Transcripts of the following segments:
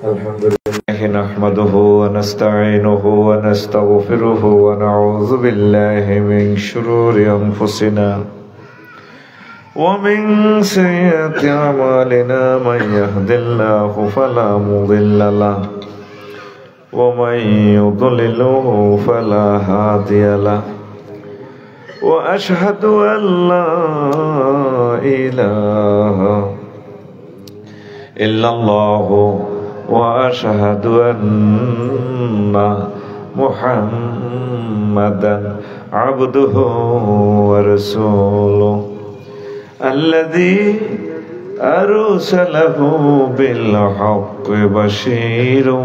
الحمد لله نحمده ونستعينه ونستغفره ونعوذ بالله من شرور أنفسنا ومن سيئات أعمالنا من يهد الله فلا مضل له ومن يضلله فلا هادي له وأشهد أن لا إله إلا الله وأشهد أن محمدا عبده ورسوله الذي أرسله بالحق بشيرا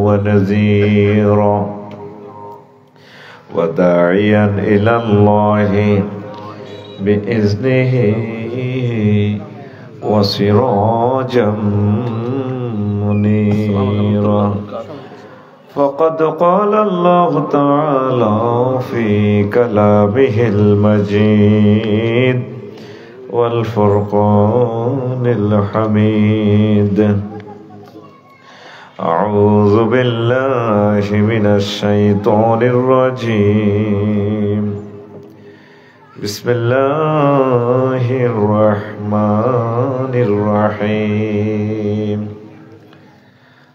ونذيرا وداعيا إلى الله بإذنه وسراجا منيرا فقد قال الله تعالى في كلامه المجيد والفرقان الحميد أعوذ بالله من الشيطان الرجيم بسم الله الرحمن الرحيم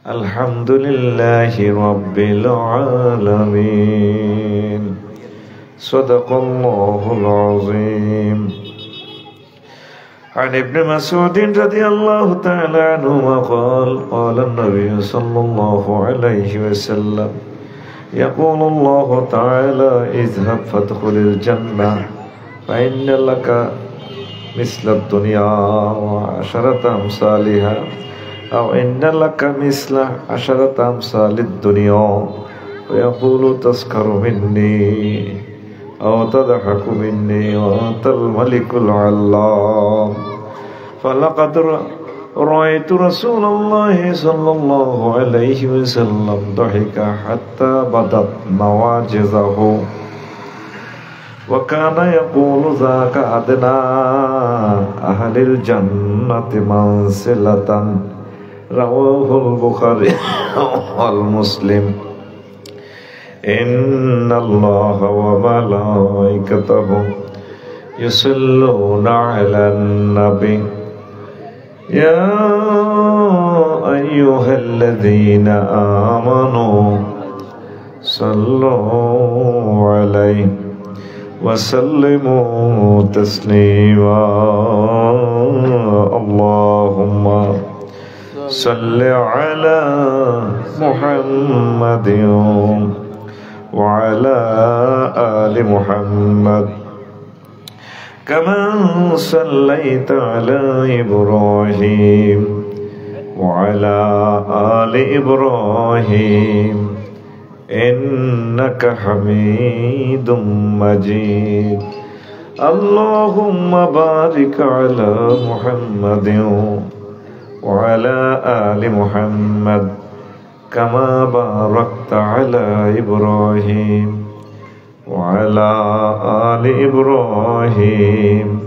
الحمد لله رب العالمين صدق الله العظيم عن ابن مسعود رضي الله تعالى عنه قال قال النبي صلى الله عليه وسلم يقول الله تعالى اذهب فادخل الجنة فإن لك مثل الدنيا وعشرة أمثالها أو إن لك مثل عشرة أمثال الدنيا ويقول تسخر مني أو تضحك مني وأنت الملك العلام فلقد رأيت رسول الله صلى الله عليه وسلم ضحك حتى بدت نواجذه وكان يقول ذاك أدنى أهل الجنة منزلة رواه البخاري والمسلم إن الله وملائكته يصلون على النبي يا أيها الذين آمنوا صلوا عليه وسلموا تسليما اللهم صل على محمد وعلى آل محمد كما صليت على إبراهيم وعلى آل إبراهيم إنك حميد مجيد اللهم بارك على محمد وعلى آل محمد كما باركت على إبراهيم وعلى آل إبراهيم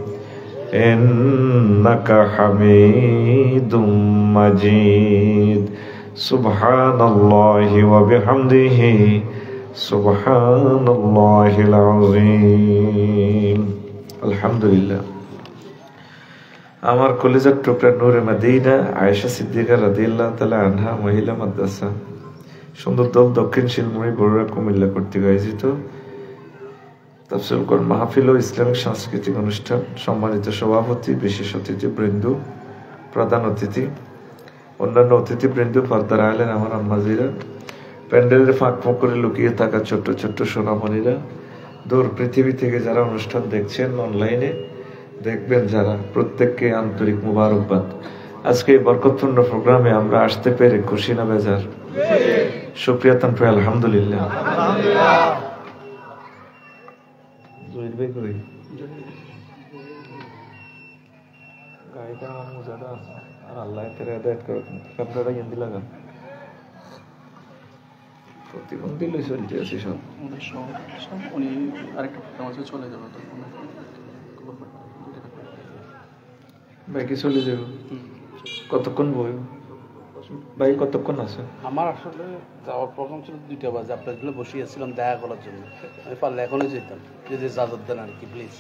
إنك حميد مجيد سبحان الله وبحمده سبحان الله العظيم الحمد لله আমার কলিজার টুকরা নূরে মদিনা আয়েশা সিদ্দিকা রাদিয়াল্লাহু তাআলা আনহা মহিলা মাদ্রাসা সুন্দরদল দক্ষিণ শিলমুড়ি বড়ুয়া কুমিল্লা কর্তৃক আয়োজিত তাফসীর কোরআন মাহফিল ও ইসলামিক সাংস্কৃতিক অনুষ্ঠান সম্মানিত সভাপতি বিশেষ অতিথিবৃন্দ প্রধান অতিথি অন্যান্য অতিথিবৃন্দ পর্দার আলেন আমার আম্মাজিরা প্যান্ডেলের ফাঁক ফাঁক করে লুকিয়ে থাকা ছোট্ট ছোট্ট সোনামণিরা দূর পৃথিবী থেকে যারা অনুষ্ঠান দেখছেন অনলাইনে দেখবেন যারা প্রত্যেককে আন্তরিক মুবারকবাদ আজকে এই বরকতপূর্ণ প্রোগ্রামে আমরা আসতে পেরে খুশি না বেজার শুকরিয়া তান প্রিয় আলহামদুলিল্লাহ জহির ভাই কই গাড়িটা আমার মুজাদা আছে আর আল্লাহ তেরে হেদায়েত করুন আপনারা হিন্দি লাগা প্রতিবন্ধী লই চলতে আছে সব উনি আরেকটা প্রোগ্রামে চলে যাবে তো ভাই কি চলে যাবে কতক্ষণ বই ভাই, কতক্ষণ আছে? আমার আসলে যাওয়ার প্রোগ্রাম ছিল 2টা বাজে, আপনার জন্য বসিয়েছিলাম দেখা করার জন্য। আমি পারলে এখনই যেতাম, যদি ইজাজত দেন আর কি প্লিজ।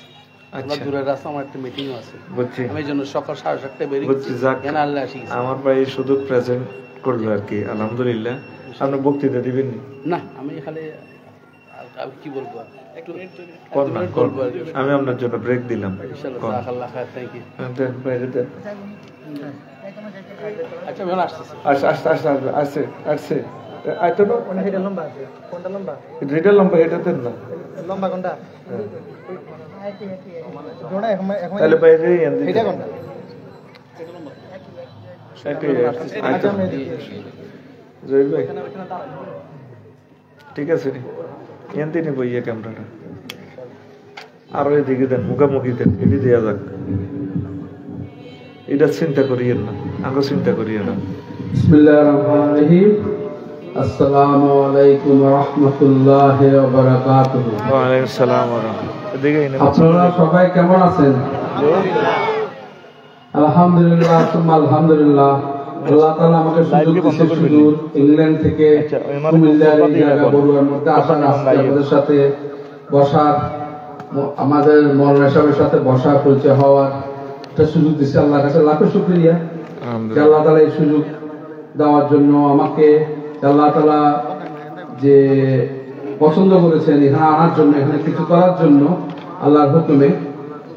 আমরা দূরের রাস্তা, আমার একটা মিটিংও আছে, আমি এই জন্য সকাল 7:30টায় বেরিয়েছি। আমার ভাই শুধু প্রেজেন্ট করলো আর কি, আলহামদুলিল্লাহ। আপনি বক্তৃতা দিবেন না? আমি খালি কি বলবো, আমি আপনার জন্য ব্রেক দিলাম। আচ্ছা ভালো আসছে লম্বা এটা দেন না, লম্বা কোনটা? তাহলে বাইরে ঠিক আছে এনতে নিব ইয়ে ক্যামেরাটা, আরো এদিকে দেন, মুখামুখি দেন, এটি দেওয়া যাক। এটা চিন্তা করিয়েন না, আগে চিন্তা করিয়ে না। বিসমিল্লাহির রহমানির রহিম। আসসালামু আলাইকুম ওয়া রাহমাতুল্লাহি ওয়া বারাকাতুহু। ওয়া আলাইকুম আসসালাম ওয়া রাহমাতুল্লাহ। আপনারা সবাই কেমন আছেন? আলহামদুলিল্লাহ, আলহামদুলিল্লাহ। আল্লাহ তাআলা আমাকে সুযোগ দিয়েছে সুদূর ইংল্যান্ড থেকে কুমিল্লার এই জায়গা বড়ুয়ার মধ্যে আসার, আপনাদের সাথে বসার, আমাদের মৌলানা সাহেবের সাথে বসার, পরিচয় হওয়ার একটা সুযোগ দিচ্ছে। আল্লাহর কাছে লাখো শুকরিয়া যে আল্লাহ তাআলা এই সুযোগ দেওয়ার জন্য আমাকে, আল্লাহ তাআলা যে পছন্দ করেছেন এখানে আনার জন্য, এখানে কিছু করার জন্য আল্লাহর হুকুমে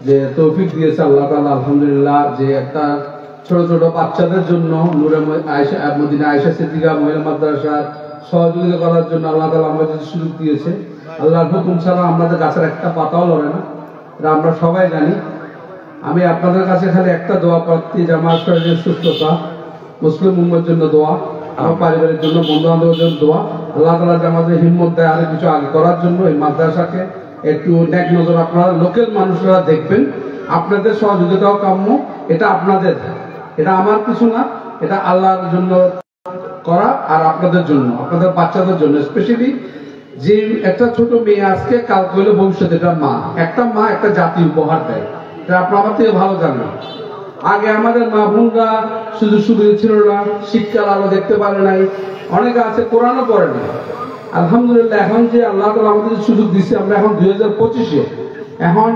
যে তৌফিক দিয়েছে আল্লাহ তাআলা, আলহামদুলিল্লাহ। যে একটা ছোট ছোট বাচ্চাদের জন্য নূরে মদিনা আয়েশা সিদ্দিকা মহিলা মাদ্রাসার সহযোগিতা করার জন্য আল্লাহ তাআলা আমাদের সুযোগ দিয়েছে। আল্লাহর হুকুম ছাড়া আমাদের গাছের একটা পাতাও লড়ে না, এটা আমরা সবাই জানি। আমি আপনাদের কাছে খালি একটা দোয়া প্রার্থী যে আমার শরীরের সুস্থতা, মুসলিম উম্মার জন্য দোয়া, আমার পরিবারের জন্য, বন্ধু বান্ধবের জন্য দোয়া। আল্লাহ তাআলা যে আমাদের হিম্মত দেয় আরো কিছু আগে করার জন্য। এই মাদ্রাসাকে একটু নেক নজর আপনারা লোকাল মানুষরা দেখবেন, আপনাদের সহযোগিতাও কাম্য। এটা আপনাদের, এটা আমার কিছু না, এটা আল্লাহর জন্য করা আর আপনাদের জন্য, আপনাদের বাচ্চাদের জন্য। স্পেশালি যে একটা ছোট মেয়ে আজকে কাল করলে ভবিষ্যতে এটা মা, একটা মা একটা জাতি উপহার দেয়, এটা আপনার আমার থেকে ভালো জানেন। আগে আমাদের মা বোনরা শুধু সুবিধা ছিল না, শিক্ষার আলো দেখতে পারে নাই, অনেকে আছে কোরআনও পড়ে না। আলহামদুলিল্লাহ এখন যে আল্লাহ তাআলা আমাদের সুযোগ দিচ্ছে, আমরা এখন 2025-এ, এখন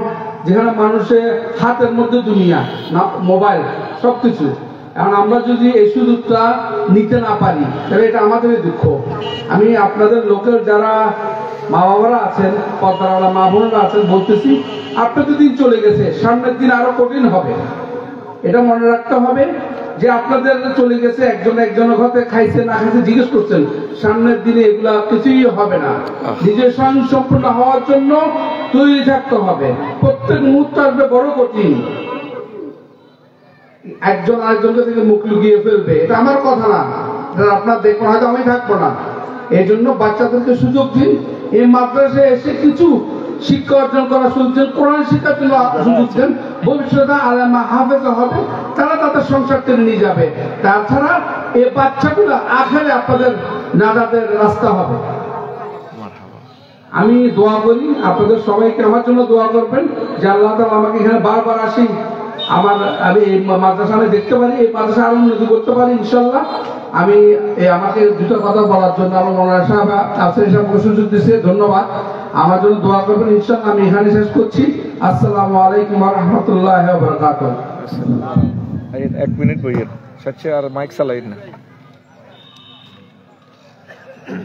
যেখানে মানুষের হাতের মধ্যে দুনিয়া, না মোবাইল সবকিছু, এখন আমরা যদি এই সুযোগটা নিতে না পারি তাহলে এটা আমাদেরই দুঃখ। আমি আপনাদের লোকের যারা মা বাবারা আছেন, পর্দাওয়ালা মা বোনেরা আছেন, বলতেছি আপনাদের দিন চলে গেছে, সামনের দিন আরো কঠিন হবে, এটা মনে রাখতে হবে যে আপনাদের চলে গেছে, একজনের ঘরে খাইছে না খাইছে জিজ্ঞেস করছেন, সামনের দিনে এগুলা কিছুই হবে না। নিজের স্বয়ং সম্পূর্ণ হওয়ার জন্য তৈরি থাকতে হবে। প্রত্যেক মুহূর্ত আসবে বড় কঠিন, একজন আরেকজনকে থেকে মুখ লুকিয়ে ফেলবে, এটা আমার কথা না, এটা আপনার দেখবো, হয়তো আমি থাকবো না। এই জন্য বাচ্চাদেরকে সুযোগ দিন, এই মাদ্রাসায় এসে কিছু শিক্ষা অর্জন করার সুযোগ দেন, কোরআন শিক্ষার জন্য সুযোগ দেন। ভবিষ্যতে আলেমা হাফেজা হবে, তারা তাদের সংসার টেনে নিয়ে যাবে। তাছাড়া এই বাচ্চাগুলো আখেরে আপনাদের নাজাতের রাস্তা হবে। আমি দোয়া করি আপনাদের সবাইকে আমার জন্য দোয়া করবেন যে আল্লাহ তাআলা আমাকে এখানে বারবার আসি, আমি এই মাদ্রাসা আমি দেখতে পারি, এই মাদ্রাসা আরো উন্নতি করতে পারি ইনশাল্লাহ। আমি আমাকে দুটো কথা বলার জন্য আমার মৌলানা সাহেব আফসার সাহেবকে সুযোগ দিয়েছে, ধন্যবাদ। আমার জন্য দোয়া করবেন ইনশাল্লাহ। আমি এখানে শেষ করছি। আসসালামু আলাইকুম ওয়া রাহমাতুল্লাহি ওয়া বারাকাতুহু। 1 মিনিট বইয়ের সাথে আর মাইক চালাইন না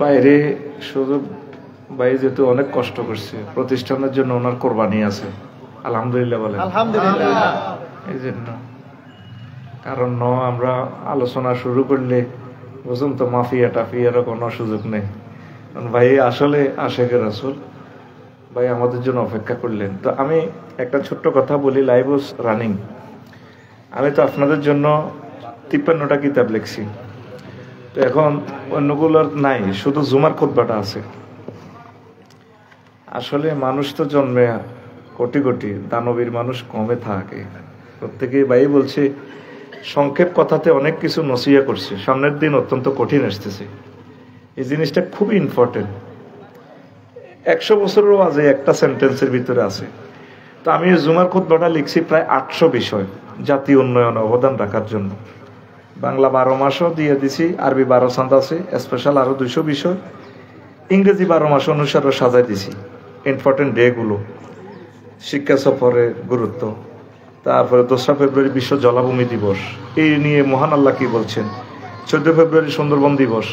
বাইরে। শুধু ভাই যেহেতু অনেক কষ্ট করছে, প্রতিষ্ঠানের জন্য ওনার কোরবানি আছে, আলহামদুলিল্লাহ বলেন। আলহামদুলিল্লাহ। এই জন্য কারণ আমরা আলোচনা শুরু করলে বুঝুন তো মাফিয়া টাফিয়ারও কোনো সুযোগ নেই। ভাই আসলে আশেকের রাসূল ভাই আমাদের জন্য অপেক্ষা করলেন। তো আমি একটা ছোট্ট কথা বলি, লাইভ রানিং। আমি তো আপনাদের জন্য 53টা কিতাব লিখছি, তো এখন অন্যগুলোর নাই, শুধু জুমার খুতবাটা আছে। আসলে মানুষ তো জন্মে কোটি কোটি, দানবীর মানুষ কমে থাকে। প্রত্যেকেই ভাই বলছে সংক্ষেপ কথাতে অনেক কিছু নসিহা করছে, সামনের দিন অত্যন্ত কঠিন আসতেছে। এই জিনিসটা খুবই ইম্পর্টেন্ট। 100 বছরেরও আজ একটা সেন্টেন্সের ভিতরে আছে। তো আমি জুমার খুতবাটা লিখছি প্রায় 800 বিষয় জাতীয় উন্নয়ন অবদান রাখার জন্য। বাংলা 12 মাসও দিয়ে দিছি, আরবি 12 চাঁদ আছে, স্পেশাল আরো 200 বিষয়, ইংরেজি 12 মাস অনুসারে সাজাই দিছি ইম্পর্টেন্ট ডে গুলো, শিক্ষা সফরের গুরুত্ব। তারপরে 2রা ফেব্রুয়ারি বিশ্ব জলাভূমি দিবস, এই নিয়ে মহান আল্লাহ কি বলছেন। 14 ফেব্রুয়ারি সুন্দরবন দিবস,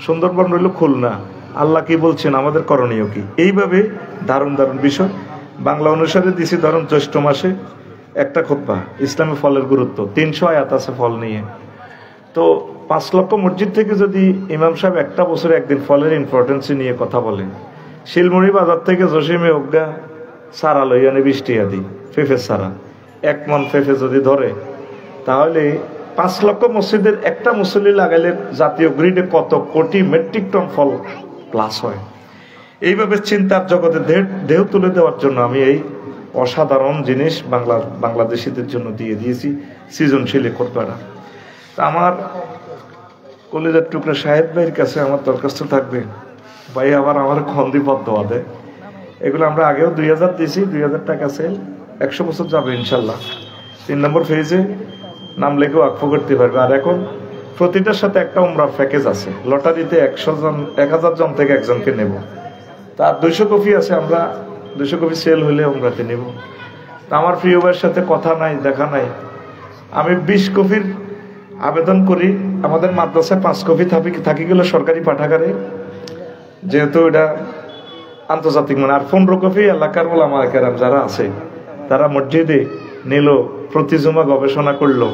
সুন্দরবন রইল খুলনা, আল্লাহ কি বলছেন, আমাদের করণীয় কি। এইভাবে দারুণ দারুণ বিষয় বাংলা অনুসারে দিছি। ধরুন জ্যৈষ্ঠ মাসে একটা খুতবা, ইসলামী ফলের গুরুত্ব, 300 আয়াত আছে ফল নিয়ে। তো 5 লক্ষ মসজিদ থেকে যদি ইমাম সাহেব একটা বছরে একদিন ফলের ইম্পর্টেন্স নিয়ে কথা বলে, শিলমুড়ি বাজার থেকে জসিমে অজ্ঞা সারা লইয়ানে 20 টাকা দিই, ফেফে সারা 1 মন ফেফে যদি ধরে, তাহলে 5 লক্ষ মসজিদের একটা মুসল্লি লাগাইলে জাতীয় গ্রিডে কত কোটি মেট্রিক টন ফল প্লাস হয়। এইভাবে চিন্তার জগতে ঢেউ তুলে দেওয়ার জন্য আমি এই অসাধারণ জিনিস বাংলাদেশিদের জন্য দিয়ে দিয়েছি সৃজনশীলী খুতবাটা। আমার কলেজের টুকরা সাহেব ভাইয়ের কাছে আমার দরখাস্ত থাকবে, ভাই আবার আমার খন্দিপথ দেওয়া দেয়, এগুলো আমরা আগেও 2000 দিয়েছি, 2000 টাকা সেল, 100 বছর যাবে ইনশাল্লাহ। 3 নম্বর ফেজে নাম লেখেও আকফ করতে পারবে। আর এখন প্রতিটার সাথে একটা উমরার প্যাকেজ আছে, লটারিতে 1000 জন থেকে একজনকে নেব, তার 200 কপি আছে, আমরা 200 কপি সেল হলে উমরাতে নেব। আমার প্রিয় ভাইয়ের সাথে কথা নাই, দেখা নাই, আমি 20 কপির আবেদন করি। আমাদের মাদ্রাসায় 5 কপি থাকি গেল সরকারি পাঠাগারে, যেহেতু এটা আন্তর্জাতিক মানে। আর 15 কপি এলাকার ওলামা কেরাম যারা আছে তারা মসজিদে নিল, প্রতি জুমা গবেষণা করলো,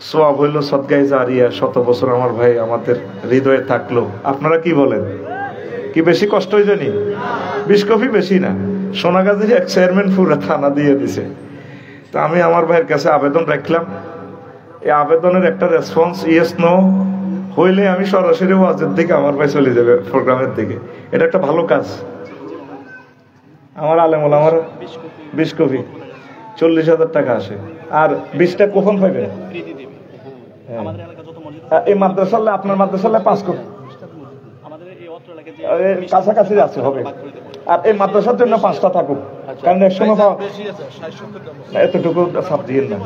সওয়াব হইল সদকায়ে জারিয়া, 100 বছর আমার ভাই আমাদের হৃদয়ে থাকলো। আপনারা কি বলেন, কি বেশি কষ্ট হয়ে জানি? 20 কপি বেশি না, সোনাগাজীর এক চেয়ারম্যান পুরো থানা দিয়ে দিছে। তো আমি আমার ভাইয়ের কাছে আবেদন রাখলাম, এই আবেদনের একটা রেসপন্স ইয়েস নো হইলে আমি সরাসরি ওয়াজের দিকে আমার ভাই চলে যাবে প্রোগ্রামের দিকে। এটা একটা ভালো কাজ। আমার আলেমুল আমার 20 কপি 40,000 টাকা আসে, আর 20টা কখন পাইবেন? এই মাদ্রাসালে আপনার মাদ্রাসালে 5 কপি কাছাকাছি আছে হবে, আর এই মাদ্রাসার জন্য 5টা থাকুক, কারণ একসময় এতটুকু ছাপ দিয়ে না।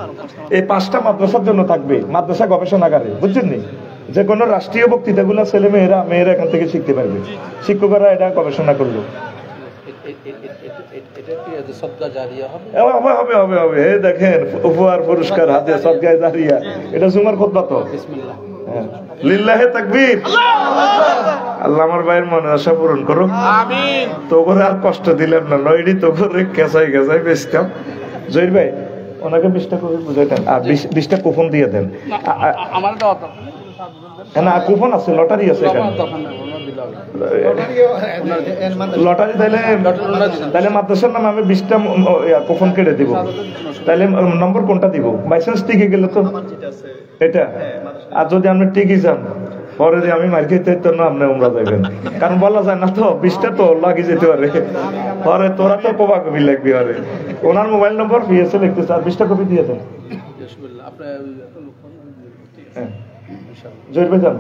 এই 5টা মাদ্রাসার জন্য থাকবে, মাদ্রাসা গবেষণাগারে, বুঝছেন নি? যে কোনো রাষ্ট্রীয় বক্তৃতাগুলো ছেলে মেয়েরা এখান থেকে শিখতে পারবে, শিক্ষকরা এটা গবেষণা করলো। দেখেন উপহার পুরস্কার হাতে সদকায়ে জারিয়া, এটা জুমার খুতবা তো। লিল্লাহে তাকবীর। আল্লাহ আমার ভাইয়ের মনে আশা পূরণ করো, আমিন। তো করে আর কষ্ট দিলাম না, নয়ডি তো করে কেঁচাই বেচতাম। জহির ভাই ওনাকে 20টা করে বুঝাইতেন, আর 20টা কুপন দিয়ে দেন। না কুপন আছে, লটারি আছে এখানে, লটারি তাইলে মাদ্রাসার নামে আমি 20টা কুপন কেটে দিব। তাইলে নম্বর কোনটা দিব? বাইচান্স টিকে গেলে তো এটা, আর যদি আপনি টিকে যান পরে যে আমি মার খেতে তো না, আপনি উমরা যাবেন, কারণ বলা যায় না তো, 20টা তো লাগি যেতে পারে, পরে তোরা তো কবা কপি লাগবি। আরে ওনার মোবাইল নম্বর পিএসএ লিখতেছে, আর 20টা কপি দিয়ে দেন। জহির ভাই যান,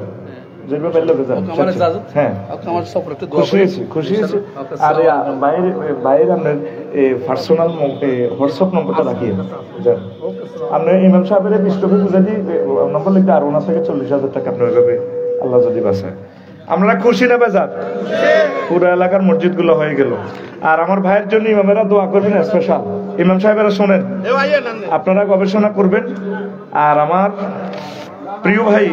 পার্সোনাল হোয়াটসঅ্যাপ নম্বরটা রাখিয়ে আপনি ইমাম সাহেবের 20 কপি বুঝে দিয়ে নম্বর লিখতে, আর ওনার থেকে 40,000 টাকা আপনার হবে, আল্লাহ যদি বাঁচায়। আমরা খুশি না বেজার? পুরো এলাকার মসজিদ গুলো হয়ে গেল। আর আমার ভাইয়ের জন্য ইমামেরা দোয়া করবেন স্পেশাল। ইমাম সাহেবেরা শোনেন, আপনারা গবেষণা করবেন। আর আমার প্রিয় ভাই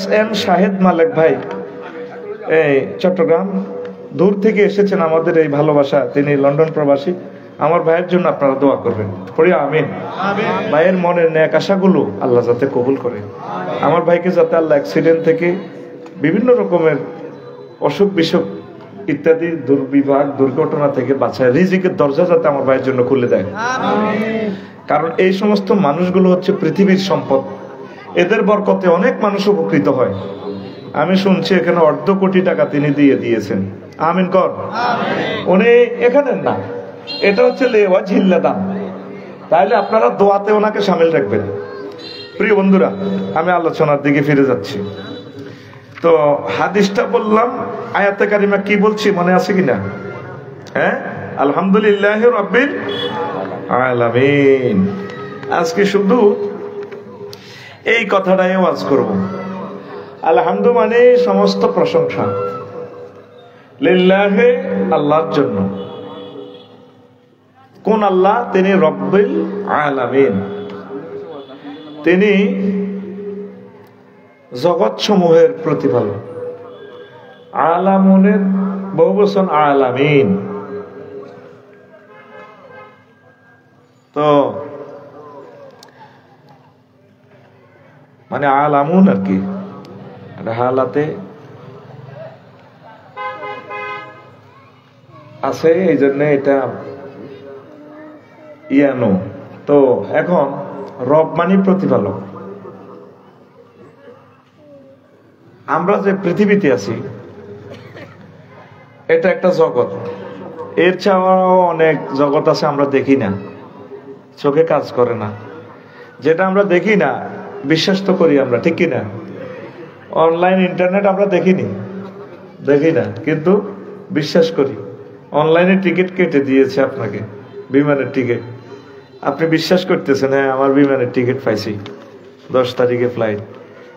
SM শাহেদ মালিক ভাই, এই চট্টগ্রাম দূর থেকে এসেছেন আমাদের এই ভালোবাসা, তিনি লন্ডন প্রবাসী। আমার ভাইয়ের জন্য আপনারা দোয়া করবেন, পড়ি আমিন। ভাইয়ের মনের ন্যাক আশাগুলো আল্লাহ যাতে কবুল করে, আমার ভাইকে যাতে আল্লাহ অ্যাক্সিডেন্ট থেকে, বিভিন্ন রকমের অসুখ বিসুখ ইত্যাদি দুর্বিভাগ দুর্ঘটনা থেকে বাঁচায়, রিজিকের দরজা যাতে আমার ভাইয়ের জন্য খুলে দেয়। কারণ এই সমস্ত মানুষগুলো হচ্ছে পৃথিবীর সম্পদ, এদের বরকতে অনেক মানুষ উপকৃত হয়। আমি শুনছি এখানে 1.5 কোটি টাকা তিনি দিয়ে দিয়েছেন, আমিন কর। উনি এখানে না, এটা হচ্ছে লেওয়া ঝিল্লা দান। তাইলে আপনারা দোয়াতে ওনাকে সামিল রাখবেন। প্রিয় বন্ধুরা, আমি আলোচনার দিকে ফিরে যাচ্ছি। তো হাদিসটা বললাম, আয়াতে কারিমা কি বলছি মনে আছে কিনা? হ্যাঁ, আলহামদুলিল্লাহি রাব্বিল আলামিন। আজকে শুধু এই কথাটাই ওয়াজ করব। আলহামদু মানে সমস্ত প্রশংসা লিল্লাহে, আল্লাহর জন্য। কোন আল্লাহ? তিনি রব্বুল আলামিন, তিনি জগৎ সমূহের প্রতিপালক। আলামুনের বহুবচন আলামিন। তো মানে আলামুন আর কি, হালাতে আছে, এই জন্য এটা ইয়ানো। তো এখন রব মানে প্রতিপালক। আমরা যে পৃথিবীতে আছি এটা একটা জগৎ, এর ছাড়াও অনেক জগৎ আছে আমরা দেখি না, চোখে কাজ করে না। যেটা আমরা দেখি না বিশ্বাস তো করি আমরা, ঠিক কিনা? অনলাইন ইন্টারনেট আমরা দেখি না কিন্তু বিশ্বাস করি। অনলাইনে টিকিট কেটে দিয়েছে আপনাকে, বিমানের টিকিট, আপনি বিশ্বাস করতেছেন হ্যাঁ আমার বিমানের টিকিট পাইছি, 10 তারিখে ফ্লাইট।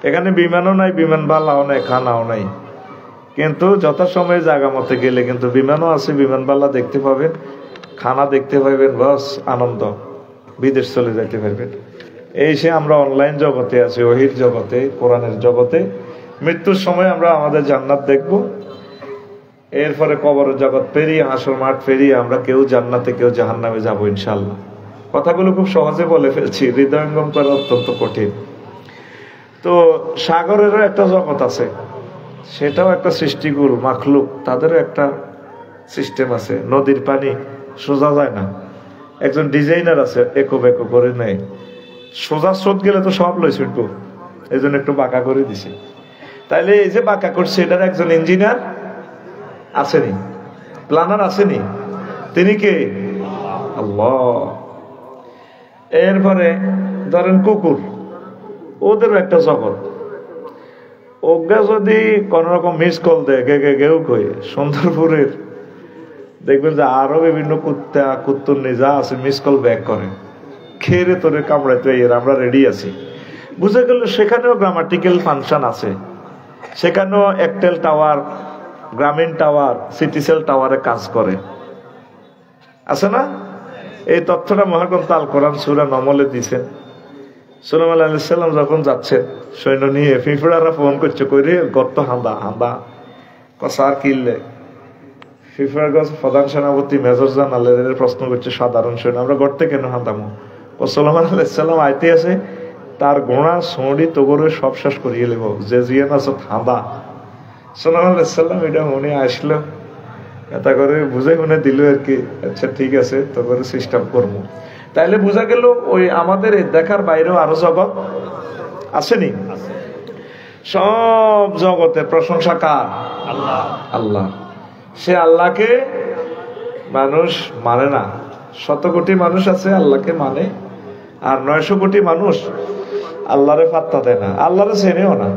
এখানে বিমানও নাই, বিমান বালাও নাই, খানাও নাই, কিন্তু যথাসময়ে জায়গা মতে গেলে কিন্তু বিমানও আছে, বিমান বালা দেখতে পাবেন, খানা দেখতে পাবেন, বস আনন্দ, বিদেশ চলে যেতে পারবেন। এই সে আমরা অনলাইন জগতে আছি, ওহির জগতে, কোরআনের জগতে। মৃত্যুর সময় আমরা আমাদের জান্নাত দেখব, এরপরে কবরের জগৎ পেরিয়ে, হাসর মাঠ পেরিয়ে আমরা কেউ জান্নাতে কেউ জাহান্নামে যাবো ইনশাল্লাহ। কথাগুলো খুব সহজে বলে ফেলছি, হৃদয়ঙ্গম করা অত্যন্ত কঠিন। তো সাগরেরও একটা জগৎ আছে, সেটাও একটা সৃষ্টিকুল মাখলুক, তাদেরও একটা সিস্টেম আছে। নদীর পানি সোজা যায় না, একজন ডিজাইনার আছে, এঁকো বেঁকো করে নেয়। সোজা স্রোত গেলে তো সব লই ছুটবো, এই জন্য একটু বাঁকা করে দিছে। তাইলে এই যে বাঁকা করছে এটার একজন ইঞ্জিনিয়ার আসেনি, প্ল্যানার আসেনি, তিনি কে? আল্লাহ। এরপরে ধরেন কুকুর, ওদেরও একটা জগৎ। ওকে যদি কোন রকম মিস কল দেয় গে গে গেউ কই, সুন্দরপুরের দেখবেন যে আরো বিভিন্ন কুত্তুর নিজা আছে, মিস কল ব্যাক করে, খেয়ে তোরে কামড়াইতে এর আমরা রেডি আছি। বুঝে গেল সেখানেও গ্রামাটিক্যাল ফাংশন আছে, সেখানেও একটেল টাওয়ার, গ্রামীণ টাওয়ার, সিটিসেল টাওয়ারে কাজ করে, আছে না? এই তথ্যটা মহাগ্রন্থ আল কোরআন সূরা নমলে দিয়েছেন। সুলাইমান আলাইহিস সালাম যখন যাচ্ছেন সৈন্য নিয়ে, ফিফড়ারা ফোন করছে, কইরে গর্ত হান্দা হান্দা কসার কিনলে। ফিফড়ার গজ প্রধান সেনাপতি মেজর জানালের প্রশ্ন করছে সাধারণ সৈন্য, আমরা গর্তে কেন হান্দামো? ও সুলাইমান আলাইহিস সালাম আইতে আছে, তার গোড়া সড়ি তোগরে সব শেষ করিয়ে নেব, যে জিয়ান আছে হান্দা। সুলাইমান আলাইহিস সালাম এটা মনে আসলো, এটা করে বুঝে শুনে দিল আর কি, আচ্ছা ঠিক আছে তো করে সিস্টেম করবো। তাইলে বোঝা গেল ওই আমাদের দেখার বাইরেও আরো জগৎ আসেনি। সব জগতের প্রশংসা কার? আল্লাহ। আল্লাহ। সে আল্লাহকে মানুষ মানে না। 100 কোটি মানুষ আছে আল্লাহকে মানে, আর 900 কোটি মানুষ আল্লাহরে পাত্তা দেয় না, আল্লাহরে চেনেও না।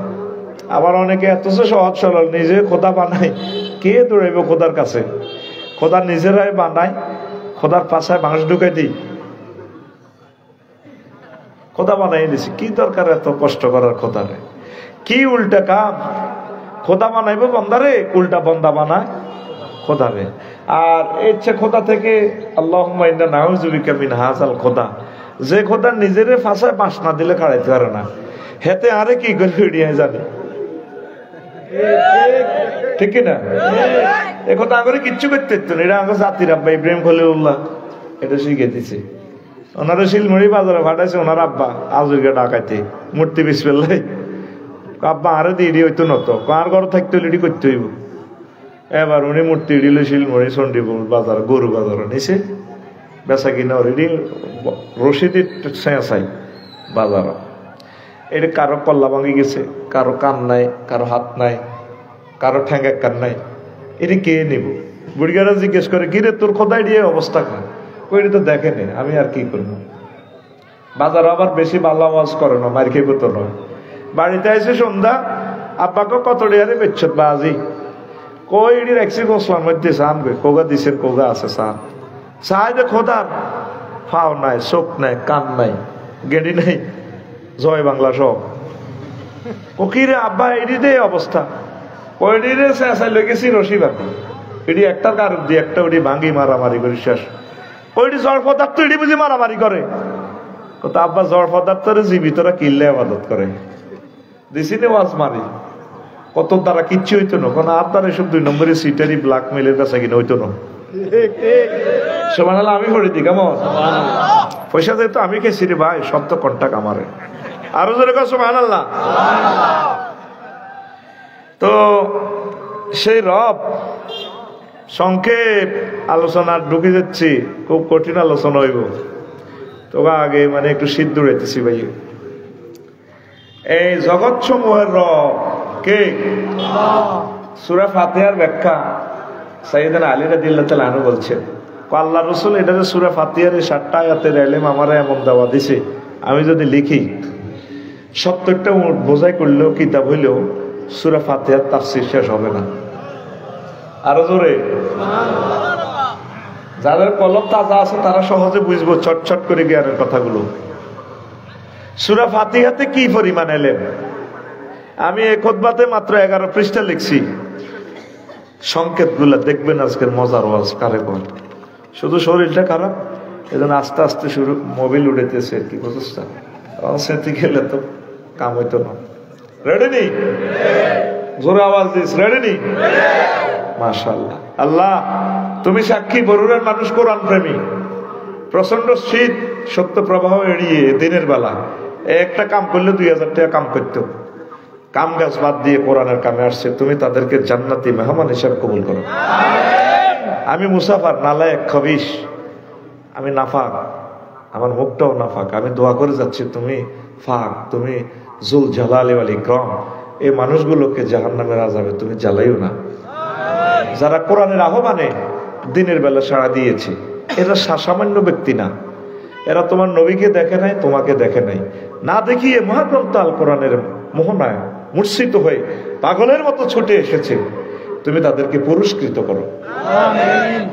আবার অনেকে এত সহজ সরল, নিজে খোদা বানায়, কে দৌড়াইব খোদার কাছে? খোদা নিজেরাই বানায়, খোদার পাশায় মাংস ঢুকাই দিই, খোদা বানাই দিছি, কি দরকার এত কষ্ট করার? খোদারে কি উল্টা কাম? খোদা বানাইব বন্দারে, উল্টা বন্দা বানায় খোদারে। আর ইচ্ছে খোদা থেকে আল্লাহুম্মা ইন্না নাউযুবিকা মিন হাযাল খোদা, যে খোদা নিজেরে ফাঁসায় পাশ না দিলে কাড়াইতে পারে না, হেতে আরে কি করে উড়িয়ে জানে, ঠিক না? এ কথা আগে কিচ্ছু করতে হতো না, এটা আগে জাতির আব্বা ইব্রাহিম খলিলুল্লাহ এটা শিখে দিছে। ওনারা শিলমুড়ি বাজারে ফাটাইছে ওনার আব্বা আজুরকে ডাকাইতে, মূর্তি বিসমিল্লাহ। আব্বা আরে দিয়ে হইতো নত, কার ঘর থাকতে ইডি করতে হইব। এবার উনি মূর্তি ইডিল শিলমুড়ি চন্ডীপুর বাজার, গরু বাজার নিছে, বেচা কিনা অলরেডি রশিদির চেঁচাই বাজার। এটা কারো কল্লা ভাঙি গেছে, কারো কান নাই, কারো হাত নাই, কারো ঠ্যাং এক কান নাই, এটা কে নিব? বুড়িগারা জিজ্ঞেস করে, কিরে তোর খোদাই দিয়ে অবস্থা খায়, কইরে তো দেখেনি, আমি আর কি করবো। বাজার আবার বেশি ভালো আওয়াজ করে না, মার খেয়ে তো নয়। বাড়িতে এসে সন্ধ্যা, আব্বাকে কত ডিয়ারে বেচ্ছত বাজি, কই ইডি রাখছি গোসলার মধ্যে সান গে, কোগা দিছেন, কোগা আছে সান। সাহায্য খোদার ফাও নাই, চোখ নাই, কান নাই, গেড়ি নাই, জয় বাংলা সব ওকিরে আব্বা এডি দে অবস্থা ওইডিরে শেষাই লেগেছি রশি বাঁধি এডি একটার কারণ দিয়ে একটা ওডি ভাঙ্গি মারামারি করি শেষ ওইটি জড় পদার্থ এডি বুঝি মারামারি করে কত আব্বা জড় পদার্থের জীবিতরা কিল্লে আবাদত করে দিছি নে ওয়াজ মারি কত দ্বারা কিচ্ছু হইতো না কারণ আপনার এসব 2 নম্বরের সিটারি ব্ল্যাক মেলের কাছে কিনা হইতো না সুবহানাল্লাহ আমি পড়ে দিই কেমন পয়সা যেহেতু আমি খেয়েছি রে ভাই সব তো কন্টাক্ট আমারে আরো জোরে কর সুবহানাল্লাহ তো সেই রব সংক্ষেপ আলোচনা ঢুকে যাচ্ছি খুব কঠিন আলোচনা হইব তো আগে মানে একটু সিদ্ধ রইতেছি ভাই এই জগৎ সমূহের রব কে সূরা ফাতিহার ব্যাখ্যা সাইয়েদনা আলী রাদিয়াল্লাহু তাআলা আনহু বলছেন আল্লাহ রাসূল এটা যে সূরা ফাতিহার 7টা আয়াতের ইলম আমারে এমন দেওয়া দিয়েছে আমি যদি লিখি 70টা বোঝাই করলেও কিতাব হইলেও সূরা ফাতিহার তাফসীর শেষ হবে না আরো জোরে যাদের কলম তাজা আছে তারা সহজে বুঝবো চটচট করে জ্ঞানের কথাগুলো সূরা ফাতিহাতে কি পরিমাণ ইলম আমি এই খুতবাতে মাত্র 11 পৃষ্ঠা লিখছি সংকেতগুলো দেখবেন আজকের মজার ওয়াজ কারে কোন শুধু শরীরটা খারাপ এজন্য আস্তে আস্তে শুরু মোবাইল উড়াইতেছে কি বুঝছ সেটি গেলে তো কাম হইতো না রেডি নি জোরে আওয়াজ দিস রেডি নি মাশাআল্লাহ আল্লাহ তুমি সাক্ষী বরুড়ার মানুষ কোরআন প্রেমী প্রচন্ড শীত সত্য প্রবাহ এড়িয়ে দিনের বেলা একটা কাম করলে 2000 টাকা কাম করতো কাম গাছ বাদ দিয়ে কোরআনের কামে আসছে তুমি তাদেরকে জান্নাতি মেহমান হিসেবে কবুল করো আমি মুসাফার নালায়েক খবিশ আমি নাফাক আমার মুখটাও নাফাক আমি দোয়া করে যাচ্ছি তুমি ফাক তুমি জুল জালালি ওয়াল ইকরাম এই মানুষগুলোকে জাহান্নামের আযাবে তুমি জ্বালাইও না যারা কোরআনের আহ্বানে দিনের বেলা সাড়া দিয়েছে এরা সামান্য ব্যক্তি না এরা তোমার নবীকে দেখে নাই তোমাকে দেখে নাই না দেখিয়ে মহাগ্রন্থ আল কোরআনের মোহনায় মূর্ছিত হয়ে পাগলের মতো ছুটে এসেছে তুমি তাদেরকে পুরস্কৃত করো আমিন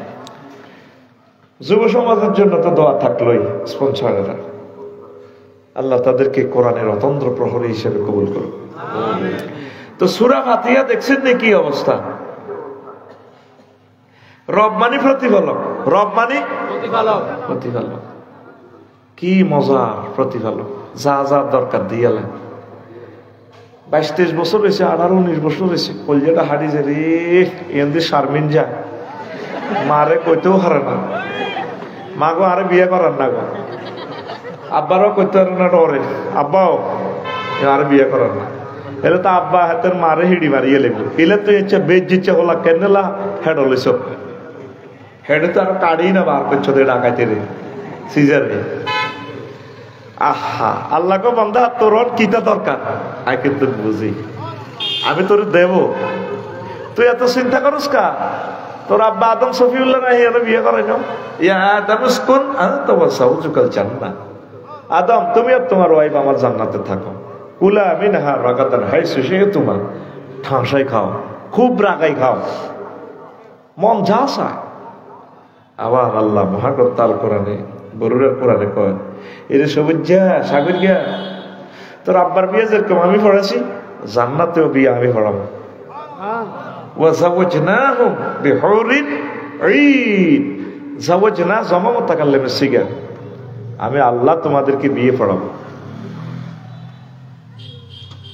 যুব সমাজের জন্য তো দোয়া থাকলোই স্পন্সরেরা আল্লাহ তাদেরকে কোরআনের অতন্দ্র প্রহরী হিসেবে কবুল করো আমিন তো সূরা ফাতিহা দেখছেন না কি অবস্থা রব মানে প্রতিফলক রব মানে প্রতিফলক কি মজার প্রতিফলক যা যা দরকার দিয়ালেন 22-23 বছর হয়েছে 18-19 বছর হয়েছে কলজাটা হাড়ি যে রে এমনি শারমিন যায় মারে কইতেও হারে না মা গো আরে বিয়ে করার না গো আব্বারও কইতে পারে না ডরে আব্বাও আরে বিয়ে করার না এলে তো আব্বা হাতের মারে হিড়ি মারিয়ে লেগো এলে তো ইচ্ছে বেজ দিচ্ছে হলা কেনলা হেড হলেছ হেডে তো আর কাড়ি না বার করছো ডাকাইতে রে সিজারে আহা আল্লাহ গো বান্দা তোর কিটা দরকার আই কিন্তু বুঝি আমি তোর দেব তুই এত চিন্তা করস কা তোর আব্বা আদম সফিউল্লাহ না হিয়ারে বিয়ে করাই না ইয়া আদম উসকুন আনতা ওয়া সাউজুকাল জান্নাহ আদম তুমি আর তোমার ওয়াইফ আমার জান্নাতে থাকো কুলা মিনহা রাগাদান হাইসু শি'তুমা ঠাঁসাই খাও খুব রাগাই খাও মন যা চায় আবার আল্লাহ মহাগ্রন্থ আল কোরআনে বরুড়ার কোরআনে কয় এর সবুজ যা সাগর গিয়া তোর আব্বার বিয়ে যেরকম আমি পড়াছি জান্নাতেও বিয়ে আমি পড়াবো ওয়াজাওয়াজনাহুম বিহুরিন ঈন জাওয়াজনা জামা মুতাকাল্লিমের সিগা আমি আল্লাহ তোমাদেরকে বিয়ে পড়াবো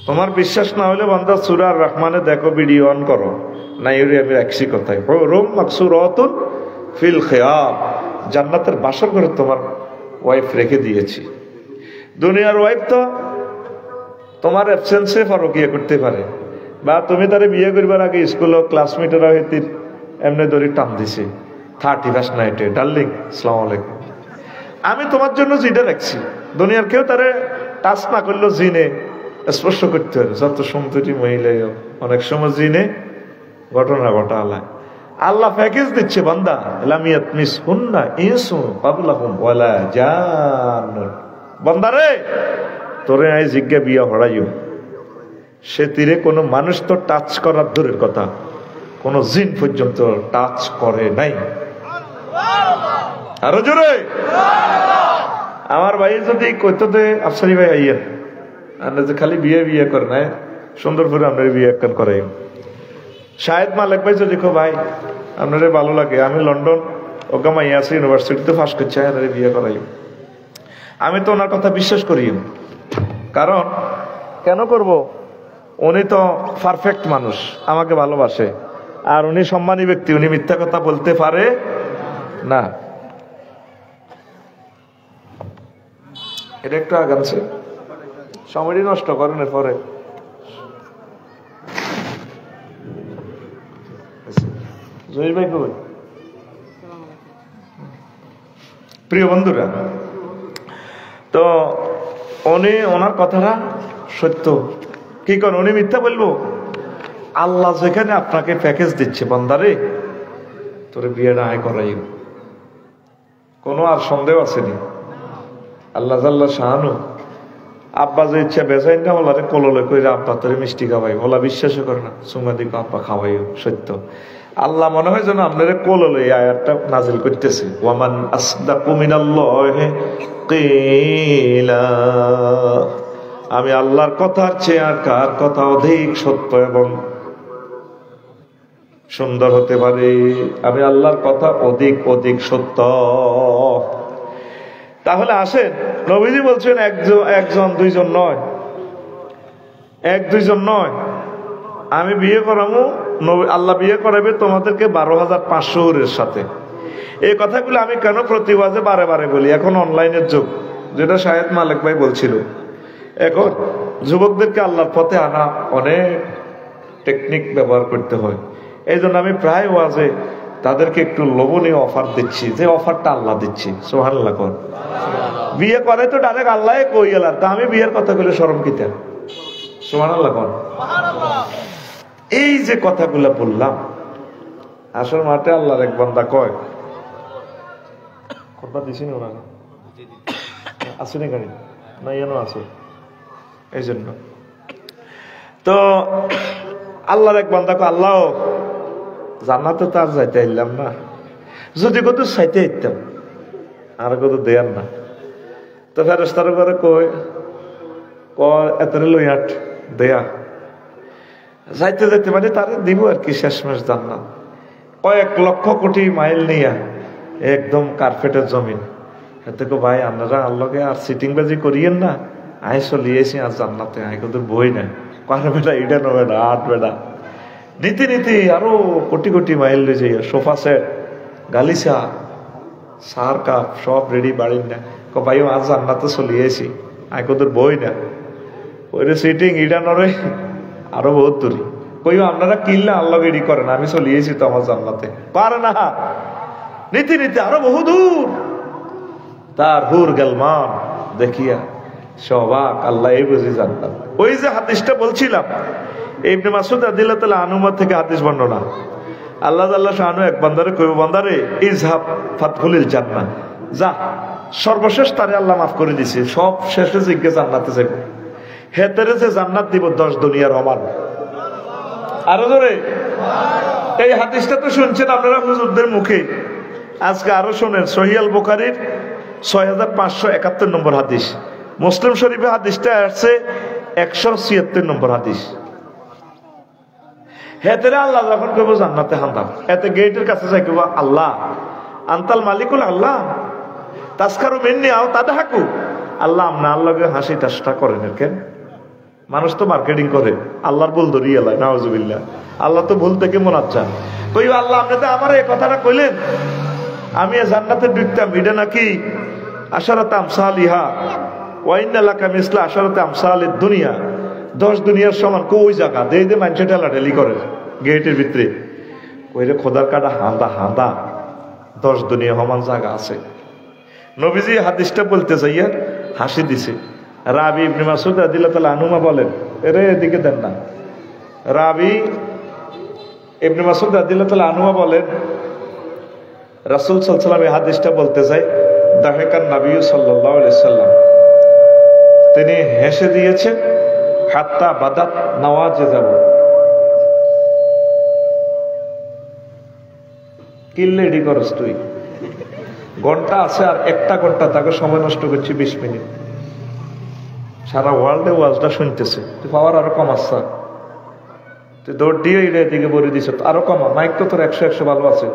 তোমার বিশ্বাস না হলে বান্দা সূরা আর রহমানে দেখো ভিডিও অন করো না এর আমি রাখছি কথাই হুরুম মাকসুরাতুন ফিল খিয়াম জান্নাতের বাসর ঘরে তোমার ওয়াইফ রেখে দিয়েছি দুনিয়ার ওয়াইফ তো তোমার অ্যাবসেন্সে ফারকিয়া করতে পারে বা তুমি তারে বিয়ে করবার আগে স্কুলে ক্লাসমেটেরা হইতে এমনি দড়ি টান দিছে 31st নাইটে ডার্লিং আসসালামু আলাইকুম আমি তোমার জন্য জিটা রাখছি দুনিয়ার কেউ তারে টাচ না করলেও জিনে স্পর্শ করতে হবে যত সুন্দরী মহিলাই অনেক সময় জিনে ঘটনা ঘটালায় আল্লাহ প্যাকেজ দিচ্ছে বান্দা লামিয়াত মিসহুন্না ইনসু ক্বাবলাহুম ওয়ালা জান বান্দা রে তোরে আই জিজ্ঞা বিয়া হড়াইও সে তীরে কোনো মানুষ তো টাচ করার দূরের কথা কোনো জিন পর্যন্ত টাচ করে নাই আরো জোরে আমার ভাই যদি কইতো দে আফসারি ভাই আইয়েন আমরা যে খালি বিয়ে বিয়ে করে না সুন্দর করে আমরা বিয়ে একখান করাই। শাহেদ মালিক ভাই যদি কো ভাই আপনার ভালো লাগে, আমি লন্ডন ওকামাই আছি ইউনিভার্সিটিতে ফার্স্ট করছি, আপনার বিয়ে করাই। আমি তো ওনার কথা বিশ্বাস করি। কারণ কেন করব, উনি তো পারফেক্ট মানুষ, আমাকে ভালোবাসে, আর উনি সম্মানী ব্যক্তি, উনি মিথ্যা কথা বলতে পারে না। এটা একটু আগামছে সময়টি নষ্ট করেন পরে। জহির ভাই কই? প্রিয় বন্ধুরা, তো উনি ওনার কথাটা সত্য। কি করেন, উনি মিথ্যা বলবো? আল্লাহ যেখানে আপনাকে প্যাকেজ দিচ্ছে, বান্দারে তোর বিয়েটা আয় করাই, কোনো আর সন্দেহ আসেনি। আল্লাহ জাল্লা শাহানু আব্বা যে ইচ্ছা বেচাই না ওলারে কললে কইরা আব্বা তোরে মিষ্টি খাওয়াই, ওলা বিশ্বাসও করে না, সুমা দিকে আব্বা খাওয়াই। সত্য, আল্লাহ মনে হয় যেন আপনার কললে এই আয়াতটা নাজিল করতেছে, ওয়ামান আসদাকু মিনাল্লাহি কিলা। আমি আল্লাহর কথার চেয়ে আর কার কথা অধিক সত্য এবং সুন্দর হতে পারে? আমি আল্লাহর কথা অধিক অধিক সত্য। তাহলে আসেন, নবীজি বলছেন একজন দুইজন নয়, এক দুইজন নয়, আমি বিয়ে করাবো, আল্লাহ বিয়ে করাবে তোমাদেরকে 12,500 সাথে। এই কথাগুলো আমি কেন প্রতিবাদে বারে বারে বলি? এখন অনলাইনের যুগ, যেটা শাহেদ মালিক ভাই বলছিল, এখন যুবকদেরকে আল্লাহর পথে আনা অনেক টেকনিক ব্যবহার করতে হয়। এই জন্য আমি প্রায় ওয়াজে তাদেরকে একটু লোভনীয় অফার দিচ্ছি, যে অফারটা আল্লাহ দিচ্ছি। সুবহানাল্লাহ কর। বিয়ে করে তো ডাইরেক্ট আল্লাহ কই গেলার, তা আমি বিয়ের কথা বলে শরম কিতা? সুবহানাল্লাহ কর। এই যে কথাগুলো বললাম, আসল মাঠে আল্লাহর এক বান্দা কয়, কথা দিছিনি ওনারা আসেনি গাড়ি না, এনো আছে, এই জন্য তো আল্লাহর এক বান্দা কয়, আল্লাহ জান্নাতে তো আর যাইতে আইলাম না, যদি কত চাইতে আইতাম আর কত দেয়ার না। তো ফেরেশতার করে কয় এতরে লই আট দেয়া যাইতে যাইতে মানে তার দিব আর কি শেষমেশ জান্নাত। কয়েক লক্ষ কোটি মাইল নিয়া একদম কার্পেটের জমিন। এতে কো ভাই আপনারা আল্লাহকে আর সিটিং বাজি করিয়েন না, আয় চলিয়েছি আর জান্নাতে, আয় কত বই না কারো বেটা এটা নবে না আট বেটা নীতি নীতি আরো কোটি কোটি মাইল লয়ে যাইয়া সোফা সেট গালিসা সার কাপ সব রেডি বাড়ির না। কো ভাই আজ জান্নাতে চলিয়েছি, আয় কত বই না ওইরে সিটিং ইডা নরে আরো বহুত দূরি। কইও আপনারা কিনলে আল্লাহ রেডি করেন, আমি চলিয়েছি তো আমার জান্নাতে, পারে না নীতি নীতি আরো বহু দূর। তার হুর গেলমান দেখিয়া সবাক, আল্লাহ এই বুঝি জান্নাত। ওই যে হাদিসটা বলছিলাম, ইবনে মাসউদ রাদিয়াল্লাহু তাআলা আনহু থেকে হাদিস বর্ণনা, আল্লাহ তাআলা শানু এক বান্দারে কইব, বান্দারে ইজহাব ফাদখুলিল জান্নাহ, যা সর্বশেষ তারে আল্লাহ মাফ করে দিছে, সব শেষে জিজ্ঞেস জান্নাতে যাইব, হেতেরে যে জান্নাত দিব 10 দুনিয়ার সমান। আরো জোরে। এই হাদিসটা তো শুনছেন আপনারা হুজুরদের মুখে, আজকে আরো শোনেন। সহিহ আল বুখারীর 6571 নম্বর হাদিস, মুসলিম শরীফে হাদিসটা আসছে 176 নম্বর হাদিস। হেতেরে আল্লাহ যখন কইব জান্নাতে হান্দাম, এতে গেটের কাছে যাই কইব, আল্লাহ আনতাল মালিকুল আল্লাহ তাসখারু মিন্নি আও তাদহাকু, আল্লাহ আপনি আল্লাহকে হাসি ঠাট্টা করেন কেন? মানুষ তো মার্কেটিং করে, আল্লাহর ভুল ধরিয়ে লাই, নাউজুবিল্লাহ। আল্লাহ তো ভুল থেকে মোনাচ্ছা। কইব আল্লাহ আপনি তো আমার এই কথাটা কইলেন, আমি জান্নাতে ঢুকতাম, এটা নাকি আশারাত আমসালিহা ওয়া ইন্না লাকা মিসলা আশারাত আমসালিদ দুনিয়া, 10 দুনিয়ার সমান। কই জায়গা দে দে মানুষ ঠেলাঠেলি করে গেটের ভিতরে, কইরে খোদার কাটা হান্দা হান্দা 10 দুনিয়া সমান জায়গা আছে। নবীজি হাদিসটা বলতে যাইয়া হাসি দিছে। রাবি ইবনে মাসউদ রাদিয়াল্লাহু তাআলা আনহু বলেন, এরে এদিকে দেন না। রাবি ইবনে মাসউদ রাদিয়াল্লাহু তাআলা আনহু বলেন, রাসূল সাল্লাল্লাহু আলাইহি ওয়াসাল্লাম এই হাদিসটা বলতে যায়, দাহেকান নবী সাল্লাল্লাহু আলাইহি ওয়াসাল্লাম, তিনি হেসে দিয়েছেন, হাত্তা বাদাত নওয়াজে যাব। কিল্লে রেডি করস তুই, ঘন্টা আছে আর 1টা ঘন্টা, তাকে সময় নষ্ট করছি 20 মিনিট। সারা ওয়ার্ল্ডে ওয়াজটা শুনতেছে, তুই পাওয়ার আরো কম আসছা, তুই দৌড় দিয়ে এদিকে বলে দিছ আরো কমা, মাইক তো তোর 100 ভালো আছে।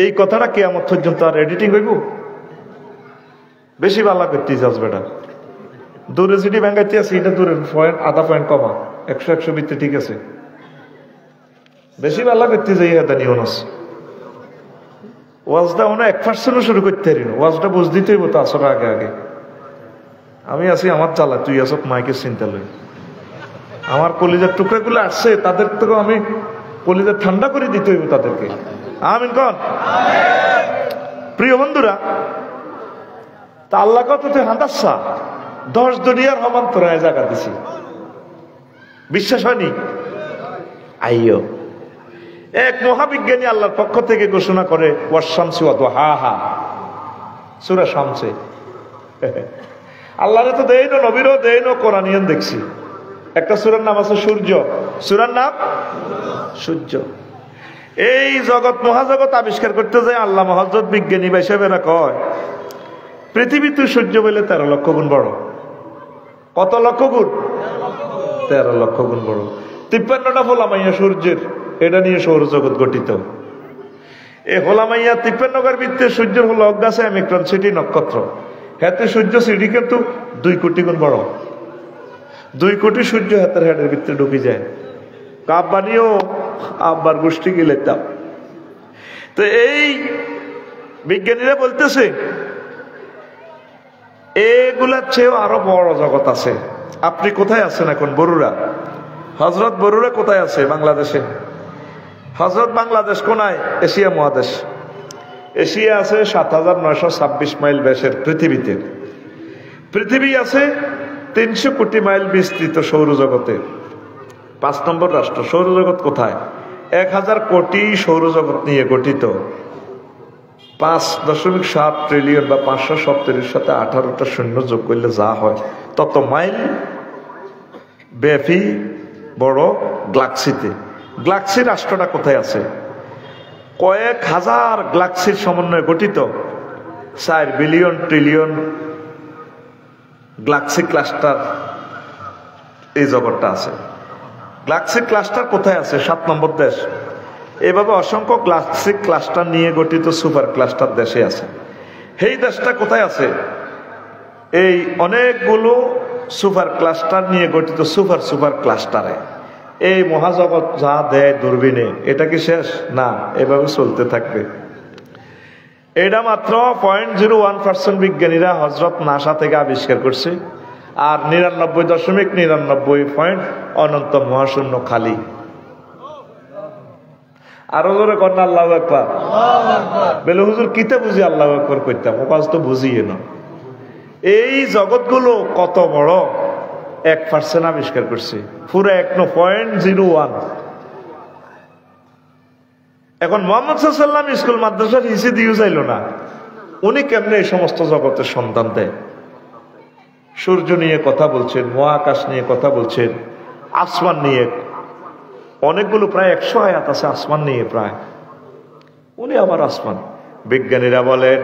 এই কথাটা কিয়ামত পর্যন্ত আর এডিটিং হইব? বেশি ভালো করতে যাস বেটা, দূরে যেটি ব্যাঙ্গাইতে আছে এটা দূরের পয়েন্ট আধা পয়েন্ট কমা, 100 ভিত্তি ঠিক আছে, বেশি ভালো করতে যাই হাতে নিয়নস। ওয়াজটা মনে 1% শুরু করতে পারি না, ওয়াজটা বুঝ দিতেই হতো আসর আগে আগে। আমি আছি আমার চালা, তুই আসক মাইকের চিন্তা লই। আমার কলিজার টুকরাগুলো আসছে, তাদের থেকে আমি কলিজা ঠান্ডা করে দিতে হইব তাদেরকে। আমিন কন। প্রিয় বন্ধুরা, তা আল্লাহ কত তুই হাঁদাচ্ছা 10 দুনিয়ার হমান্তরায় জায়গা দিছি, বিশ্বাস হয়নি? আইয়ো, এক মহাবিজ্ঞানী আল্লাহর পক্ষ থেকে ঘোষণা করে ওয়াশামসি ওয়া দুহাহা, সূরা শামসে। আল্লাহরে তো দেইনো, নবীরও দেইনো, কোরআনিয়ান দেখছি। একটা সূরার নাম আছে সূর্য, সূরার নাম সূর্য। এই জগৎ মহাজগৎ আবিষ্কার করতে যায় আল্লাহ মহাজগৎ বিজ্ঞানী হিসেবেরা কয় পৃথিবী তুই সূর্য বলে 13 লক্ষ গুণ বড়। কত লক্ষ গুণ? 13 লক্ষ গুণ বড়। 53টা হোলামাইয়া সূর্যের, এটা নিয়ে সৌরজগৎ গঠিত। এই হোলামাইয়া 53 ভিত্তিতে সূর্যের হলো অজ্ঞাসে অ্যামিক্রন সিটি নক্ষত্র। হাতে সূর্য সিটি কিন্তু 2 কোটি গুণ বড়। 2 কোটি সূর্য হাতের হেডের ভিতরে ঢুকে যায়। কাপ বানিয়েও আব্বার গোষ্ঠী গিলেতাম। তো এই বিজ্ঞানীরা বলতেছে এগুলার চেয়েও আরো বড় জগৎ আছে। আপনি কোথায় আছেন এখন? বরুড়া, হজরত বরুড়া কোথায় আছে? বাংলাদেশে। হজরত বাংলাদেশ কোনায়? এশিয়া মহাদেশ। এশিয়া আছে 7926 মাইল ব্যাসের পৃথিবীতে। পৃথিবী আছে 300 কোটি মাইল বিস্তৃত সৌরজগতে। 5 নম্বর রাষ্ট্র। সৌরজগৎ কোথায়? 1000 কোটি সৌরজগৎ নিয়ে গঠিত। 5.7 ট্রিলিয়ন বা 570 সাথে 18টা শূন্য যোগ করলে যা হয় তত মাইল ব্যাপী বড় গ্যালাক্সিতে। গ্যালাক্সি রাষ্ট্রটা কোথায় আছে? কয়েক হাজার গ্যালাক্সির সমন্বয়ে গঠিত 4 বিলিয়ন ট্রিলিয়ন গ্যালাক্সি ক্লাস্টার এই জগৎটা আছে। গ্যালাক্সি ক্লাস্টার কোথায় আছে? 7 নম্বর দেশ। এভাবে অসংখ্য গ্যালাক্সি ক্লাস্টার নিয়ে গঠিত সুপার ক্লাস্টার দেশে আছে। এই দেশটা কোথায় আছে? এই অনেকগুলো সুপার ক্লাস্টার নিয়ে গঠিত সুপার ক্লাস্টারে। এই মহাজগৎ যা দেয় দূরবীনে, এটা কি শেষ? না, এভাবে চলতে থাকবে। এটা মাত্র 0.01% বিজ্ঞানীরা হজরত নাসা থেকে আবিষ্কার করছে। আর 99.99 অনন্ত মহাশূন্য খালি। আরো জোরে কন্যা আল্লাহু আকবার। বলে হুজুর কিতে বুঝি আল্লাহু আকবার করতাম, ও কাজ তো বুঝিয়ে না। এই জগৎগুলো কত বড় 1% আবিষ্কার করছে, পুরো 0.01। এখন মুহাম্মদ সাল্লাল্লাহু আলাইহি ওয়াসাল্লাম স্কুল মাদ্রাসার হিসি দিয়েও চাইল না, উনি কেমনে এই সমস্ত জগতের সন্তান দেয়? সূর্য নিয়ে কথা বলছেন, মহাকাশ নিয়ে কথা বলছেন, আসমান নিয়ে অনেকগুলো, প্রায় 100 আয়াত আছে আসমান নিয়ে প্রায়। উনি আবার আসমান। বিজ্ঞানীরা বলেন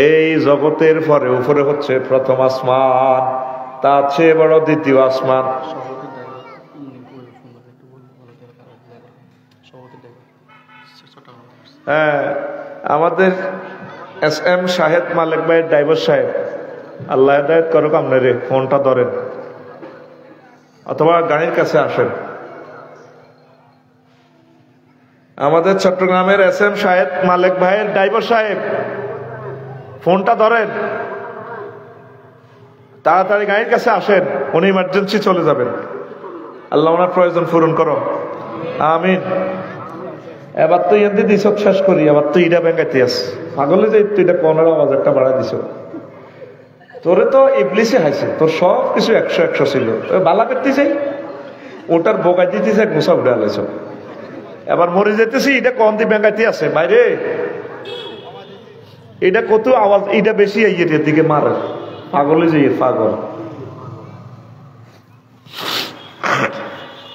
এই জগতের পরে উপরে হচ্ছে প্রথম আসমান, তার চেয়ে বড় দ্বিতীয় আসমান। হ্যাঁ, আমাদের SM শাহেদ মালিক ভাইয়ের ড্রাইভার সাহেব, আল্লাহ হেদায়েত করুক, আপনারে ফোনটা ধরেন অথবা গাড়ির কাছে আসেন। আমাদের চট্টগ্রামের SM শাহেদ মালিক ভাইয়ের ড্রাইভার সাহেব, ফোনটা ধরেন, তাড়াতাড়ি গাড়ির কাছে আসেন, উনি ইমার্জেন্সি চলে যাবেন। আল্লাহ ওনার প্রয়োজন পূরণ করো, আমিন। এবার তো এমনি দিস শেষ করি, আবার তো ইটা ব্যাঙ্গাইতে আস পাগলে যাই, তুই এটা কোনের আওয়াজ একটা বাড়াই দিস। তোরে তো ইবলিসে হাইছে, তোর সব কিছু 100 ছিল, বালা করতে চাই ওটার বোকাই দিতেছে, গোসা উঠে আলাইছ। এবার মরে যেতেছি, এটা কম দিয়ে ব্যাঙ্গাইতে আছে বাইরে, এটা কত আওয়াজ, এটা বেশি এর দিকে মারে, পাগলে যাই পাগল।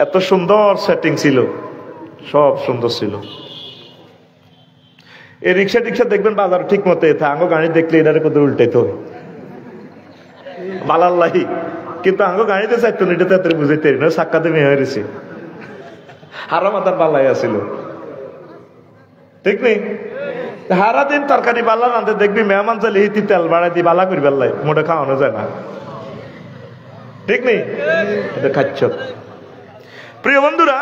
এত সুন্দর সেটিং ছিল, সব সুন্দর ছিল। এই রিক্সা টিক্সা দেখবেন বাজার ঠিক মতো আঙ্গ গাড়ি দেখলে এটারে কত উল্টাইতে হয়। বালাল্লাহি, কিন্তু আঙ্গ গাড়িতে চাইতো না, এটা তাড়াতাড়ি বুঝাইতে না, সাক্ষাতে মেয়ে হয়েছে হারা মাতার বালাই আছিল, ঠিক নেই? হারা দিন তরকারি বালা রাঁধে, দেখবি মেহমান চাইলে হিতি তেল বাড়াই দি বালা করি বেল্লাই, মোটে খাওয়ানো যায় না, ঠিক নেই? এটা খাচ্ছ। প্রিয় বন্ধুরা,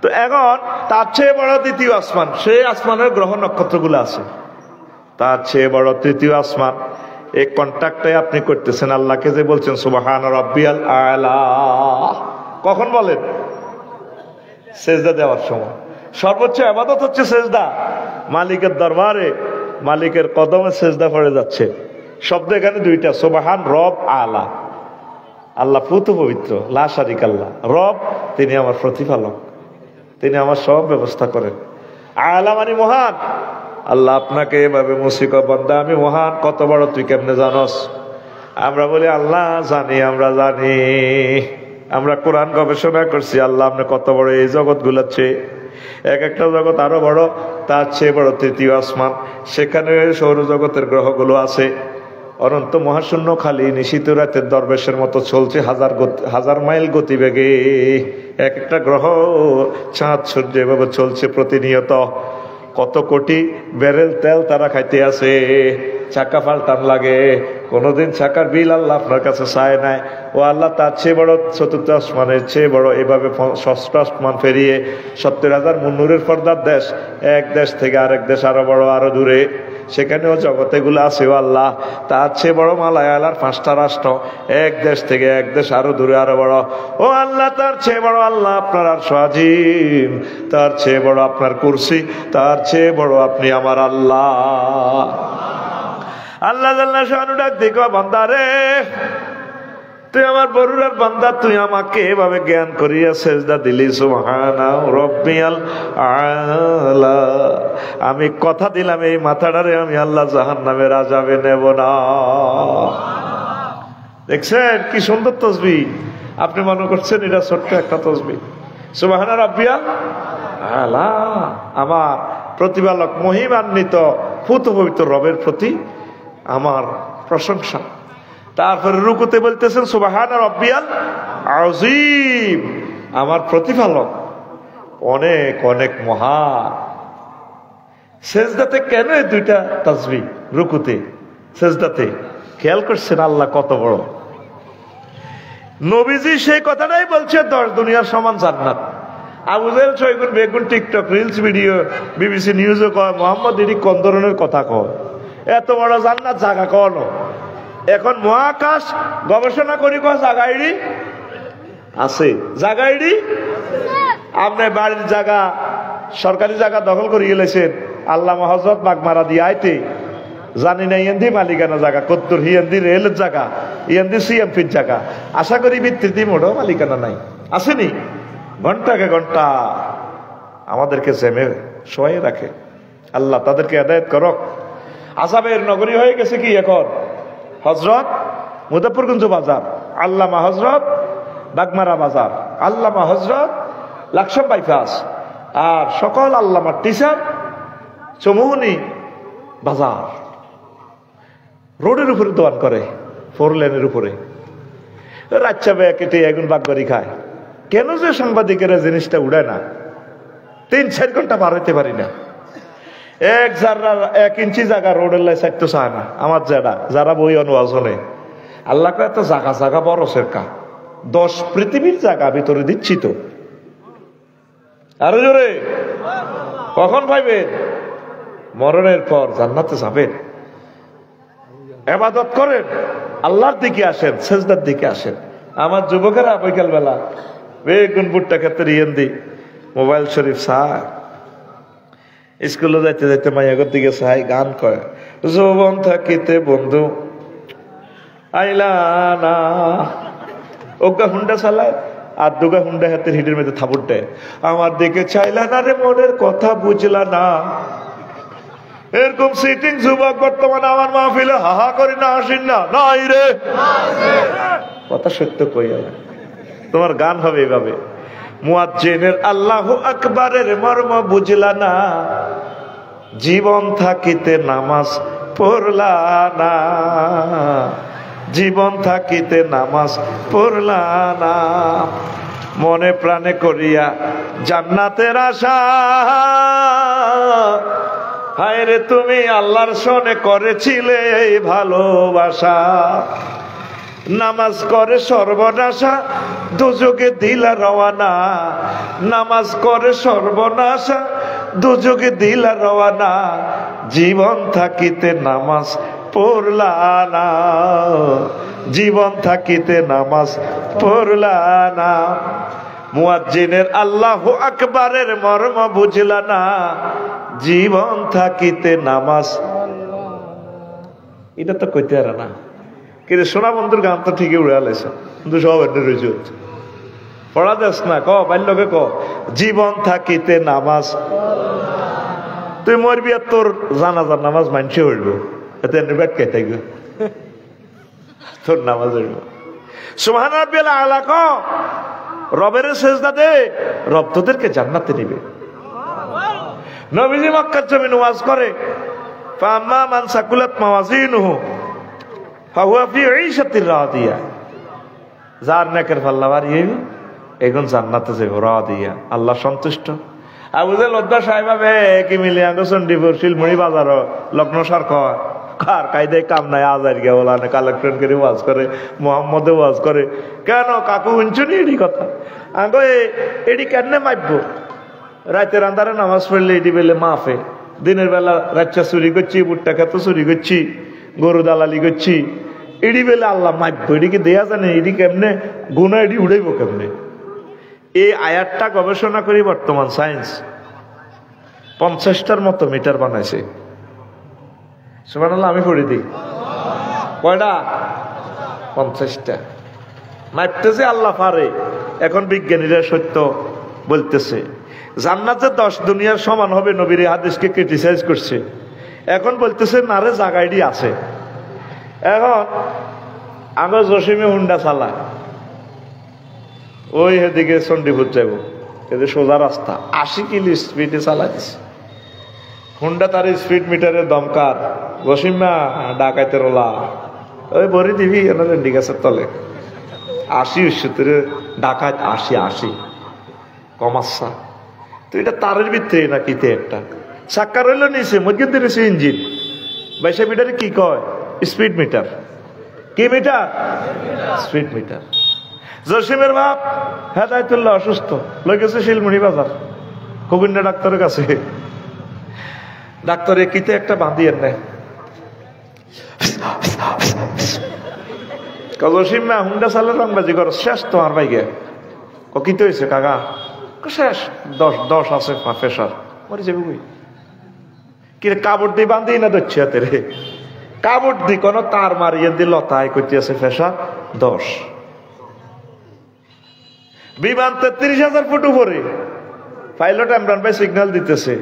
তো এখন তার চেয়ে বড় দ্বিতীয় আসমান, সেই আসমানের গ্রহ নক্ষত্রগুলো আছে, তার চেয়ে বড় তৃতীয় আসমান। এই কন্ট্যাক্টটাই আপনি করতেছেন আল্লাহকে, যে বলছেন সুবহান রাব্বিয়াল আলা। কখন বলেন? সেজদা দেওয়ার সময়। সর্বোচ্চ ইবাদত হচ্ছে সেজদা, মালিকের দরবারে মালিকের কদমে সেজদা পড়ে যাচ্ছে। শব্দ এখানে দুইটা, সুবহান রব আলা। আল্লাহ পুত পবিত্র, লা শারিকা আল্লাহ। রব, তিনি আমার প্রতিপালক, তিনি আমার সব ব্যবস্থা করেন। আলা মানে মহান। আল্লাহ আপনাকে এভাবে মুসিক, বান্দা আমি মহান, কত বড় তুই কেমনে জানস? আমরা বলি আল্লাহ জানি, আমরা জানি, আমরা কোরআন গবেষণা করছি, আল্লাহ আপনি কত বড়। এই জগৎ গুলাচ্ছে, এক একটা জগৎ আরো বড়, তার চেয়ে বড় তৃতীয় আসমান, সেখানে সৌরজগতের গ্রহগুলো আছে। অনন্ত মহাশূন্য খালি নিশীত রাতের দরবেশের মতো চলছে হাজার মাইল গতিবেগে। এক একটা গ্রহ চাঁদ সূর্য এভাবে চলছে প্রতিনিয়ত। কত কোটি ব্যারেল তেল তারা খাইতে আছে, চাকা পাল্টান লাগে, কোনোদিন চাকার বিল আল্লাহ আপনার কাছে চায় নাই। ও আল্লাহ তার চেয়ে বড়, চতুর্থ আসমানের চেয়ে বড়, এভাবে ষষ্ঠ আসমান পেরিয়ে 70,000 মুন্নুরের পর্দার দেশ, এক দেশ থেকে আরেক দেশ আরো বড়, আরো দূরে, সেখানেও জগতে গুলো আছে। ও আল্লাহ তার চেয়ে বড় মালায়ালার 5টা রাষ্ট্র, এক দেশ থেকে এক দেশ আরো দূরে, আরো বড়। ও আল্লাহ তার চেয়ে বড় আল্লাহ আপনার আরশ আজিম, তার চেয়ে বড় আপনার কুরসি, তার চেয়ে বড় আপনি আমার আল্লাহ। আল্লাহ জাল্লা শানু ডাক দেখো, বান্দা রে তুই আমার বরুরার বান্দা, তুই আমাকে এভাবে জ্ঞান করিয়া সেজদা দিলি, সুবহানা রাব্বিয়াল আলা। আমি কথা দিলাম এই মাথাটারে আমি আল্লাহ জাহান্নামের আযাবে নেব না। দেখছেন কি সুন্দর তাসবিহ? আপনি মনে করছেন এটা ছোট্ট একটা তাসবিহ? সুবহানা রাব্বিয়াল আলা, আমার প্রতিপালক মহিমান্বিত পুত পবিত্র রবের প্রতি আমার প্রশংসা। তারপরে রুকুতে বলতেছেন সুবহানা রাব্বিয়াল আযীম, আমার প্রতিপালক অনেক অনেক মহান। সেজদাতে কেন এই দুইটা তাসবিহ? রুকুতে সেজদাতে খেয়াল করছেন আল্লাহ কত বড়। নবীজি সেই কথাটাই বলছে, 10 দুনিয়ার সমান জান্নাত। আবু জেহেল ছয়গুণ বেগুন টিকটক রিলস ভিডিও বিবিসি নিউজও কয়, মোহাম্মদ এটি কোন ধরনের কথা কয়? এত বড় জান্নাত জায়গা কোন? এখন মহাকাশ গবেষণা করি, জায়গায়ই আছে, জায়গায়ই। আপনি বাড়ির জায়গা, সরকারি জায়গা দখল করে গেলেছেন, আল্লাহ হযরত বাগমারা দিয়ে আইতে জানি না ইয়েন্দি মালিকানা জায়গা কত্তর, হিয়েন্দি রেলের জায়গা, ইয়েন্দি সিএমপির জায়গা, আশা করি ভিত্তিতে মোড়ো মালিকানা নাই, আসেনি? ঘন্টাকে ঘন্টা আমাদেরকে জেমে শোয়াই রাখে। আল্লাহ তাদেরকে হেদায়েত করক। আযাবের নগরী হয়ে গেছে কি এখন? হযরত মুজাফফরগঞ্জ বাজার, আল্লামা হযরত বাগমারা বাজার, আল্লামা হযরত লাকসাম বাইপাস, আর সকল আল্লামার টিচার চমুহনী বাজার। রোডের উপরে দোয়ান করে, 4 লেনের উপরে, রাচ্চা বেয়া কেটে এগুন বাগবাড়ি খায়। কেন যে সাংবাদিকেরা জিনিসটা উড়ায় না? 3-4 ঘন্টা পার হইতে পারি না। 1 ইঞ্চি জায়গা রোডের লাই চাইতে চায় না আমার যারা বই অনুবাজনে। আল্লাহ কয় তো জায়গা জায়গা বড় সেরকা, 10 পৃথিবীর জায়গা ভিতরে দিচ্ছি তো। আরো জোরে কখন পাইবেন? মরণের পর জান্নাতে যাবেন। ইবাদত করেন, আল্লাহর দিকে আসেন, সেজদার দিকে আসেন। আমার যুবকেরা বিকাল বেলা বেগুন বুট্টা ক্ষেত্রে ইয়েন্দি মোবাইল শরীফ চায়, স্কুলে যাইতে যাইতে মাইয়াগর দিকে চাই, গান কয়, যৌবন থাকিতে বন্ধু আইলা না, ওগা হুন্ডা চালায় আর 2 হুন্ডা হাতের হিটের মধ্যে থাপুর দেয়, আমার দিকে চাইলা না রে, মনের কথা বুঝলা না। এরকম সিটিং যুবক বর্তমানে আমার মাহফিলে হাহা করি না, হাসিন না, নাই রে কথা সত্য কইয়া তোমার গান হবে এভাবে। মুয়াজ্জিনের আল্লাহু আকবারের মর্ম বুঝলা না, জীবন থাকিতে নামাজ পড়লা না, জীবন থাকিতে নামাজ পড়লা না। মনে প্রাণে করিয়া জান্নাতের আশা, হায় রে তুমি আল্লাহর সনে করেছিলে এই ভালোবাসা। নামাজ করে সর্বনাশা, দুযোগে দিলা রওয়ানা। নামাজ করে সর্বনাশা, দুযোগে দিলা রওয়ানা। জীবন থাকিতে নামাজ পড়লা না, জীবন থাকিতে নামাজ পড়লা না। মুয়াজ্জিনের আল্লাহু আকবারের মর্ম বুঝলা না, জীবন থাকিতে নামাজ। এটা তো কইতে আর না, কিন্তু সোনা বন্ধুর গান তো ঠিকই উড়ে আলাইছে, কিন্তু সব এনে রয়েছে পড়া দেস না। ক বাল্যকে ক জীবন থাকিতে নামাজ। তুই মরবি আর তোর জানাজার নামাজ মানছে হইব, এতে ব্যাট কে থাকবে, তোর নামাজ হইব। সুবহান রাব্বিল আলা ক রবের সেজদা দে, রব তোদেরকে জান্নাতে নিবে। নবীজি মক্কার জমিনে ওয়াজ করে, ফাম্মা মান সাকুলাত মাওয়াজিনুহু ফাহুয়া ফি ঈশাতির রাদিয়া। যার নেকের পাল্লা ভারী হইবে এখন জান্নাতে যাবে রাদিয়া, আল্লাহ সন্তুষ্ট। আবু যে লদ্দা সাহেবাবে কি মিলে আঙ্গ চণ্ডীপুর শিলমুড়ি বাজার লগ্ন সরক কার কায়দে কাম নাই, আজার গিয়া বলা কালেকশন করে ওয়াজ করে, মোহাম্মদে ওয়াজ করে। কেন কাকু শুনছুনি এডি কথা? আঙ্গ এডি কেন মাইব? রাতের আন্ধারে নামাজ পড়লে এডি বেলে মাফে, দিনের বেলা রাচ্চা চুরি করছি, বুট্টা খেতে চুরি করছি, গরু দালালি করছি, এডি বেলে আল্লাহ মাইব। এদিকে দেয়া জানে এডি কেমনে গুণা, এডি উড়াইব কেমনে? এই আয়াতটা গবেষণা করি বর্তমান সায়েন্স 50টার মতো মিটার বানাইছে। সুবহানাল্লাহ, আমি পড়ে দিই কয়টা? 50টা। মাইপতেছে আল্লাহ পারে। এখন বিজ্ঞানীরা সত্য বলতেছে, জান্নাতে 10 দুনিয়ার সমান হবে। নবীর হাদিসকে ক্রিটিসাইজ করছে, এখন বলতেছে না রে জায়গাটি আছে। এখন আমার জসিমে হুন্ডা চালা, ওই এদিকে চণ্ডীপুর যাবো, এদের সোজা রাস্তা, 80 কিলো স্পিডে চালাচ্ছে হুন্ডা। তার স্পিড মিটারের দমকার, জসিমা ডাকাইতে রোলা ওই বরি দিবি রেন্ডি গাছের তলে 80 ডাকাত 80 কমাচ্ছা। তো এটা তারের ভিতরে না কিতে একটা চাক্কা রইল নিচে, মধ্যে দিয়েছে ইঞ্জিন। 22 মিটারে কি কয়? Speed meter. কি মিটার? Speed meter. জসিমের বাপ হেদায়তুল্লাহ অসুস্থ, লই গেছে শিলমুড়ি বাজার কুমিল্লা ডাক্তারের কাছে। ডাক্তারে কিতে একটা বাঁধিয়ে নেয়, জসিম মা হুন্ডা চালে রংবাজি কর, শেষ তোমার বাইকে। কিতে হয়েছে কাকা? শেষ, 10 আছে প্রেশার, মরে যাবে বই। কি কাপড় দিয়ে বাঁধি না ধরছে হাতে রে, কাপড় দি কোন তার মারিয়ে দি লতায় করতে আছে প্রেশার 10। বিমান 33,000 ফুট উপরে, পাইলট ইমরান ভাই সিগন্যাল দিতেছে,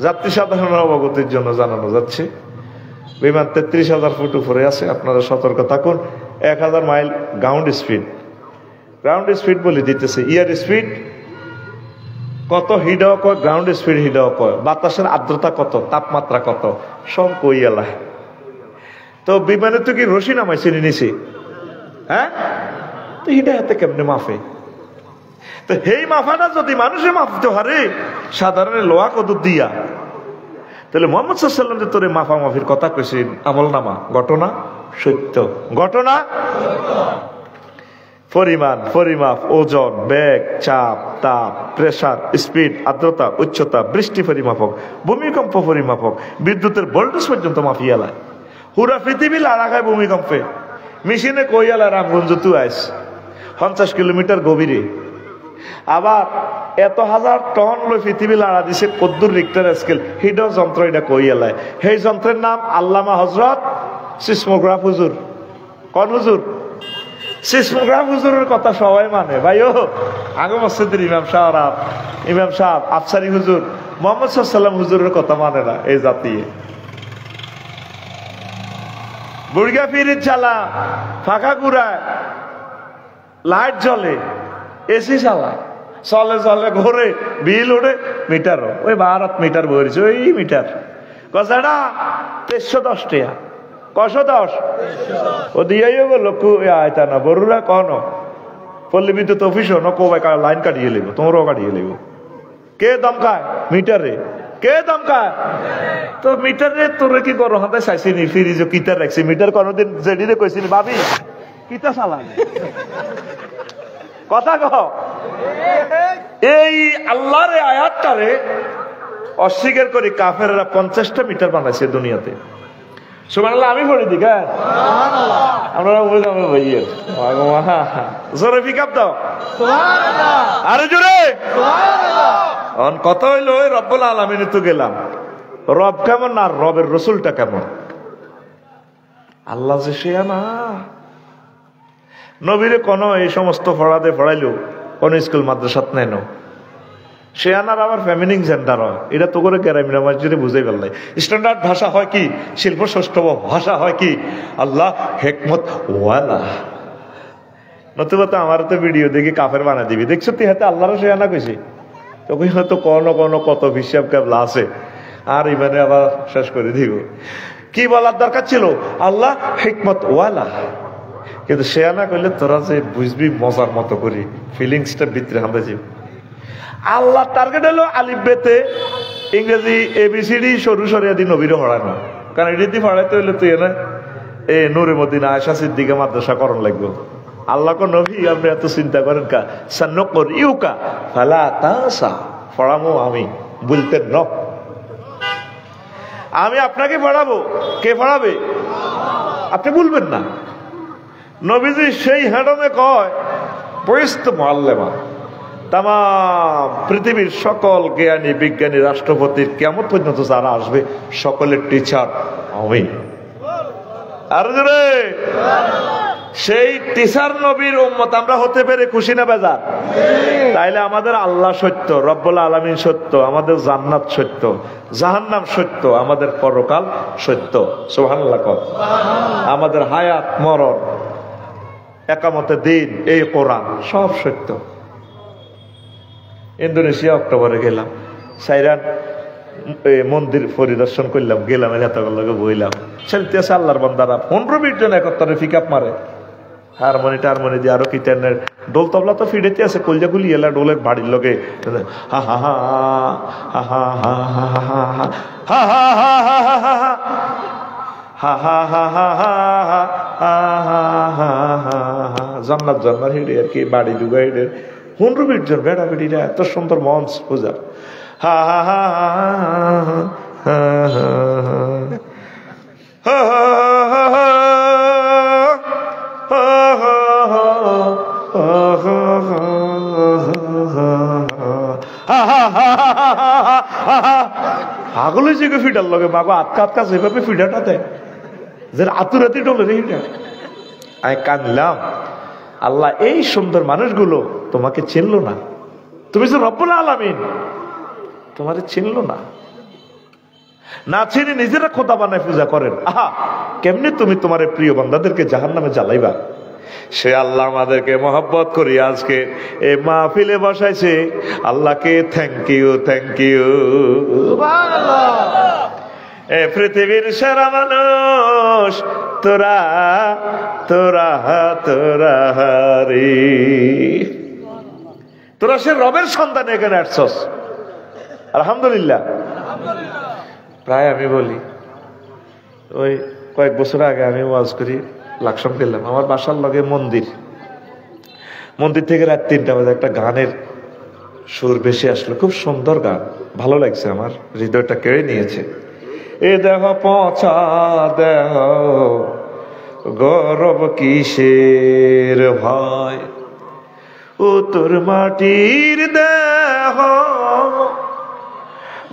যাত্রী সাধারণ অবগতির জন্য জানানো যাচ্ছে বিমান 33,000 ফুট উপরে আছে, আপনারা সতর্ক থাকুন। 1000 mile ground speed, ground speed বলে দিতেছে। ইয়ার স্পিড কত, হিডাও কয়, গ্রাউন্ড স্পিড হিডাও কয়, বাতাসের আর্দ্রতা কত, তাপমাত্রা কত, সব কই এলায়। তো বিমানে তো কি রশি নামাইছে নিচে, হ্যাঁ? তো হিডা হাতে কেমনে মাফে? তো এই মাফাটা যদি মানুষে মাফতে পারে সাধারণ লোহা কদর দিয়া, তাহলে মোহাম্মদ সাল্লাল্লাহু আলাইহি ওয়াসাল্লাম যে তোরে মাফা মাফির কথা কইছেন, আমল নামা ঘটনা সত্য, ঘটনা পরিমাণ, পরিমাপ, ওজন, বেগ, চাপ, তাপ, প্রেসার, স্পিড, আর্দ্রতা, উচ্চতা, বৃষ্টি পরিমাপক, ভূমিকম্প পরিমাপক, বিদ্যুতের ভোল্টেজ পর্যন্ত মাফিয়ালায়। পুরা পৃথিবী লাড়া খায় ভূমিকম্পে, মেশিনে কইয়ালা রামগঞ্জ তু আইস 50 কিলোমিটার গভীরে। আবার এত হাজার টন লই পৃথিবী লাড়া দিছে, কদ্দুর রিক্টার স্কেল, হিডো যন্ত্র, এটা কইয়ালায়। সেই যন্ত্রের নাম আল্লামা হযরত সিসমোগ্রাফ হুজুর। কোন হুজুর? সিসমোগ্রাফ হুজুরের কথা সবাই মানে ভাইও। আগে মসজিদের ইমাম সাহেব আফসারি হুজুর, মোহাম্মদ সাল্লাল্লাহু আলাইহি ওয়াসাল্লাম হুজুরের কথা মানে না এই জাতি। বুড়গা ফিরির চালা, ফাঁকা ঘুরায়, লাইট জ্বলে, এসি চালা, চলে চলে ঘোরে, বিল ওঠে, মিটারও ওই 12 মিটার বইছে, ওই মিটার কথাটা 310 টাকা। 10 ও দিয়াইও গেল আয়তা না বড়ুরা কন পল্লী বিদ্যুৎ অফিস নকোবাই লাইন কাটিয়ে লিব তোমরাও কাটিয়ে লিব কে দমকায় মিটারে কে দমকায় তো মিটারে তোরে কি করো হাতে চাইছিনি ফ্রিজ কিতার রাখছি মিটার কোনদিন জেডিরে কইছিনি ভাবি কিতা চালান কথা কহ এই আল্লাহর আয়াতটারে অস্বীকার করে কাফেররা 50টা মিটার বানাইছে দুনিয়াতে সুবহানাল্লাহ আমি পড়ে দিই হ্যাঁ আমরা বুঝলাম ভাইয়ের জোরে পিকআপ দাও সুবহানাল্লাহ আরে জোরে সুবহানাল্লাহ অন কত হইলো ওই রব্বুল আলামিনে তো গেলাম রব কেমন না রবের রাসূলটা কেমন আল্লাহ যে সে না নবীরে কোন এই সমস্ত পড়াতে পড়াইলো কোন স্কুল মাদ্রাসাত নেন সে আনার আবার ফেমিনিন জেন্ডার হয় এটা তো করে গ্রামীণ মসজিদে বুঝাই পারলাই স্ট্যান্ডার্ড ভাষা হয় কি শিল্প সৌষ্ঠব ভাষা হয় কি আল্লাহ হেকমত ওয়ালা নতুবা তো আমার তো ভিডিও দেখি কাফের বানা দিবি দেখছো তুই হাতে আল্লাহর সে আনা কইছি তখন হয়তো কোন কত হিসাব কেবলা আছে আর ইমানে আবার শেষ করে দিব কি বলার দরকার ছিল আল্লাহ হেকমত ওয়ালা কিন্তু সে আনা করলে তোরা যে বুঝবি মজার মতো করি ফিলিংসটা ভিতরে হামদে যাবে আল্লাহ টার্গেট হলো আলিফ বেতে ইংরেজি এবিসিডি সরু সরিয়াদি নবীরে পড়ানো কারণ এটি পড়াইতে হইলে তুই না এ নূরে মদিনা আয়েশা সিদ্দিকা মাদ্রাসা করণ লাগবে আল্লাহ কো নবী আপনি এত চিন্তা করেন কা সান্নকর ইউকা ফালা তাসা পড়ামো আমি বলতেন ন আমি আপনাকে পড়াবো কে পড়াবে আপনি বলবেন না নবীজি সেই হেডমে কয় বয়স্ত মুআল্লিমা তাম পৃথিবীর সকল জ্ঞানী বিজ্ঞানী রাষ্ট্রপতির কিয়ামত পর্যন্ত যারা আসবে সকলের টিচার আমি আর জোরে সেই টিচার নবীর উম্মত আমরা হতে পেরে খুশি না বেজার তাইলে আমাদের আল্লাহ সত্য রব্বুল আলামিন সত্য আমাদের জান্নাত সত্য জাহান্নাম সত্য আমাদের পরকাল সত্য সুবহানাল্লাহ আমাদের হায়াত মরণ একামতে দিন এই কোরআন সব সত্য ইন্দোনেশিয়া অক্টোবরে গেলাম সাইরান মন্দির পরিদর্শন করলাম গেলাম এলাকাগুলোকে বইলাম চলতে আছে আল্লাহর বান্দারা 15-20 জন একত্রে পিকআপ মারে হারমোনি টারমোনি দিয়ে আরো কি টেনের ডোল তবলা তো ফিডেতে আছে কলজা গুলি এলা ডোলের বাড়ির লোকে হা হা হা হা হা হা হা হা হা হা হা জান্নাত জান্নাত হিড়ে আর কি বাড়ি দুগা হিড়ে 15-20 জন বেড়া বেড়িরা এত সুন্দর মঞ্চ পূজা হা হা হা পাগল হয়েছে ফিটার লগে মাগো আটকা আটকা যেভাবে ফিটাটা দেয় যে আতুরাতি ডলে রে আমি কাঁদলাম আল্লাহ এই সুন্দর মানুষগুলো তোমাকে চিনলো না তুমি যে রব্বুল আলামিন তোমারে চিনলো না না চিনে নিজেরা খোদা বানায় পূজা করেন আহা কেমনে তুমি তোমার প্রিয় বান্দাদেরকে জাহান্নামে জ্বালাইবা সে আল্লাহ আমাদেরকে মহব্বত করি আজকে এই মাহফিলে বসাইছে আল্লাহকে থ্যাংক ইউ সুবহানাল্লাহ এ পৃথিবীর সেরা মানুষ তোরা তোরা তোরা রে তোরা সে রবের সন্তান এখানে আসছস আলহামদুলিল্লাহ প্রায় আমি বলি ওই কয়েক বছর আগে আমি ওয়াজ করি লাকসাম গেলাম আমার বাসার লগে মন্দির থেকে রাত 3টা বাজে একটা গানের সুর ভেসে আসলো খুব সুন্দর গান ভালো লাগছে আমার হৃদয়টা কেড়ে নিয়েছে এ দেহ পচা দেহ গৌরব কিসের ভয় ও তোর মাটির দেহ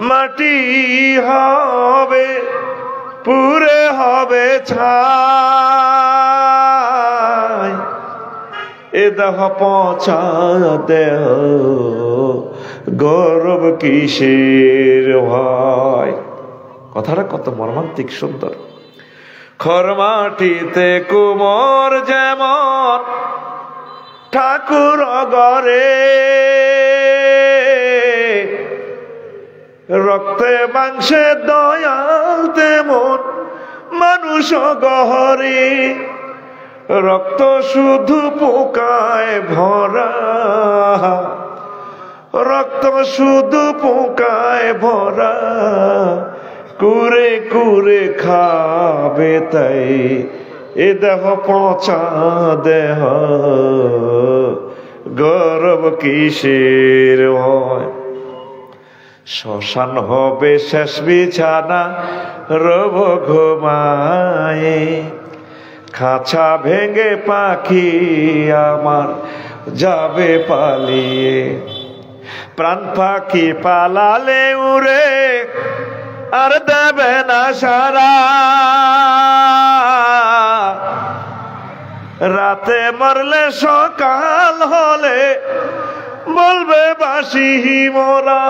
মাটি হবে পুরে হবে ছাই এ দেহ পচা দেহ গৌরব কিসের ভয় কথাটা কত মর্মান্তিক সুন্দর খরমাটিতে কুমোর যেমন ঠাকুর গরে রক্তে মাংসে দয়াল তেমন মানুষ গহরে রক্ত শুধু পোকায় ভরা, রক্ত শুধু পোকায় ভরা, কুরে কুরে খাবে তাই এ দেহ পচা দেহ, গৌরব কিসের হয়। শ্মশান হবে শেষ বিছানা, রব ঘুমায়ে, খাঁচা ভেঙে পাখি আমার যাবে পালিয়ে। প্রাণ পাখি পালালে উড়ে আর দেবে না সারা, রাতে মরলে সকাল হলে বলবে বাসি মোরা,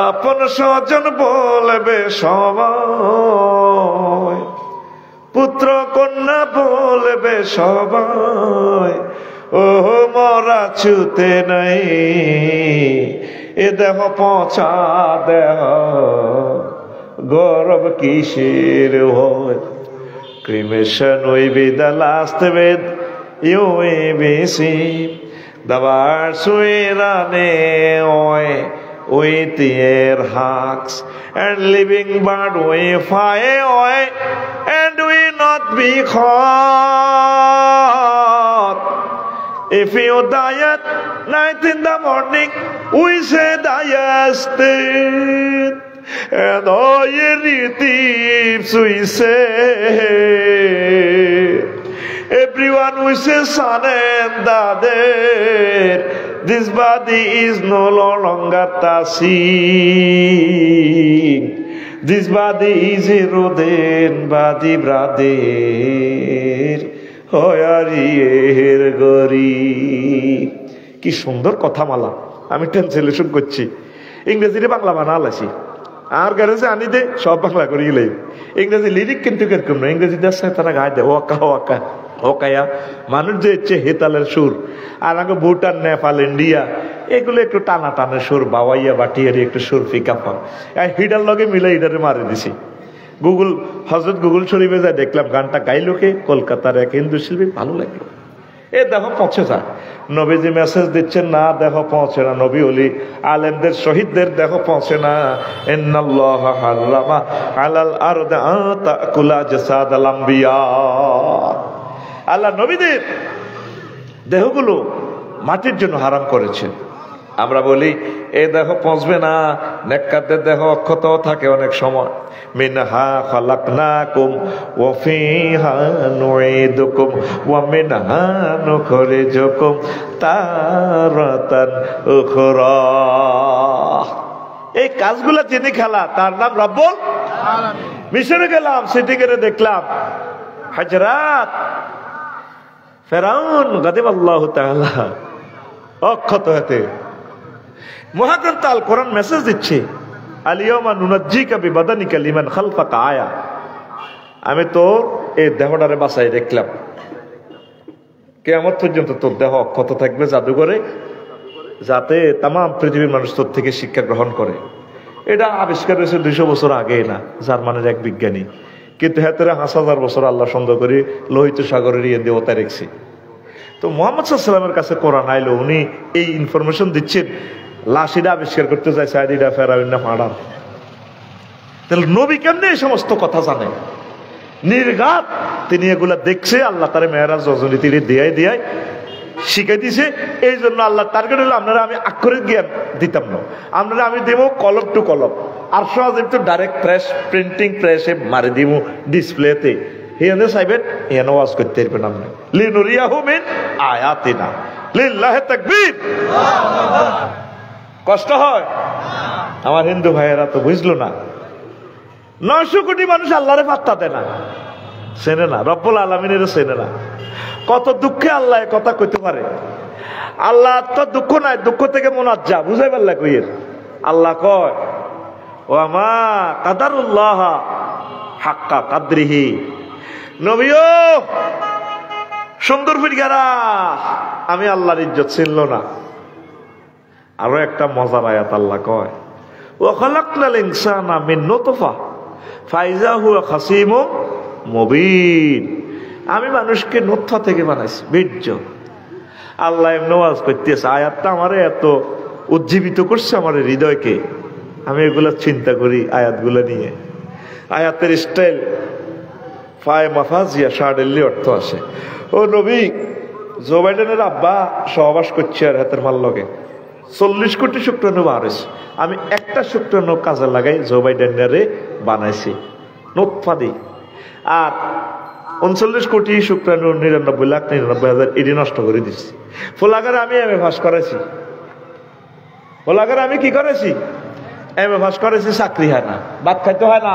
আপন স্বজন বলবে সবাই, পুত্র কন্যা বলবে সবাই, ও মরা ছুতে নাই এ দেহ পচা দেহ, গৌরব কিসের হয়। Cremation will be the last with you will be seen. The birds will run away with their hawks, and living bird will fly away and will not be caught. If you die at night in the morning, we say diest, and all your thieves we say. Everyone wishes son and daughter, this body is no longer the same. This body is a rodent body, brother. হয়ারিয়ের গরিব। কি সুন্দর কথামালা, আমি translation করছি, ইংরেজিতে বাংলা বানাল আছি, আর গ্যারেজে আনি দে সব বাংলা করি গেলে। ইংরেজি লিরিক কিন্তু কিরকম না, ইংরেজিতে তারা গায়ে দেয় ওয়াকা ওয়াকা ওকায়া, মানুষ যে ইচ্ছে হেতালের সুর, আর আগে ভুটান নেপাল ইন্ডিয়া এগুলো একটু টানা টানের সুর, বাওয়াইয়া বাটিয়ারি একটু সুর ফিকা পান, হিডার লগে মিলে হিডারে মারে দিছি। গুগল হজরত গুগল শরীফে যায় দেখলাম গানটা গাইলো কে, কলকাতার এক হিন্দু শিল্পী, ভালো লাগলো। এ দেখো পৌঁছে যায়, নবীজি মেসেজ দিচ্ছেন না, দেখো পৌঁছে না, নবী ওলি আলেমদের শহীদদের দেখো পৌঁছে না। ইন্নাল্লাহ হারামা আলাল আরদি আন তাকুলা জাসাদাল আমবিয়া, আল্লাহ নবীদের দেহগুলো মাটির জন্য হারাম করেছেন। আমরা বলি এই দেহ পৌঁছবে না, নেককারদের দেহ অক্ষত থাকে অনেক সময়। মিনহা খালাকনাকুম ওয়া ফিহা নুঈদুকুম ওয়া মিনহা নুখরিজুকুম তারাতান উখরা। এই কাজগুলো যিনি খেলা তার নাম রব্বুল আলামিন। মিশরে গেলাম, সিটি করে দেখলাম হাজরাত, ফেরাউন গাদিবাল্লাহু তাআলা অক্ষত হতে। মহাগ্রন্থ আল কোরআন মেসেজ দিচ্ছে, আলিয়াউমা নুনাজ্জিকা বিবাদানিকা লিমান খালফাকা আয়া, আমি তোর এই দেহটারে বাঁচাই দেখলাম, কিয়ামত পর্যন্ত তোর দেহ অক্ষত থাকবে জাদুঘরে, যাতে তাম পৃথিবীর মানুষ তোর থেকে শিক্ষা গ্রহণ করে। এটা আবিষ্কার হয়েছে 200 বছর আগে না, জার্মানের এক বিজ্ঞানী, কিন্তু হেতরে 5000 বছর আল্লাহ সন্দেহ করে লোহিত সাগরের ইয়ে দেবতা রেখেছে। তো মুহাম্মদ সাল্লাল্লাহু আলাইহি ওয়াসাল্লামের কাছে কোরআন আইলো, উনি এই ইনফরমেশন দিচ্ছেন, লাশিটা আবিষ্কার করতে যায় সাইডিটা ফেরাউন না ফাড়ান। তাহলে নবী কেমনে এই সমস্ত কথা জানে? নির্ঘাত তিনি এগুলা দেখছে, আল্লাহ তারে মেয়েরাজ রজনী তীরে দিয়াই শিখাই দিছে। এই জন্য আল্লাহ টার্গেট হলো আপনারা আমি আক্ষরিক জ্ঞান দিতাম না, আপনারা আমি দেব কলম টু কলম, আর সহজ একটু ডাইরেক্ট প্রেস প্রিন্টিং প্রেসে মারি দিব ডিসপ্লেতে, হিয়ানে সাইবেন হিয়ানে ওয়াজ করতে পারবেন আপনি। লিনুরিয়াহু মিন আয়াতিনা, লিল্লাহি তাকবীর। কষ্ট হয় আমার হিন্দু ভাইয়েরা, তো বুঝলো না, 900 কোটি মানুষ আল্লাহরে পাত্তা দেয় না, চেনে না, রব্বুল আলামিনের চেনে না। কত দুঃখে আল্লাহ কথা কইতে পারে। আল্লাহ তো দুঃখ নাই, দুঃখ থেকে মোনাজ্জা, বুঝাই পারলা কইয়ের। আল্লাহ কয় ওয়া মা কাদারুল্লাহ হাক্কা কাদরিহি, নবীও সুন্দর ফিরগারা আমি আল্লাহর ইজ্জত চিনল না। আরো একটা মজার আয়াত আল্লাহ কয় ওয়া খালাকনাল ইনসানা মিন নুতফা ফাইজা হুয়া খাসিমুম মুবিন। আমি মানুষকে নুতফা থেকে বানাইছি, বীর্য। আল্লাহ এমনি ওয়াজ করতেছে, আয়াতটা আমারে এত উজ্জীবিত করছে আমার হৃদয়কে, আমি এগুলো চিন্তা করি আয়াতগুলো নিয়ে। আয়াতের স্টাইল ফায় মাফাজিয়া শার্ডেল্লি অর্থ আসে। ও নবী, জো বাইডেনের আব্বা সহবাস করছে আর হাতের মাল লগে 40 কোটি শুক্রাণু বাড়েছে। আমি একটা শুক্রাণু কাজে লাগাই জো বাইডেনারে বানাইছি নুতফা দি, আর 39 কোটি শুক্রাণু 99,99,000 এটি নষ্ট করে দিচ্ছি। ফোলাগারে আমি এম এ পাস করেছি, ফোলাগারে আমি কি করেছি? এম এ পাস করেছি, চাকরি হয় না, ভাত খাইতে হয় না,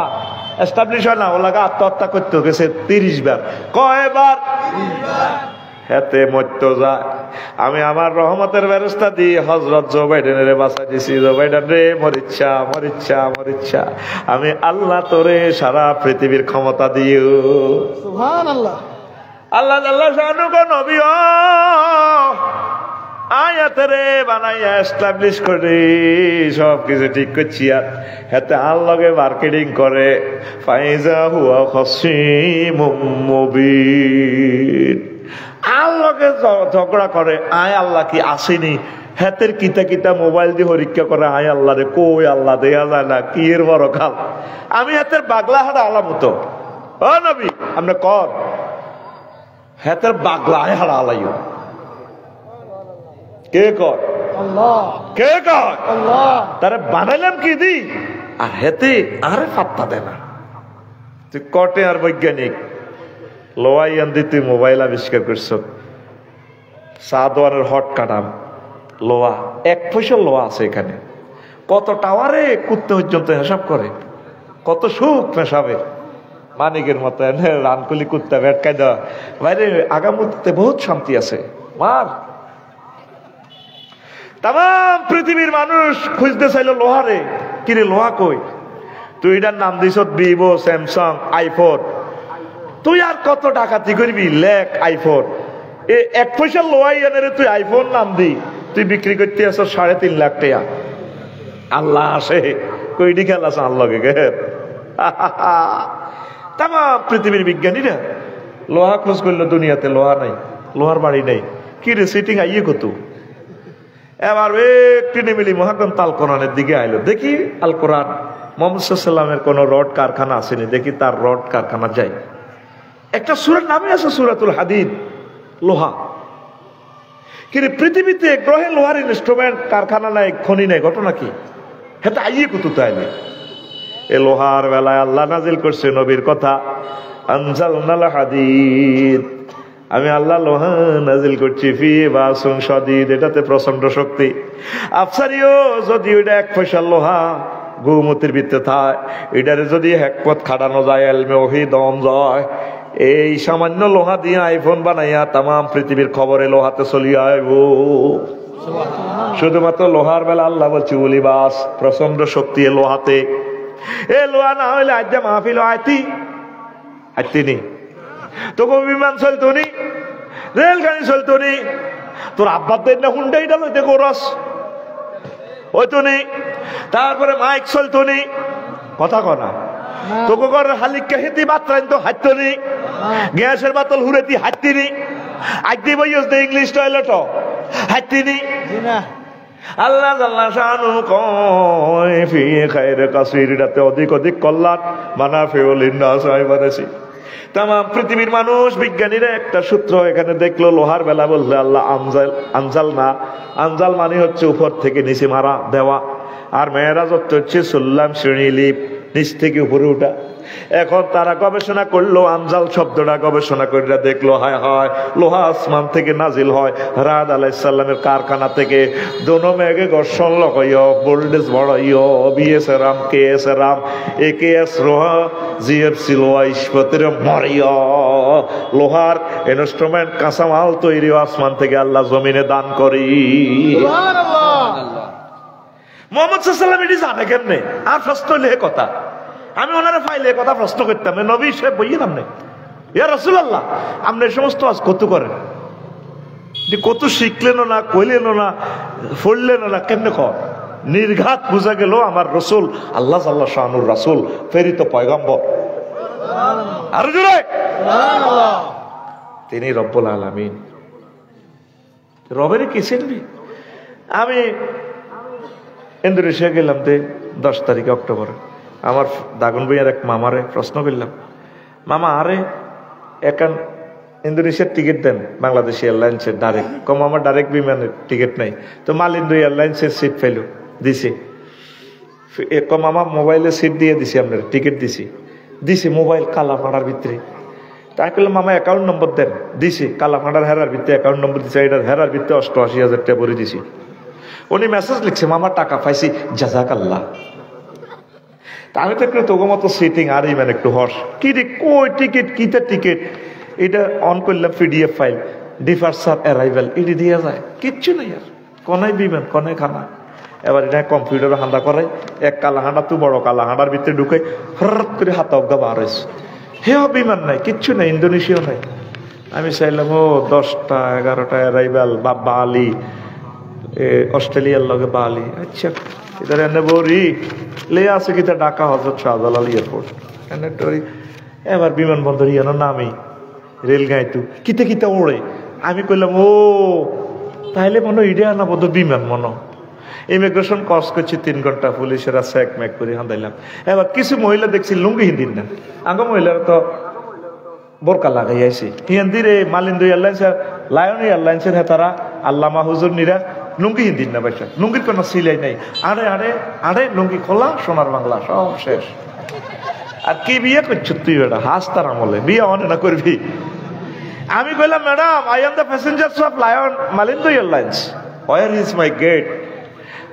এস্টাবলিশ হয় না, ওলাগা আত্মহত্যা করতে গেছে 30 বার। কয়বার? হেতে মরতে যায়। আমি আমার রহমতের ব্যবস্থা দিয়ে হযরত জো বাইডেনের বাঁচা দিছি। জো বাইডেন রে, মরিচ্ছা মরিচ্ছা মরিচ্ছা, আমি আল্লাহ তোরে সারা পৃথিবীর ক্ষমতা দিও। সুবহানাল্লাহ। আল্লাহ আল্লাহ শানু গো নবী ও আয়াতরে বানাইয়া এস্টাবলিশ করে সবকিছু ঠিক করছি, আর হাতে আল্লাহকে মার্কেটিং করে ফাইজা হুয়া খাসিমুম মুবিন। আল্লাহকে ঝগড়া করে, আয় আল্লাহ কি আসেনি, হাতের কিতা কিতা মোবাইল দিয়ে পরীক্ষা করে, আয় আল্লাহ রে কই আল্লাহ দেয়া যায় না, কি এর বড় খাল। আমি হাতের বাগলা হাড়া আলামত ও নবী আপনি কর, হাতের বাগলা আয় হাড়া আলাইও। কে কর? আল্লাহ। কে কর? আল্লাহ। তারে বানাইলাম কি দি, আর হেতে আরে পাত্তা দেয় না। তুই কটে আর বৈজ্ঞানিক লোয়াই আন্দি তুই মোবাইল আবিষ্কার করছ, সাদওয়ারের হট কাটাম লোয়া 1 পয়সা লোয়া আছে এখানে, কত টাওয়ারে কুত্তে পর্যন্ত হিসাব করে, কত সুখ পেশাবে মানিকের মতো এনে রানকুলি কুত্তা ভেটকাই দেওয়া বাইরে আগামুতে বহুত শান্তি আছে। মার তাম পৃথিবীর মানুষ খুঁজতে চাইল লোহারে, কিরে লোহা কই? তুই এটার নাম দিস ভিভো, স্যামসাং, আইফোন, তুই আর কত ডাকাতি করবি? লেখ আইফোন, 1 পয়সা লোহাই এনে তুই আইফোন নাম দি, তুই বিক্রি করতে আস 3.5 লাখ টাকা। আল্লাহ আসে কইডি খেলাস আল্লাহকে গে। তাম পৃথিবীর বিজ্ঞানীরা লোহা খোঁজ করলো, দুনিয়াতে লোহা নাই, লোহার বাড়ি নাই। কি রে সিটিং আইয়ে কত? এবার একটি নেমিলি মহাগ্রন্থ আল কোরআনের দিকে আইলো, দেখি আল কোরআন মুহাম্মদ সাল্লাল্লাহু আলাইহি ওয়াসাল্লামের কোন রড কারখানা আসেনি, দেখি তার রড কারখানা যাই। একটা সূরার নামে আছে সূরাতুল হাদিদ, লোহা। কিন্তু পৃথিবীতে গ্রহে লোহার ইনস্ট্রুমেন্ট কারখানা নাই, খনি নাই, ঘটনা কি? হেতা আইয়ে কত তাইলে এ লোহার বেলায় আল্লাহ নাজিল করছে নবীর কথা, আনজালনাল হাদিদ, আমি আল্লাহ লোহা নাজিল করছি, ফি বাসুন শাদীদ, এটাতে প্রচন্ড শক্তি। আফসারিও যদি ওইটা 1 পয়সার লোহা গৌমতির ভিতরে থাকে, এটারে যদি হেকপথ খাটানো যায়, এলমে ওহি দম যায়, এই সামান্য লোহা দিয়ে আইফোন বানাইয়া তাম পৃথিবীর খবরে লোহাতে চলিয়া আইব। শুধুমাত্র লোহার বেলা আল্লাহ বলছি উলিবাস, প্রচন্ড শক্তি এ লোহাতে। এ লোহা না হইলে আজ মাহফিল আইতিনি, তোকে বিমান চলতো নি, রেলগাড়ি চলতো নি, তোর আব্বার দেন না হুন্ডাই ডাল হইতে করস হইতো নি, তারপরে মাইক চলতো নি, কথা কনা তোকে ঘরের হালিকা হেতি বাত্রাইন তো হাঁটতো নি, গ্যাসের বাতল হুড়েতি হাঁটতি নি, আইতি বইস দে ইংলিশ টয়লেট হাঁটতি নি। আল্লাহ আল্লাহ শানু কয় ফি খায়রে কাসীর, এটাতে অধিক অধিক কল্যাণ, মানাফিউল লিন্নাস আইবারাসি। তাম পৃথিবীর মানুষ বিজ্ঞানীরা একটা সূত্র এখানে দেখলো, লোহার বেলা বললে আল্লাহ আনজাল না, আনজাল মানে হচ্ছে উপর থেকে নিচে মারা দেওয়া, আর মেয়েরাজ হচ্ছে সুল্লাম শ্রেণী লিপ, নিচ থেকে উপরে উঠা। এখন তারা গবেষণা করলো, আনজাল শব্দটা গবেষণা করে দেখলো, হায় হায় লোহা আসমান থেকে নাজিল হয়, রাদ আলাইহিস সালামের কারখানা থেকে, দোনো মেঘে ঘর্ষণ লগাইও, ভোল্টেজ বাড়াইও, BS Ram K S Ram AK S লোহা জিএফসি লোহা ইস্পাতের মারিও, লোহার ইনস্ট্রুমেন্ট কাঁচামাল তৈরি আসমান থেকে আল্লাহ জমিনে দান করি। মুহাম্মদ সাল্লাল্লাহু আলাইহি ওয়াসাল্লাম এটি জানে কেমনে? আর প্রশ্ন হইলে কথা, আমি ওনারা ফাইলে কথা প্রশ্ন করতাম, নবী সাহেব বইয়ে নামনে, ইয়া রাসূলুল্লাহ আপনি এই সমস্ত আজ কত করেন, কত শিখলেন না, কইলেন না, পড়লেন না, কেমনে কর? নির্ঘাত বুঝা গেল আমার রসুল আল্লাহ সাল্লাহ শাহানুর রাসূল প্রেরিত পয়গম্বর। আরো জোরে তিনি রব্বুল আলামিন। রবের কি চিনবি? আমি ইন্দোনেশিয়া গেলাম 10 তারিখে অক্টোবর। আমার দাগন ভাইয়ার এক মামারে প্রশ্ন করলাম, মামা আরে একান ইন্দোনেশিয়ার টিকিট দেন বাংলাদেশ এয়ারলাইন্সের ডাইরেক্ট। কম আমার ডাইরেক্ট বিমানের টিকিট নাই, তো মালিন্দু এয়ারলাইন্সের সিট পেলো, দিছি। কম আমার মোবাইলে সিট দিয়ে দিছি, আপনার টিকিট দিছি মোবাইল কালা ফাঁড়ার ভিতরে। তাই করলাম মামা অ্যাকাউন্ট নম্বর দেন, দিছি কালা ফাঁড়ার হেরার ভিতরে অ্যাকাউন্ট নম্বর দিছে, এটার হেরার ভিতরে 88,000 টাকা ভরে দিছি। উনি মেসেজ লিখছে, মামা টাকা পাইছি জাযাকাল্লাহ। আমি তো একটু তোগো মতো সিটিং আর মানে একটু হর্ষ কি রে কই টিকিট কিতা টিকিট, এটা অন করলাম পিডিএফ ফাইল, ডিপার্চার অ্যারাইভাল এটি দিয়ে যায়, কিচ্ছু নেই আর। কোনায় বিমান কোনায় খানা, এবার এটা কম্পিউটারে হাঁদা করাই, এক কালা হাঁড়া তো বড় কালা হাঁড়ার ভিতরে ঢুকে হঠাৎ করে হাতা অজ্ঞা বার হয়েছে। হেও বিমান নাই, কিচ্ছু নাই, ইন্দোনেশিয়াও নাই। আমি চাইলাম ও 10টা 11টা অ্যারাইভাল বা বালি, অস্ট্রেলিয়ার লগে বালি। আচ্ছা ইধার এনে বরি লে আছে কিতা ঢাকা হযরত শাহজালাল এয়ারপোর্ট এনে টরি। এবার বিমানবন্দর ইয়ানো নামি রেলগাড়িতে কিতে কিতে ওড়ে। আমি কইলাম ও তাইলে মনে ইডে আনা বোধ বিমান মনে। ইমিগ্রেশন ক্রস করছি 3 ঘন্টা, পুলিশেরা চেক ম্যাক করে হাঁদাইলাম। এবার কিছু মহিলা দেখছি লুঙ্গি হিন্দির না, আগে মহিলারা তো বোরকা লাগাই আইছি। হিন্দির মালিন্দু এয়ারলাইন্সের লায়ন এয়ারলাইন্সের হেতারা আল্লামা হুজুর নিরা লুঙ্গি হিন্দির না বাইসা, লুঙ্গির কোনো সিলাই নাই। আড়ে আড়ে আড়ে লুঙ্গি খোলা, সোনার বাংলা সব শেষ। আর কি বিয়ে করছো তুই? বেটা হাস তার আমলে বিয়ে অনে না করবি। আমি কইলাম madam I am the passenger of lion Malindo airlines, where is my gate?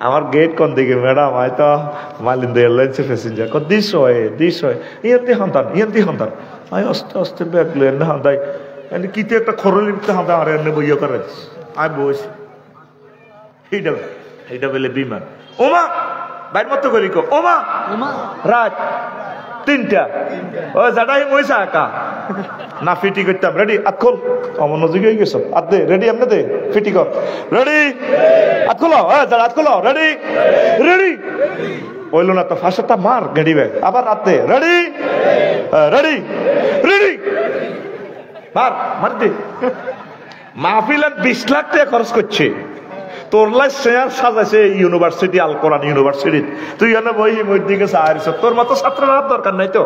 আমার গেট কোন দিকে ম্যাডাম? আই তো মালিন্দু এয়ারলাইন্সের প্যাসেঞ্জার। দিস হয় ইয়ান্তি হান্তান। আমি আস্তে আস্তে ব্যাগ লই এনে হান্দাই, এনে কিতে একটা খরলি হাঁদা আর এনে বইয়া করে আমি বসি। এইটা বলে বিমান। ওমা বাইর মতো করি কো ওমা রাত 3টা ও জাডাই মইসা একা না ফিটি করতাম। রেডি আতখোল অমনোযোগী হয়ে গেছ আদে রেডি আপনি দে ফিটি কর রেডি আতখোলো জাডা আতখোলো রেডি রেডি হইল না তো ফাঁসাটা মার গাড়ি ব্যাগ আবার আতে রেডি রেডি রেডি মার দে। মাহফিলের 20 লাখ টাকা খরচ করছে, তোর লাই শেয়ার সাজাইছে ইউনিভার্সিটি, আল কোরআন ইউনিভার্সিটি। তুই এনে বই দিকে চাইছ, তোর মতো ছাত্ররা দরকার নাই তো।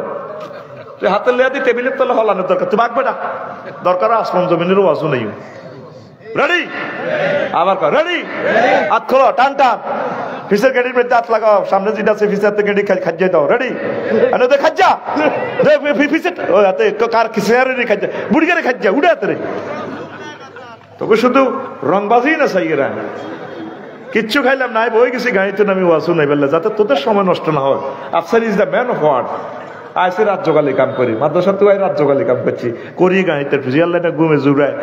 তুই হাতের লেয়া দিয়ে টেবিলের তলে হলানোর দরকার, তুই বাঘ বেটা দরকার আসমান জমিনেরও আজও নেই। রেডি আবার কর রেডি হাত খোলো টান টান ফিসের গাড়ির মধ্যে হাত লাগাও, সামনে যেটা আছে ফিসের গাড়ি খাজ্জা দাও। রেডি দে খাজ্জা ফিসের হাতে কার শেয়ারের খাজ্জা বুড়ি গাড়ি খাজ্জা উড়ে হাতে রে। তোকে শুধু রংবাজি না চাইয়েরা কিচ্ছু খাইলাম নাই, বই গেছি গাড়িতে নামি ওয়াসু নাই বললে যাতে তোদের সময় নষ্ট না হয়। Afsar is the man of word. আইসে রাত জোগালি কাম করি, মাদ্রাসা তো রাত জোগালি কাম করছি করি গাড়িতে রিয়াল্লাটা ঘুমে জুড়ায়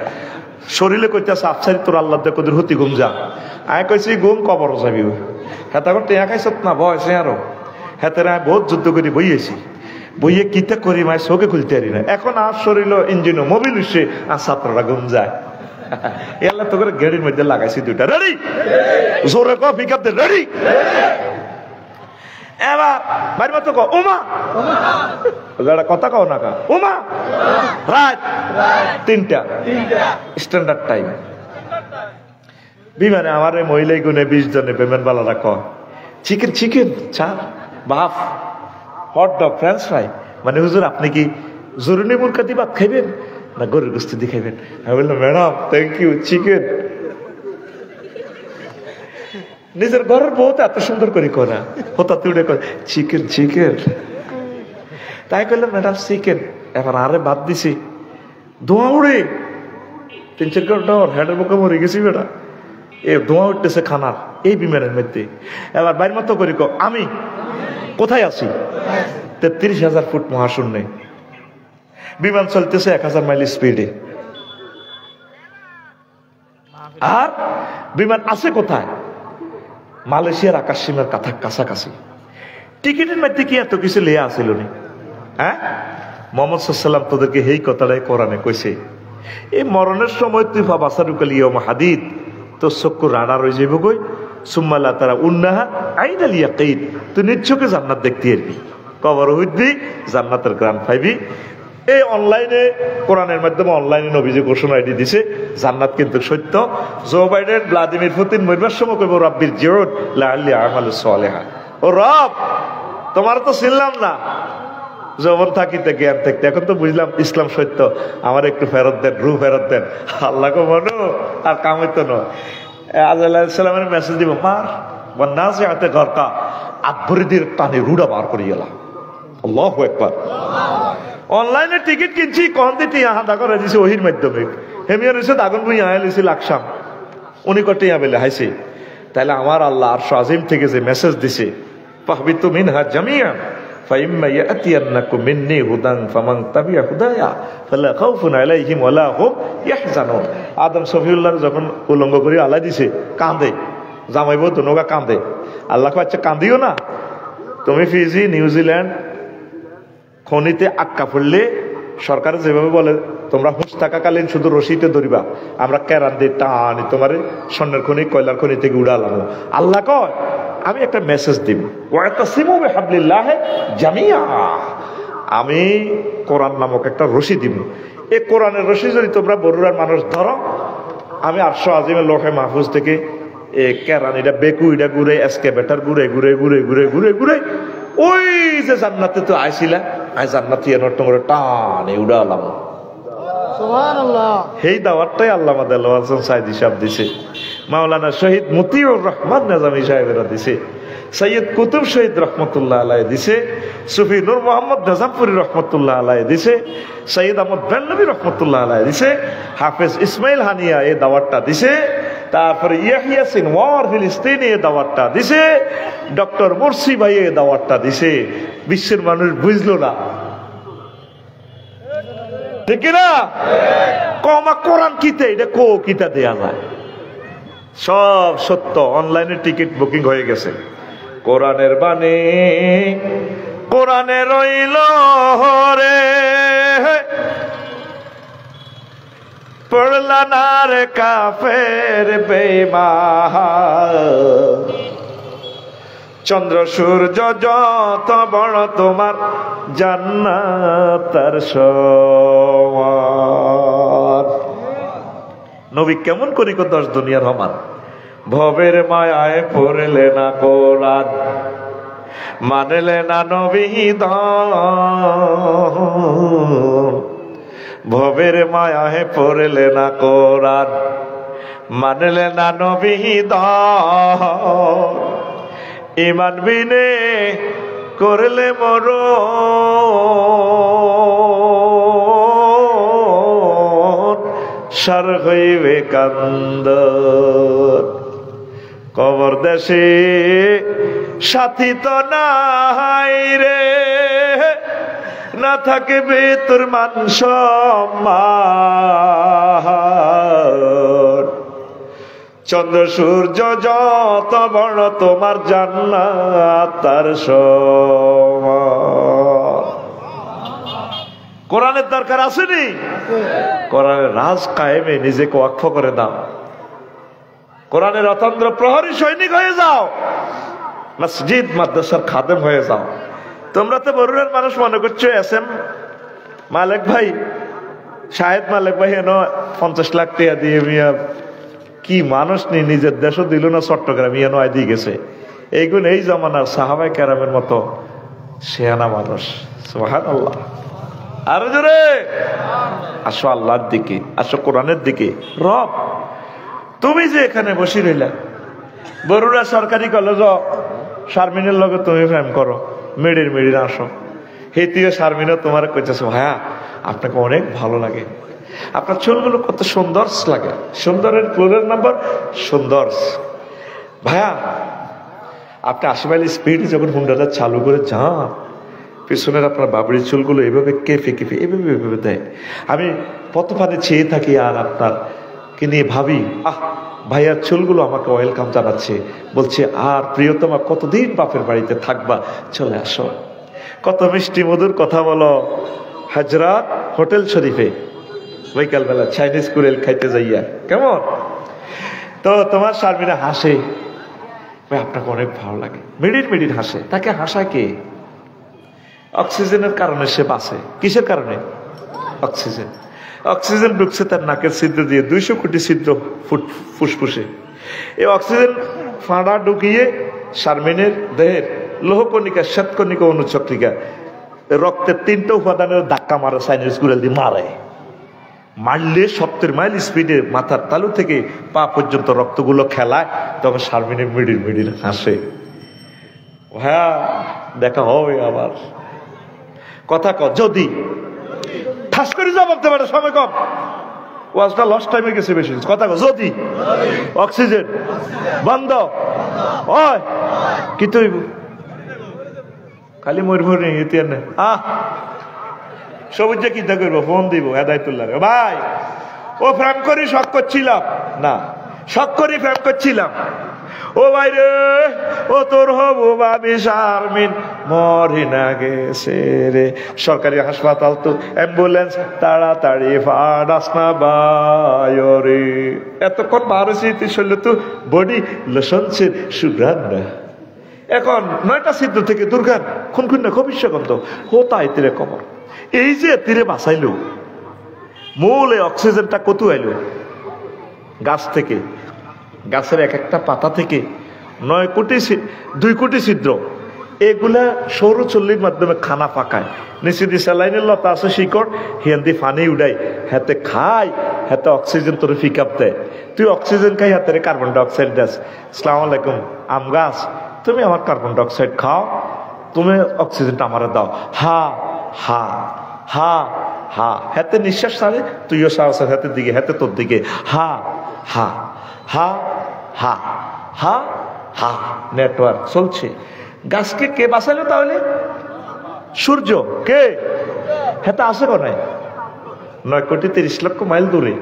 শরীরে কইতেছে আফসারি তোর আল্লাহ দে কদির হতি ঘুম যা। আমি কইছি ঘুম কবর যাবি হেতা করতে খাইছত না বয়সে আরো হেতারে আমি বহুত যুদ্ধ করি বইয়েছি, বইয়ে কিতা করি মায় চোখে খুলতে পারি না। এখন আর শরীর ইঞ্জিনও মোবিল উঠছে আর ছাত্ররা ঘুম যায়। এল্লা তো করে গাড়ির মধ্যে লাগাইছি 2টা রেডি জোরে কো পিকআপ দে রেডি। এবার বাইরে মতো কো ওমা যারা কথা কও না কা ওমা রাত 3টা স্ট্যান্ডার্ড টাইম। বিমানে আমার এই মহিলাই গুনে 20 জনে পেমেন্ট বালারা কয় চিকেন চা বাফ হট ডগ ফ্রেঞ্চ ফ্রাই। মানে হুজুর আপনি কি জরুরি মুরগি ভাত খাইবেন না গরুর গোস্ত দিয়ে খাইবেন? আমি বললাম ম্যাডাম থ্যাংক ইউ চিকেন। নিজের ঘরের বহুত এত সুন্দর করে করা হতা তুড়ে কর চিকেন তাই করলাম ম্যাডাম চিকেন। এবার আরে বাদ দিছি ধোঁয়া উড়ে 3-4 ঘন্টা হেডের মুখে মরে গেছি বেটা। এ ধোঁয়া উঠতেছে খানার এই বিমানের মধ্যে। এবার বাইর মতো করি কো আমি কোথায় আছি? 33,000 ফুট মহাশূন্যে, বিমান চলতেছে 1000 মাইল স্পিডে। আর বিমান আছে কোথায়? মালয়েশিয়ার আকাশ সীমার কাছাকাছি। টিকিটের মধ্যে কি এত কিছু লেয়া আসিল নি? হ্যাঁ মোহাম্মদ সাল্লাল্লাহু আলাইহি তোদেরকে এই কথাটাই কোরআনে কইছে, এই মরণের সময় তুই বাসারুকাল ইয়ম হাদিদ, তোর চক্ষু রাডা রয়ে যাইব কই, সুম্মা লা তারা উন্নাহা আইনাল ইয়াকিন, তুই নিশ্চয়ই জান্নাত দেখতে পারবি, কবর হইবি, জান্নাতের গ্রাম পাইবি। এই অনলাইনে কোরআনের মাধ্যমে অনলাইনে নবীজি ঘোষণা আইডি দিছে জান্নাত কিন্তু সত্য। জো বাইডেন ভ্লাদিমির পুতিন মরবার সময় কইব রাব্বির জিউদ লাআল্লি আমালু সালিহা, ও রব তোমার তো চিনলাম না যৌবন থাকিতে জ্ঞান থাকতে, এখন তো বুঝলাম ইসলাম সত্য, আমার একটু ফেরত দেন, রু ফেরত দেন। আল্লাহ কো মনো আর কাম হইতো না। আলাইহিসসালামের মেসেজ দিব মার ওয়ান্নাজিআতে গরকা, আব্বরিদের টানে রুডা বার করে গেলাম। আল্লাহু আকবার। অনলাইনে টিকিট কিনছি কোন দিতে ইহা দাগ করে দিছে ওহির মাধ্যমে, হেমিয়া রইছে দাগন বুই আয়া লিছি লাকসাম, উনি কটে ইয়া বেলে হাইছে। তাহলে আমার আল্লাহ আরশ আজিম থেকে যে মেসেজ দিছে ফাহবিতু মিনহা জামিআন ফাইম্মা ইয়াতিয়ান্নাকুম মিন্নি হুদান ফামান তাবিআ হুদায়া ফালা খাউফুন আলাইহিম ওয়ালা হুম ইয়াহজানুন। আদম সফিউল্লাহ যখন উলঙ্গ করে আলাই দিছে কাঁদে, জামাইবো দুনোগা কাঁদে। আল্লাহ কয় আচ্ছা কাঁদিও না, তুমি ফিজি নিউজিল্যান্ড খনিতে আক্কা পড়লে সরকার যেভাবে বলে তোমরা হুঁশ থাকাকালীন শুধু রশিতে ধরিবা, আমরা কেরান দিয়ে টানি তোমার স্বর্ণের খনি কয়লার খনি থেকে উড়ালাম। আল্লাহ কয় আমি একটা মেসেজ দিব, ওয়াতাসিমু বিহাবলিল্লাহি জামিআ, আমি কোরআন নামক একটা রশি দিব। এই কোরআনের রশি যদি তোমরা বরুরার মানুষ ধরো, আমি আরশ আজিমের লৌহে মাহফুজ থেকে কেরানিটা বেকুইটা ঘুরে এসকেভেটর ঘুরে ঘুরে ঘুরে ঘুরে ঘুরে ঘুরে ওই যে জান্নাতে তো আইছিলা, আই জান্নাতি এর তোমরা টানে উড়ালাম। সুবহানাল্লাহ। এই দাওয়াতটাই আল্লামা দেলোয়ার হোসেন সাইদি সাহেব দিছে, মাওলানা শহীদ মতিউর রহমান নিজামী সাহেবেরা দিছে, সৈয়দ কুতুব শহীদ রহমতুল্লাহ আলাইহি দিছে, সুফি নূর মোহাম্মদ নিজামপুরি রহমতুল্লাহ আলাইহি দিছে, সৈয়দ আহমদ বেলনবী রহমতুল্লাহ আলাইহি দিছে, হাফেজ ইসমাইল হানিয়া এই দাওয়াতটা দিছে, তারপরে ইয়াহিয়া সিনওয়ার ফিলিস্তিনি এই দাওয়াতটা দিছে, ডক্টর মুরসি ভাই এই দাওয়াতটা দিছে। বিশ্বের মানুষ বুঝলো না, ঠিক না? কমা কোরআন কিতে এটা কো কিতা দেয়া যায়, সব সত্য। অনলাইনে টিকিট বুকিং হয়ে গেছে। কোরআনের বাণী কোরআনে রইল রে, পড়লা না রে কাফের বেঈমান, চন্দ্র সূর্য যত বড় তোমার জান্নাত তার সমান। নবী কেমন করি কো 10 দুনিয়ার সমান, ভবের মায়ায় পড়লে না কোরআন, মানলে না নবী ভবের মায়ায় পড়লে না কোরআন, মানলে না নবী ইমান বিনে করলে মরণ, সার হইবে কান্দ। কবর দেশে সাথী তো নাই রে, না থাকবে তোর মান সম্মান, চন্দ্র সূর্য যত বড় তোমার জান্নাত তার সমান। কোরআনের দরকার আসেনি? কোরআনের রাজ কায়েমে নিজেকে ওয়াকফ করে দাও, কোরআনের অতন্ত্র প্রহরী সৈনিক হয়ে যাও, মসজিদ মাদ্রাসার খাদেম হয়ে যাও। তোমরা তো বরুণের মানুষ মনে করছো এসএম মালিক ভাই, শাহেদ মালিক ভাই এন 50 লাখ টাকা দিয়ে মিয়া কি মানুষ নি, নিজের দেশও দিল না, চট্টগ্রাম এন আয় দিয়ে গেছে। এইগুলো এই জামানার সাহাবায়ে কেরামের মতো শেয়ানা মানুষ। সুবহানাল্লাহ। আরো জোরে আসো আল্লাহর দিকে, আসো কোরআনের দিকে। রব তুমি যে এখানে বসে রইলা, বরুড়া সরকারি কলেজ শারমিনের লগে তুমি প্রেম করো, মেডির আসো, হেতিও শারমিনও তোমার কইতেছে ভাইয়া আপনাকে অনেক ভালো লাগে, আপনার চুলগুলো কত সুন্দর লাগে, সুন্দরের প্লুরাল নাম্বার সুন্দর। ভাইয়া আপনি 80 মাইল স্পিড যখন হুন্ডাটা চালু করে যান, পিছনের আপনার বাবরির চুলগুলো এভাবে কেঁপে কেঁপে এভাবে দেয়, আমি পথপানে চেয়ে থাকি আর আপনার কে নিয়ে ভাবি, আহ ভাইয়ার চুলগুলো আমাকে ওয়েলকাম জানাচ্ছে, বলছে আর প্রিয়তমা কতদিন বাপের বাড়িতে থাকবা, চলে আসো। কত মিষ্টি মধুর কথা বলো হাজরাত হোটেল শরীফে বিকালবেলা চাইনিজ কুরেল খাইতে যাইয়া, কেমন তো তোমার শারমিনা হাসে, ভাই আপনাকে অনেক ভালো লাগে, মিনিট মিনিট হাসে। তাকে হাসায় কে? অক্সিজেনের কারণে সে বাঁচে। কিসের কারণে? অক্সিজেন। অক্সিজেন ঢুকছে তার নাকের ছিদ্র দিয়ে, 200 কোটি ছিদ্র ফুসফুসে। এই অক্সিজেন ফাঁড়া ঢুকিয়ে শারমিনের দেহের লোহকণিকা, শ্বেতকণিকা, অনুচক্রিকা, রক্তের 3টা উপাদানের ধাক্কা মারে, সাইনাস গুড়াল দিয়ে মারে। মারলে 70 মাইল স্পিডে মাথার তালু থেকে পা পর্যন্ত রক্তগুলো খেলায়, তখন শারমিনের মিডিল মিডিল হাসে। হ্যাঁ, দেখা হবে আবার। কথা ক, যদি ঠাস করে জবাব দেবে, সময় কম, ওয়াজটা লস্ট টাইমে গেছে বেশি। কথা ক, যদি অক্সিজেন বন্ধ হয় কি তৈব? খালি মরমর নেই ইতিহার নেই। সবুজ চিন্তা করবো, ফোন দিব হেদায়তুল্লাহ, ভাই ও প্রেম করি শখ করছিলাম না, শখ করি প্রেম করছিলাম, ও ভাই রে ও তোর হবো ভাবি শারমিন মরি না গেছে রে। সরকারি হাসপাতাল তো অ্যাম্বুলেন্স তাড়াতাড়ি ফাড়াস না ভাই রে। এতক্ষণ মারছি শৈল তো বডি লোশনসের সুগ্রান না। এখন 9টা ছিদ্র থেকে দুর্গান খুন না ভবিষ্যগন্ধ হোতায় তীরে কমর। এই যে তীরে বাঁচাইল, মূল অক্সিজেনটা কত আইল? গাছ থেকে, গাছের এক একটা পাতা থেকে 2 কোটি ছিদ্র। এগুলা সৌরচল্লির মাধ্যমে খানা পাকায়, নিচে দিয়ে স্যালাইনের লতা আছে শিকড়, হিয়ান দিয়ে পানি উড়াই, হাতে খাই, হাতে অক্সিজেন তোর পিক আপ দেয়। তুই অক্সিজেন খাই, হাতে কার্বন ডাইঅক্সাইড দেস। আসসালামু আলাইকুম আম গাছ, তুমি আমার কার্বন ডাইঅক্সাইড খাও, তুমি অক্সিজেনটা আমার দাও। হা হা হা হা, হাতে নিঃশ্বাস ছাড়ে, তুইও শ্বাস হাতের দিকে, হাতে তোর দিকে। হা হা হা হা হা হা, নেটওয়ার্ক চলছে। গাছকে কে বাঁচাইলো তাহলে? সূর্য। কে? হেতা আছে কোনে? 9 কোটি 30 লক্ষ মাইল দূরে।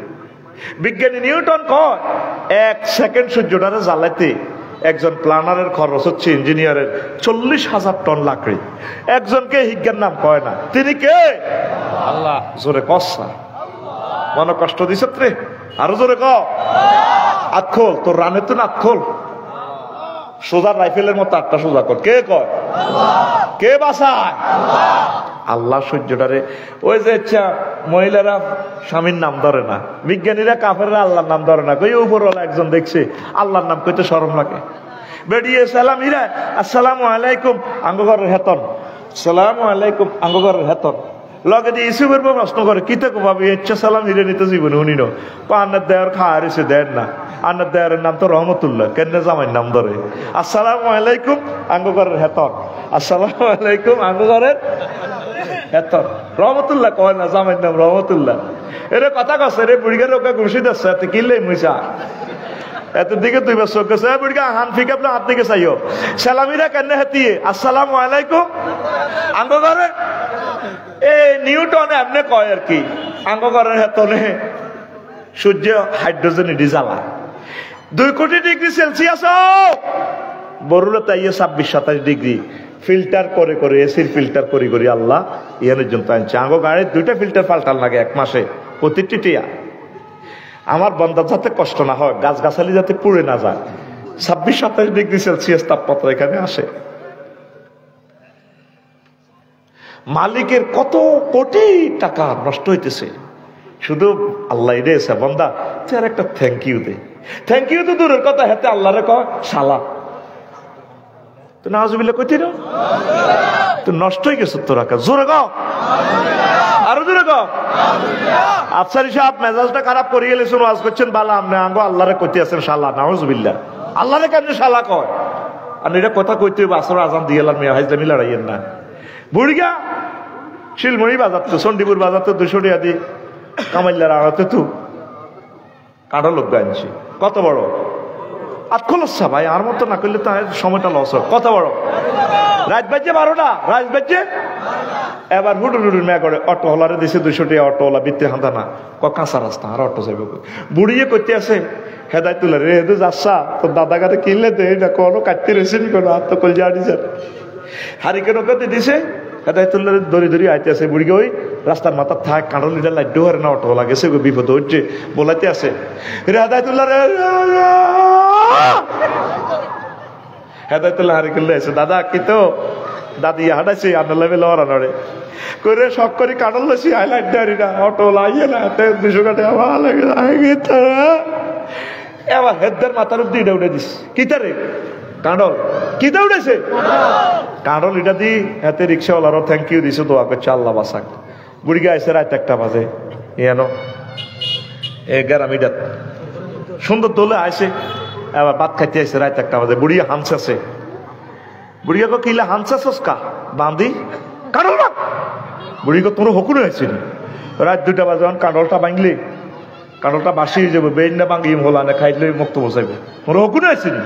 বিজ্ঞানী নিউটন কয় 1 সেকেন্ড সূর্যটারে জ্বালাইতে একজন প্ল্যানারের খরচ হচ্ছে ইঞ্জিনিয়ারের 40,000 টন লাকড়ি। একজনকে হিজ্ঞার নাম কয় না, তিনি কে? আল্লাহ। জোরে কসা, মনে কষ্ট দিছ রে, আরো জোরে ক। আতখোল, তোর রানে তো না আতখোল, সোজা রাইফেলের মতো 8টা সোজা কর। কে কয়? কে বাঁচায়? আল্লাহ। সূর্যটারে ওই যে মহিলারা স্বামীর নাম ধরে না, বিজ্ঞানীরা কাফেররা আল্লাহর নাম ধরে না, কই উপরওয়ালা একজন দেখছে আল্লাহর নাম কইতে শরম লাগে। বেরিয়ে সালাম হিরা, আসসালামু আলাইকুম আঙ্গঘরের হেতন, সালামু আলাইকুম আঙ্গঘরের হেতন। লগে দিয়ে ইসুবের প্রশ্ন করে, কিতে ভাবি ইচ্ছা সালাম হিরে নিতে জীবনে উনি নো আন্নার দেওয়ার খাওয়া রয়েছে দেন না। আন্নার দেওয়ারের নাম তো রহমতুল্লাহ, কেন জামাইয়ের নাম ধরে? আসসালামু আলাইকুম আঙ্গঘরের হেতন, আসসালামু আলাইকুম আঙ্গঘরের হেতন। রহমতুল্লাহ কয় না, জামাইয়ের নাম রহমতুল্লাহ। এরে কথা কছে রে বুড়িগার ওকে ঘুষি দিচ্ছে, এত কিনলে মুইসা এত দিকে 2 বছর গেছে। বুড়িগা হান ফিক আপনার হাত দিকে চাইও, সালামিরা কেন হেতিয়ে আসসালামু আলাইকুম আঙ্গঘরের। এ নিউটন এমনি কয় আর কি, আঙ্গঘরের হেতনে সূর্য হাইড্রোজেন ইডি জ্বালা। 2 কোটি ডিগ্রি সেলসিয়াস বরুলে তাইয়ে 26-27 ডিগ্রি ফিল্টার করে করে, এসির ফিল্টার করি করি আল্লাহ ইয়ানের জন্য আনছে। আঙ্গ গাড়ির 2টা ফিল্টার পাল্টাল লাগে 1 মাসে, প্রতিটি টিয়া। আমার বন্দার যাতে কষ্ট না হয়, গাছগাছালি যাতে পুড়ে না যায়, 26-27 ডিগ্রি সেলসিয়াস তাপমাত্রা এখানে আসে। মালিকের কত কোটি টাকা নষ্ট হইতেছে, শুধু আল্লাহ দিয়েছে বন্দা তুই আর একটা থ্যাংক ইউ দে। থ্যাংক ইউ তো দূরের কথা, হেতে আল্লাহরে কয় শালা। তো নাউজুবিল্লাহ কইতি না, তো নষ্ট হয়ে গেছে তোর রাখা। জোরে গাও, আরো জোরে গাও। আফসারি সাহেব মেজাজটা খারাপ করে গেলেছেন, ওয়াজ করছেন বালা, আপনি আঙ্গো আল্লাহরে কইতে আছেন শালা। নাউজুবিল্লাহ, আল্লাহরে কেমনি শালা কয়? আর এটা কথা কইতে হইব, আসর আজান দিয়ে এলাম, হাইজলামি লড়াইয়ের না। বুড়িগা শিলমণি বাজার তো, চণ্ডীপুর বাজার তো 200 টাকা দিয়ে কামাইলার আড়াতে তো কাঁটা লোক আনছি। কত বড় আতখলসা ভাই, আর মতো না করলে তার সময়টা লস হয়। কত বড় রাত বাজছে 12টা, রাত বাজছে। এবার হুডুর মেয়া করে অটোওয়ালারে দিছে 200 টাকা, অটোওয়ালা বৃত্তি হাঁদা না, কাঁচা রাস্তা আর অটো যাবে। বুড়িয়ে করতে আছে হেদায়তুল্লাহ রে, এদু যাচ্ছা তোর দাদা গাতে কিনলে দে, এটা কোনো কাটতে রয়েছে নি কোনো, আর তো কল যা দিছে হারিকেন ওকে দিছে। হেদায়তুল্লাহ দড়ি দড়ি আইতে আছে, বুড়িকে ওই রাস্তার মাথা থাক, কাঁড়ল লিটার লাইট হারে না, অটোওয়ালা গেছে বিপদ হচ্ছে, বলাইতে আছে রে হেদায়তুল্লাহ রে হেদায়তুল্লাহ হারি করলে আছে দাদা কি তো দাদি হাঁটাইছি আন্না লেভেল ওরা নড়ে করে শখ করি কাটল লইছি হাইলাইট ডারি না অটো লাইয়ে না 200 কাটে আমার লাগে এবার হেদার মাথার উপর দিয়ে উঠে দিস কি তারে কাঁডল কি তা উঠেছে কাঁডল এটা দি হাতে রিক্সাওয়ালারও থ্যাংক ইউ দিছে দোয়া করছে আল্লাহ বাসাক বুড়িগা আইসে রাত 1টা বাজে এনো গ্রামিটা সুন্দর দোলে আইসে এবার ভাত খাইতে আইসে রাত 1টা বাজে বুড়িয়া হামসাছে বুড়িয়া কো কিলা হামসাছস কা বাঁধি কাঁডল না বুড়িগো তোর হকুন হয়েছিল রাত 2টা বাজে যখন কাঁডলটা ভাঙলি কাঁডলটা বাসিয়ে যাবে বেইনটা ভাঙিয়ে হলা না খাইলে মুক্ত বসাইবে তোর হকুন হয়েছিল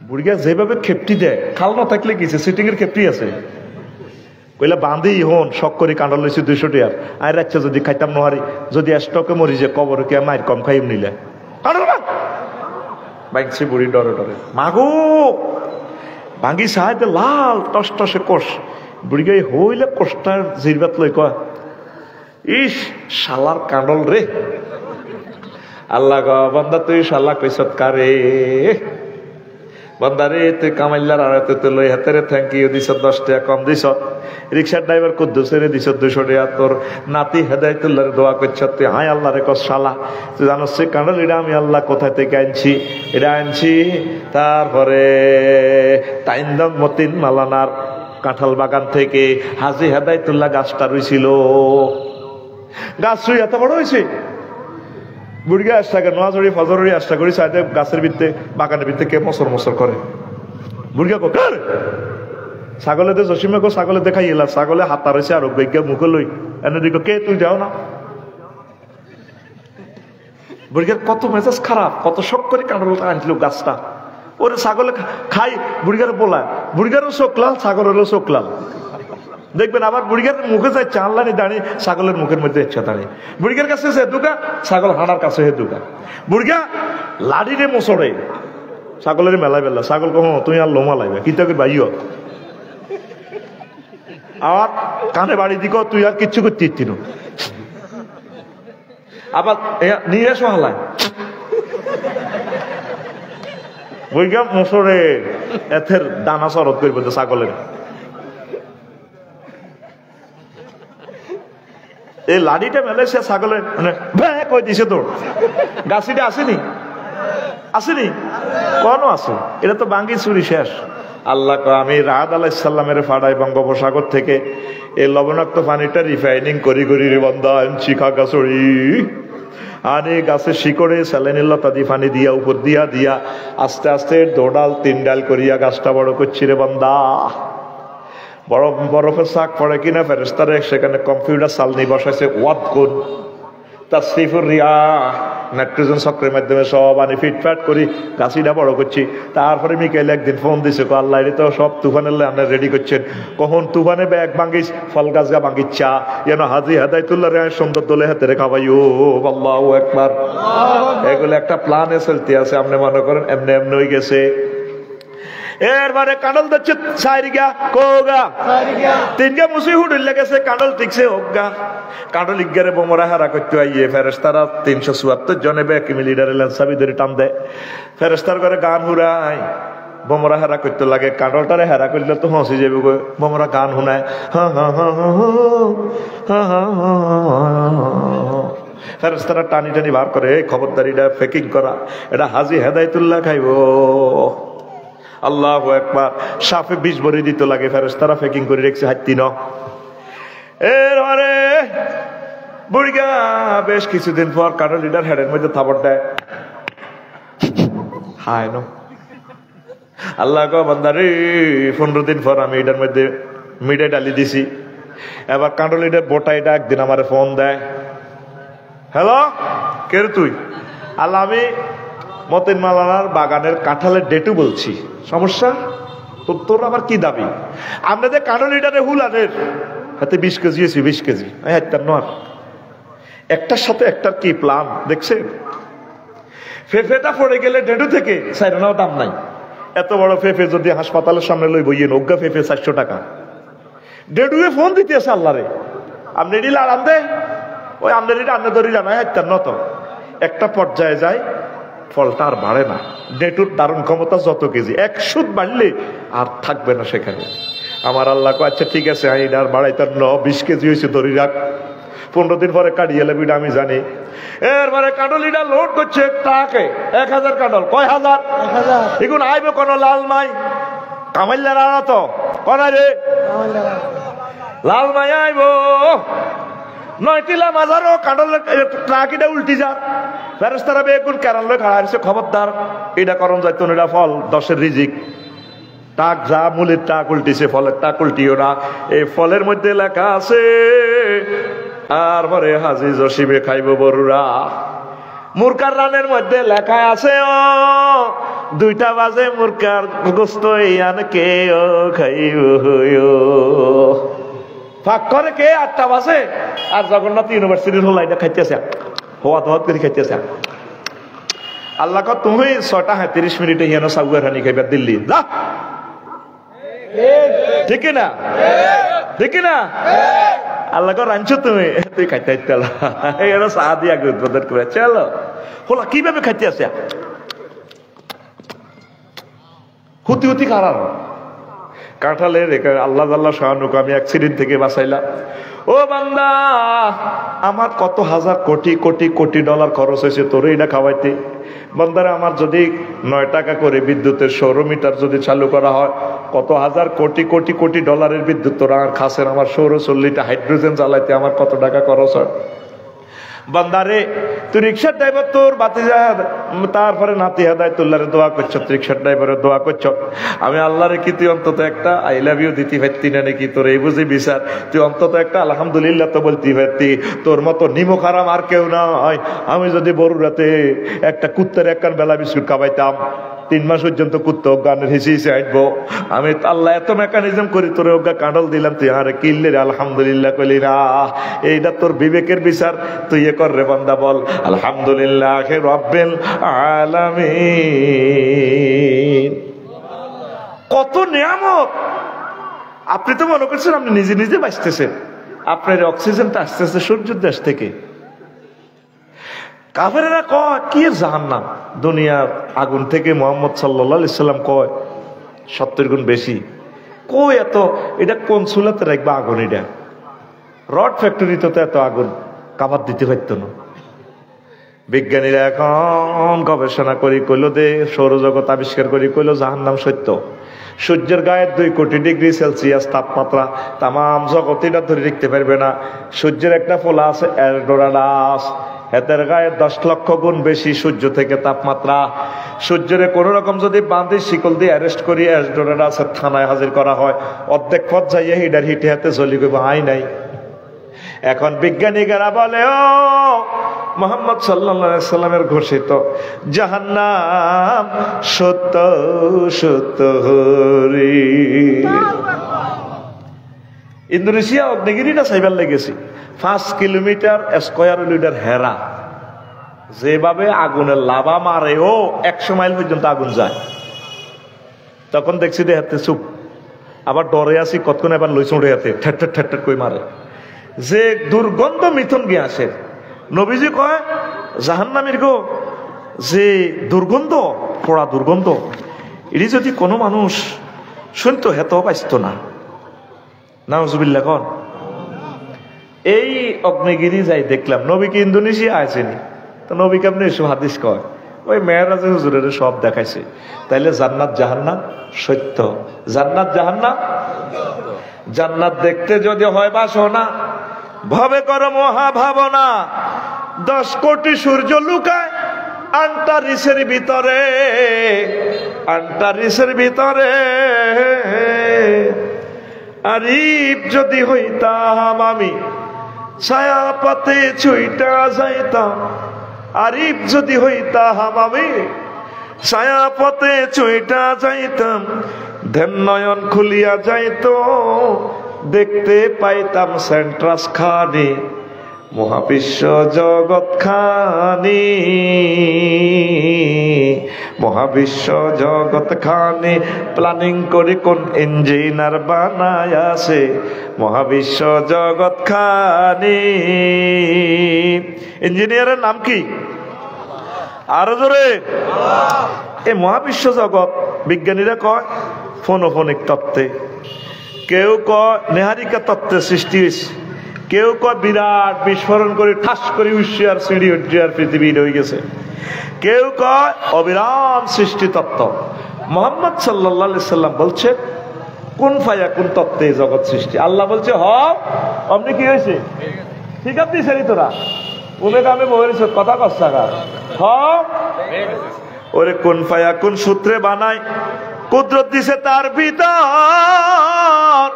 বুড়িয়া যেভাবে খেপটি দেয় খাল না থাকলে গেছে সিটিং এর খেপটি আছে কইলা বাঁধি হন শখ করে কাঁডল লইছি 200 টাকার আর রাচ্ছা যদি খাইতাম নহারি যদি স্টকে মরি যে কবর কে মায়ের কম খাইম নিলে কাঁডল না ভাঙছি বুড়ি ডরে ডরে মাগো ভাঙি সাহায্য লাল টস টসে কোষ বুড়িগাই হইলে কোষটার জিরবাত লই কয় ইস শালার কাঁডল রে আল্লাহ গো বান্দা তুই শালা কইছত কারে বান্দারে তুই কামাইলার আড়াতে তুই লই হাতেরে থ্যাংক ইউ দিছ 10 টাকা কম দিছ রিক্সার ড্রাইভার কুদ্দুসেরে দিছ 200 টাকা তোর নাতি হেদায়েতুল্লাহর দোয়া করছ তুই হাই আল্লাহ রে কস শালা তুই জানোস সে কাঁডল এটা আমি আল্লাহ কোথা থেকে আনছি এটা আনছি তারপরে তাইন্দম মতিন মালানার কাঁঠাল বাগান থেকে হাজি হেদায়েতুল্লাহ গাছটা রইছিল গাছ রই এত বড় হয়েছে বুড়িগা আশা করে নোয়াজড়ি ফজরি আশা করি সাইডে গাছের ভিত্তে বাগানের ভিত্তে কে মসর মসর করে বুড়িগা কোকার ছাগলে দে জসিমে কো ছাগলে দেখাই এলা ছাগলে হাতা রয়েছে আর বৈজ্ঞা মুখে লই এনে দিকে কে তুই যাও না বুড়িগার কত মেজাজ খারাপ কত শখ করে কাঁডলটা আনছিল গাছটা ওরে ছাগলে খাই বুড়িগার বলা বুড়িগারও চোখ লাল ছাগলেরও চোখ লাল দেখবেন আবার বুড়িগার মুখে যায় চানলানি দাঁড়িয়ে ছাগলের মুখের মধ্যে ইচ্ছা দাঁড়িয়ে বুড়িগার কাছে সে দুকা ছাগল হাঁটার কাছে হে দুকা বুড়িগা লাড়িরে মোসরে ছাগলের মেলা বেলা ছাগল কহ তুমি আর লোমা লাগবে কি তোকে বাইও আবার কানে বাড়ি দিক তুই আর কিচ্ছু করতে ইচ্ছিন আবার নিয়ে এসো হালায় বুড়িগা মোসরে এথের দানা শরৎ করবে তো ছাগলের এই লাড়িটা মেলে সে ছাগলের মানে কই দিছে তোর গাছিটা আসেনি আসেনি কোন আছে এটা তো বাঙ্গি চুরি শেষ আল্লাহ আমি রাহাত আলাইহিস সালামের ফাড়াই বঙ্গোপসাগর থেকে এই লবণাক্ত পানিটা রিফাইনিং করি করি রে বান্দা শিখা গাছড়ি আরে গাছের শিকড়ে স্যালাইনের লতা দিয়ে পানি দিয়া উপর দিয়া দিয়া আস্তে আস্তে 2 ডাল 3 ডাল করিয়া গাছটা বড় করছি রে বান্দা বড় বরফের শাক পড়ে কিনা ফেরেশতারা সেখানে কম্পিউটার চালনি বসাইছে ওয়াদ কোন তাসরিফুর রিয়াহ নাইট্রোজেন চক্রের মাধ্যমে সব আনি ফিটফাট করি গাছিটা বড় করছি তারপরে মিকাইল একদিন ফোন দিছে আল্লাহ এটা তো সব তুফানের আপনি রেডি করছেন কখন তুফানে ব্যাগ ভাঙ্গিস ফল গাছ গা ভাঙ্গিচ্ছা যেন হাজি হেদায়েতুল্লাহ রে সুন্দর দলে হাতে রেখা ভাই ও আল্লাহু আকবার এগুলো একটা প্ল্যানে চলতে আছে আপনি মনে করেন এমনি এমনি হয়ে গেছে এরবারে কাঁডল দিচ্ছে 4 গা কোগা 3 গা মুসি হুডুল গেছে কাঁডল ঠিকছে হোগা কাঁডল ইগারে বোমরা হারা করতে আইয়ে ফেরেশতারা 374 জনে ব্যাক মিলিটারি লেন্সাবি ধরে টান দেয় ফেরেশতার করে গান হুরায় বোমরা হারা করতে লাগে কাঁডলটারে হারা করলে তো হসি যাবে গো বোমরা গান হুনায় হা হা হা হা হা ফেরেশতারা টানি টানি বার করে খবরদারিটা ফেকিং করা এটা হাজি হেদায়েতুল্লাহ খাইবো আল্লাহু আকবার সাফে 20 ভরি দিতে লাগে ফেরেশতারা ফেকিং করে রেখেছে হাতি ন এরপরে বুড়িগা বেশ কিছুদিন পর কাঁডল লিডার হেডের মধ্যে থাপড় দেয় হায় নো আল্লাহ গো বান্দারে 15 দিন পর আমি এটার মধ্যে মিডে ডালি দিছি এবার কাঁডল লিডার বোটাই ডাক দিন আমারে ফোন দেয় হ্যালো কে রে তুই আল্লাহ আমি মতিন মালানার বাগানের কাঁঠালের ডেটু বলছি সমস্যা তোর আবার কি দাবি আপনাদের কাঁডল লিডারে হুলানের হাতে 20 কেজি এসি 20 কেজি একটা নয় একটার সাথে একটার কি প্ল্যান দেখছেন ফেফেটা পড়ে গেলে ডেটু থেকে সাইরানাও দাম নাই এত বড় ফেফে যদি হাসপাতালের সামনে লই বইয়ে নগ্গা ফেফে 400 টাকা ডেটুয়ে ফোন দিতে আছে আল্লাহরে আপনি দিলে আরাম দে ওই আপনার এটা আপনি ধরি জানাই একটা নত একটা পর্যায়ে যায় ফলটা আর বাড়ে না। ডেটুর ধারণ ক্ষমতা যত কেজি, 1 সুদ বাড়লে আর থাকবে না সেখানে। আমার আল্লাহ কয় আচ্ছা ঠিক আছে, আইন আর বাড়াইতার 20 কেজি হয়েছে ধরি রাখ, 15 দিন পরে কাটিয়ে এলে বিটা আমি জানি। এরপরে কাঁডলিটা লোড করছে ট্রাকে, 1000 কাঁডল। কয় হাজার? 1000। এখন আইবে কোন লাল মাই কামাইলার আনা তো কনা রে লাল মাই আইব 9টিলা মাজারও কাঁডলের ট্রাক এটা উল্টি যা ফেরেশতারা বেগুন কেরান লই খাড়া হইছে, খবরদার এটা করণ যাইতো না, এটা ফল 10-এর রিজিক। টাক যা মূলের টাক উল্টিছে, ফলের টাক উল্টিও না। এই ফলের মধ্যে লেখা আছে আর পরে হাজি জসিবে খাইব বড়ুরা। মুরকার রানের মধ্যে লেখা আছে 2টা বাজে মুরকার গোস্ত ইয়ান কে খাইব, ফাঁক করে কে 8টা বাজে। আর জগন্নাথ ইউনিভার্সিটির হল এটা খাইতেছে, হওয়া হওয়া করে খাইতেছে। আল্লাহ কয় তুমি 6:37 ইয়ান সাগুয়ার হানি খাইবা দিল্লি যা। ঠিক না? ঠিক না? আল্লাহ কয় রাঞ্চো তুমি, তুই খাইতে এরা চা দিয়া উদ্বোধন করে চলো। হলো কিভাবে খাইতে আছে হুতি হুতি খারাপ কাঁঠালের আল্লাহ আল্লাহ শাহানুক আমি অ্যাক্সিডেন্ট থেকে বাঁচাইলাম। ও বান্দা, আমার কত হাজার কোটি কোটি কোটি ডলার খরচ হয়েছে তোরে এটা খাওয়াইতে। বান্দারা, আমার যদি 9 টাকা করে বিদ্যুতের সৌর মিটার যদি চালু করা হয়, কত হাজার কোটি কোটি কোটি ডলারের বিদ্যুৎ তোরা আর খাসের। আমার সৌর চল্লিটা হাইড্রোজেন জ্বালাইতে আমার কত টাকা খরচ হয়। বান্দারে, তুই রিক্সার ড্রাইভার, তোর বাতিজা তারপরে নাতি হাদায় তুল্লারে দোয়া করছ, রিক্সার ড্রাইভারের দোয়া করছ, আমি আল্লাহরে কি তুই অন্তত একটা আই লাভ ইউ দিতে পারতি না নাকি? তোর এই বুঝি বিচার, তুই অন্তত একটা আলহামদুলিল্লাহ তো বলতে পারতি। তোর মতো নিমক হারাম আর কেউ না হয়। আমি যদি বড়ুরাতে একটা কুত্তার একখান বেলা বিস্কুট খাওয়াইতাম, 3 মাস পর্যন্ত কুত্তা গানের হিসে হিসে আসবো। আমি আল্লাহ এত মেকানিজম করি তোর ওগা কাঁডল দিলাম, তুই আরে কিনলে রে আলহামদুলিল্লাহ কইলি না। এইটা তোর বিবেকের বিচার, তুই এ কর রে বান্দা, বল আলহামদুলিল্লাহ রাব্বিল আলামিন। কত নিয়ামত! আপনি তো মনে করছেন আপনি নিজে নিজে বাঁচতেছেন, আপনার অক্সিজেনটা আসতেছে সূর্যের দেশ থেকে। কাফেরেরা কয় কি জাহান্নাম, দুনিয়া আগুন থেকে মুহাম্মদ সাল্লাল্লাহু আলাইহি সাল্লাম কয় 70 গুণ বেশি। কই এত, এটা কোন চুলাতে রাখবা আগুন? এটা রড ফ্যাক্টরিতে তো এত আগুন কাভার দিতে পারতো না। বিজ্ঞানীরা এখন গবেষণা করি কইল দে, সৌরজগৎ আবিষ্কার করি কইল জাহান্নাম সত্য। সূর্যের গায়ে 2 কোটি ডিগ্রি সেলসিয়াস তাপমাত্রা, তাম জগৎটা ধরে রাখতে পারবে না। সূর্যের একটা ফলা আছে এলডোরাডাস, এদের গায়ে 10 লক্ষ গুণ বেশি সূর্য থেকে তাপমাত্রা। সূর্যের কোন রকম যদি বাঁধে শিকল দিয়ে অ্যারেস্ট করি এলডোরাডাসের থানায় হাজির করা হয়, অর্ধেক পথ যাইয়ে হিডার হিটে হাতে চলি গেব আই নাই। এখন বিজ্ঞানীরা বলে ও মুহাম্মদ সাল্লাল্লাহু আলাইহি সাল্লামের ঘোষিত জাহান্নাম সত্য সত্য হরি। ইন্দোনেশিয়া অগ্নিগিরিটা সাইবার লেগেছে 5 কিলোমিটার স্কয়ার লিটার হেরা, যেভাবে আগুনের লাভা মারে ও 100 মাইল পর্যন্ত আগুন যায়। তখন দেখছি যে হাতে চুপ, আবার ডরে আসি কতক্ষণ, এবার লইছ উঠে হাতে ঠেট ঠেট ঠেট ঠেট কই মারে, যে দুর্গন্ধ মিথুন গিয়ে আসে। নবীজি কয় জাহান্নামের গো যে দুর্গন্ধ, পোড়া দুর্গন্ধ, এটি যদি কোনো মানুষ শুনতো হেত পাইত না। নাউজুবিল্লাহ কন। এই অগ্নিগিরি যাই দেখলাম, নবীকে ইন্দোনেশিয়া আছেনি তো নবীকে আপনি এসব হাদিস কয়, ওই মেয়েরাজে হুজুরের সব দেখাইছে। তাইলে জান্নাত জাহান্নাম সত্য, জান্নাত জাহান্নাম। জান্নাত দেখতে যদি হয় বাসনা, ভবে কর মহাভাবনা, 10 কোটি সূর্য লুকায় আন্টারিসের ভিতরে, আন্টারিসের ভিতরে। আরিফ যদি হইতাম আমি ছায়া পথে ছুইটা যাইতাম, আরিফ যদি হইতাম আমি ছায়া পথে ছুইটা যাইতাম, ধ্যান নয়ন খুলিয়া যাইত, দেখতে পাইতাম সেন্ট্রাস খানি, মহাবিশ্ব জগৎ খানি, মহাবিশ্ব জগৎ খানি। প্ল্যানিং করে কোন ইঞ্জিনিয়ার বানায় আছে মহাবিশ্ব জগৎ খানি। ইঞ্জিনিয়ারের নাম কি? আরো জোরে। এই মহাবিশ্ব জগৎ বিজ্ঞানীরা কয় ফোনোফোনিক তত্ত্বে, কেউ কয় নেহারিকা তত্ত্বে সৃষ্টি হয়েছে, কেউ কয় বিরাট বিস্ফোরণ করে ঠাস করে উড়িয়ার সিঁড়ি উঠিয়ার পৃথিবী হয়ে গেছে, কেউ কয় অবিরাম সৃষ্টি তত্ত্ব। মুহাম্মদ সাল্লাল্লাহু আলাইহি সাল্লাম বলছে কোন ফায়া কোন তত্ত্বে জগৎ সৃষ্টি। আল্লাহ বলছে হ অমনি কি হয়েছে, ঠিক আপনি সেরি তোরা উমে কামে বলেছ কথা কষ্টাকা হ ওরে কোন ফায়া কোন সূত্রে বানায়, কুদরত দিছে তার ভিতর,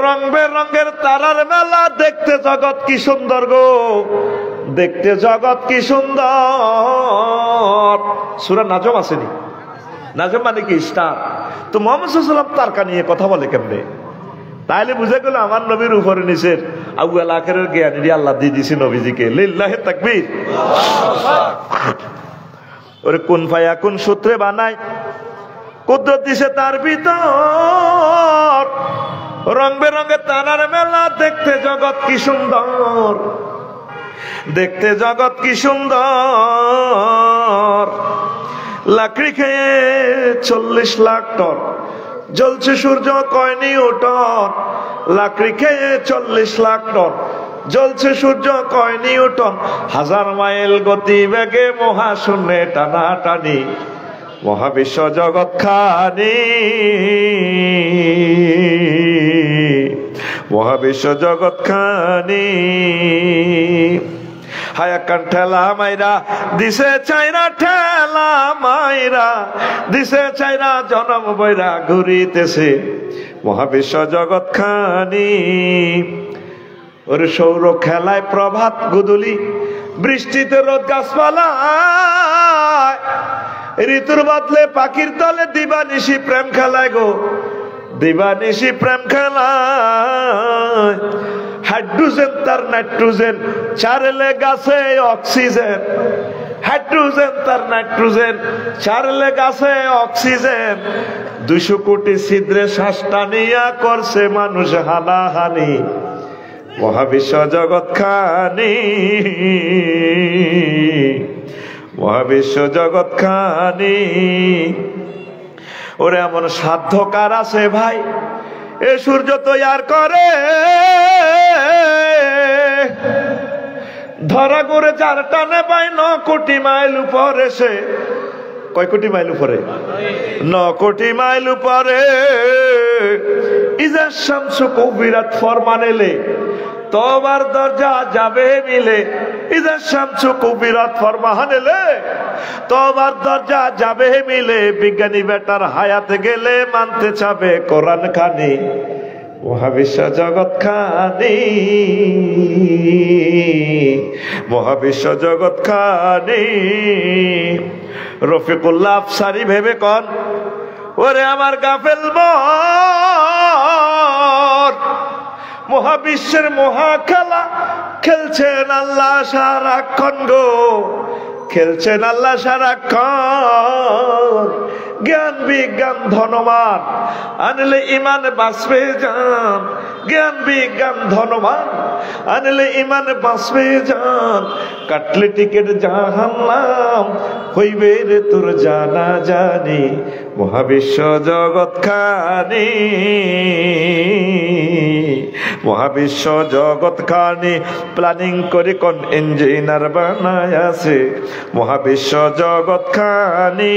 রং বেরঙের তারার মেলা, দেখতে জগৎ কি সুন্দর গো, দেখতে জগৎ কি সুন্দর। সূরা নাজম আসেনি? নাজম মানে কি স্টার। তো মুহাম্মদ সাল্লাল্লাহু আলাইহি ওয়াসাল্লাম তারকা নিয়ে কথা বলে কেমনে? তাইলে বুঝে গেল আমার নবীর উপরে নিচের আউয়াল আখিরের জ্ঞানী আল্লাহ দিয়ে দিয়েছে নবীজিকে। লিল্লাহি তাকবীর। ওরে কোন ফায়া কোন সূত্রে বানায়, কুদরত দিছে তার ভিতর, রং বেরঙের তারার মেলা, দেখতে জগৎ কি সুন্দর, দেখতে জগৎ কি সুন্দর। লাকড়ি খেয়ে 40 লাখ টন জ্বলছে সূর্য কয় নিউটন, লাকড়ি খেয়ে 40 লাখ টন জ্বলছে সূর্য কয় নিউটন। 1000 মাইল গতি বেগে মহাশূন্যে টানাটানি, মহাবিশ্ব জগৎ খানি, মহাবিশ্ব জগৎ খানি। হায়া কান ঠেলা মাইরা দিছে চাইরা, ঠেলা মাইরা দিছে চাইরা, জনম বইরা ঘুরিতেছে মহাবিশ্ব জগৎ খানি। ওরে সৌর খেলায় প্রভাত গুদুলি, বৃষ্টিতে রোদ গাছপালায়, ঋতুর বদলে পাখির দলে দিবানিশি প্রেম খেলায় গো, দিবানিশি প্রেম খেলায়। হাইড্রোজেন তার নাইট্রোজেন, চারলে গাছে অক্সিজেন, হাইড্রোজেন তার নাইট্রোজেন, চারলে গাছে অক্সিজেন। 200 কোটি ছিদ্রে শ্বাস টানিয়া করছে মানুষ হানাহানি, মহাবিশ্ব জগৎ খানি, মহাবিশ্ব জগৎ খানি। ওরে এমন সাধ্য কার আছে ভাই এ সূর্য তৈয়ার করে, ধরা করে যার টানে পায় 9 কোটি মাইল উপরে সে। কয় কোটি মাইল উপরে? 9 কোটি মাইল উপরে। ইজা শামসু কুবিরাত ফরমানেলে, তোবার দরজা যাবে মিলে। ইজা শামসু কুবিরাত ফরমানেলে, তোবার দরজা যাবে মিলে। বিজ্ঞানী বেটার হায়াতে গেলে মানতে চাবে কোরআন খানি, মহাবিশ্ব জগৎ খানি, মহাবিশ্ব জগৎ খানি। রফিকুল্লাহ আফসারি ভেবে কন ওরে আমার গাফেল মন, মহাবিশ্বের মহাখেলা খেলছেন আল্লাহ সারাক্ষণ গো, খেলছেন আল্লাহ সারাক্ষণ। জ্ঞান বিজ্ঞান ধনমান আনলে ইমান বাঁচবে জান, জ্ঞান বিজ্ঞান ধনমান আনলে ইমান বাঁচবে জান। কাটলে টিকেট জাহান্নাম হইবে রে তোর জানা জানি, মহাবিশ্ব জগৎ খানি, মহাবিশ্ব জগৎ খানি। প্ল্যানিং করে কোন ইঞ্জিনিয়ার বানায় আছে, মহাবিশ্ব জগৎ খানি।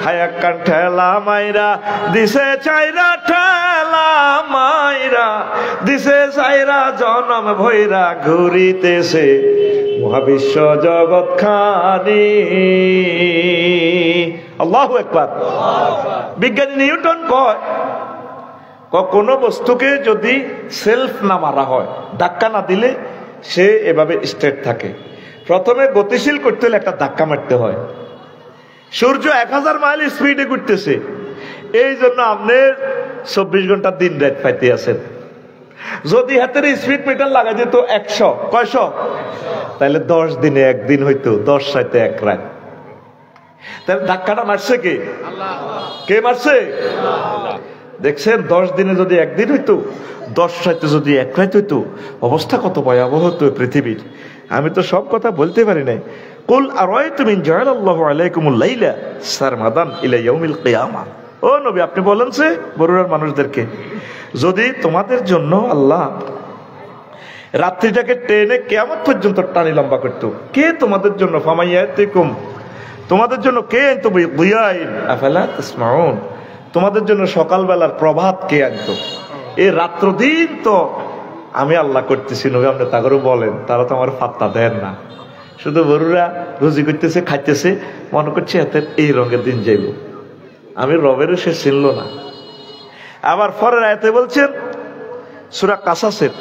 হায়া কান ঠেলা মাইরা দিছে চাইরা, ঠেলা মাইরা দিছে চাইরা, জনম ভৈরা ঘুরিতেছে মহাবিশ্ব জগৎ খানি। আল্লাহু আকবার। বিজ্ঞানী নিউটন কয় কোন বস্তুকে যদি সেলফ না মারা হয়, ধাক্কা না দিলে সে এভাবে স্ট্রেট থাকে। প্রথমে গতিশীল করতে হলে একটা ধাক্কা মারতে হয়। সূর্য 1000 মাইল স্পিডে ঘুরতেছে, এই জন্য আপনি 24 ঘন্টা দিন রাত পাইতে আছেন। যদি হাতের স্পিড মিটার লাগাই যেত 100, কয়শো, তাহলে 10 দিনে একদিন হইতো, 10 রাতে 1 রাত। তাহলে ধাক্কাটা মারছে কে? কে মারছে? দেখছেন 10 দিনে যদি একদিন হইতো, 10 রাতে যদি 1 রাত হইতো, অবস্থা কত ভয়াবহ হতো পৃথিবীর। আমি তো সব কথা বলতে পারি নাই। কুল আরাইতুম ইন জাআলাল্লাহু আলাইকুমুল লাইলা সারমাদান ইলা ইয়াউমিল কিয়ামা। ও নবী, আপনি বলেন যে বরুড়ার মানুষদেরকে, যদি তোমাদের জন্য আল্লাহ রাত্রিটাকে টেনে কিয়ামত পর্যন্ত টানি লম্বা করতো, কে তোমাদের জন্য ফামাইয়াতিকুম, তোমাদের জন্য কে আনতো বুয়াইন আফালা তাসমাউন, তোমাদের জন্য সকালবেলার প্রভাত কে আনতো? এই রাত্র দিন তো আমি আল্লাহ করতেছি, নবী আপনি তাগরও বলেন, তারা তো আমার পাত্তা দেন না। শুধু বরুরা রুজি করতেছে, খাইতেছে, মনে করছে এতে এই রঙের দিন যাইব। আমি রবেরও সে চিনল না। আবার পরের আয়াতে বলছেন সূরা কাসাসের,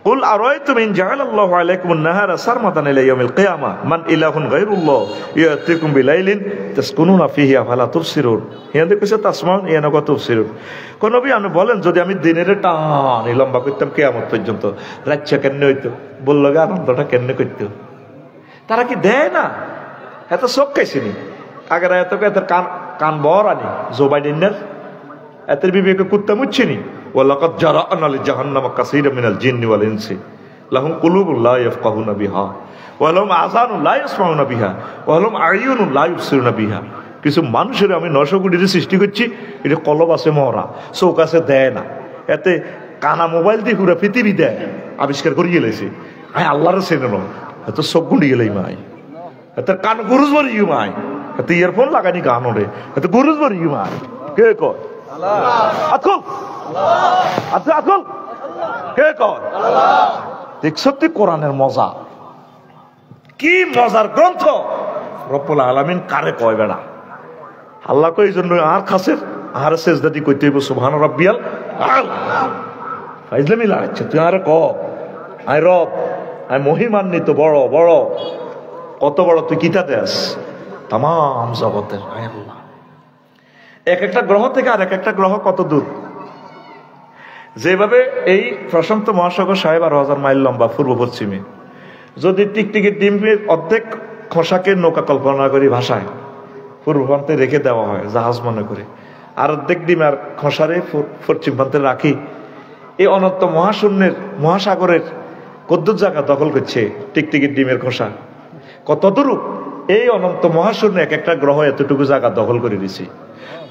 কুল আরাইতুম ইন জাআলাল্লাহু আলাইকুমুন নাহারা সারমাদান ইলা ইয়াউমিল কিয়ামা মান ইলাহুন গায়রুল্লাহ ইয়াতিকুম বিলাইলিন তাসকুনুনা ফিহি আফালা তুবসিরুন। হিয়াতে কইছে তাসমাউন, ইয়ানা কত তুবসিরুন। কোন নবী আপনি বলেন, যদি আমি দিনের টান লম্বা করতাম কিয়ামত পর্যন্ত, রাতটা কেন হইতো? বলল গা আনন্দটা কেন করতো? তারা কি দেয় না? এত চোখ খাইছিনি আগের এত এত কান বর আনি জো বাইডেনের এতের বিবেকে কুত্তা মুচ্ছিনি। ওয়ালাকাদ জারা'না লিজাহান্নামা কাসীরাম মিনাল জিন্নি ওয়াল ইনসি লাহুম কুলুবুন লা ইয়াফকাহুনা বিহা ওয়া লাহুম আযানুন লা ইয়াসমাউনা বিহা ওয়া লাহুম আ'য়ুনুন লা ইবসিরুনা বিহা। কিছু মানুষের আমি 900 কোটির সৃষ্টি করছি, এটা কলব আছে মরা, চোখ আছে দেয় না। এতে কানা মোবাইল দিয়ে পুরো পৃথিবী দেয় আবিষ্কার করে গেলেছে। আয় আল্লাহর চেনে না, এত চোখ গুঁড়ি গেলেই মাই, এত কান গুরুজ ভরি মাই, এত ইয়ারফোন লাগানি গান ওরে, এত গুরুজ ভরি মাই। কে কয়? আল্লাহ। আচ্ছা আকুল কে কয়? দেখছো তুই কোরআনের মজা, কি মজার গ্রন্থ। রব্বুল আলামিন কারে কয় বেড়া? আল্লাহ কই, এই জন্য আর খাসের আর সেজদাটি কইতে হইব সুবহান রাব্বিয়াল আ'লা। ফাইজলামি লাগাচ্ছে তুই আরে ক, আয় রব, আয় মহিমান্বিত বড় বড়, কত বড় তুই কিতা দেস তাম জগতের। আল্লাহ এক একটা গ্রহ থেকে আর এক একটা গ্রহ কত দূর। যেভাবে এই প্রশান্ত মহাসাগর 12,500 মাইল লম্বা পূর্ব পশ্চিমে, যদি টিকটিকির ডিমের অর্ধেক খোসাকে নৌকা কল্পনা করি ভাষায় পূর্ব প্রান্তে রেখে দেওয়া হয় জাহাজ মনে করে, আর অর্ধেক ডিম আর খোসারে পশ্চিম প্রান্তে রাখি, এই অনন্ত মহাশূন্যের মহাসাগরের কদ্দুর জায়গা দখল করছে টিকটিকির ডিমের খোসা। কতদূর এই অনন্ত মহাশূন্য এক একটা গ্রহ এতটুকু জায়গা দখল করে দিছে।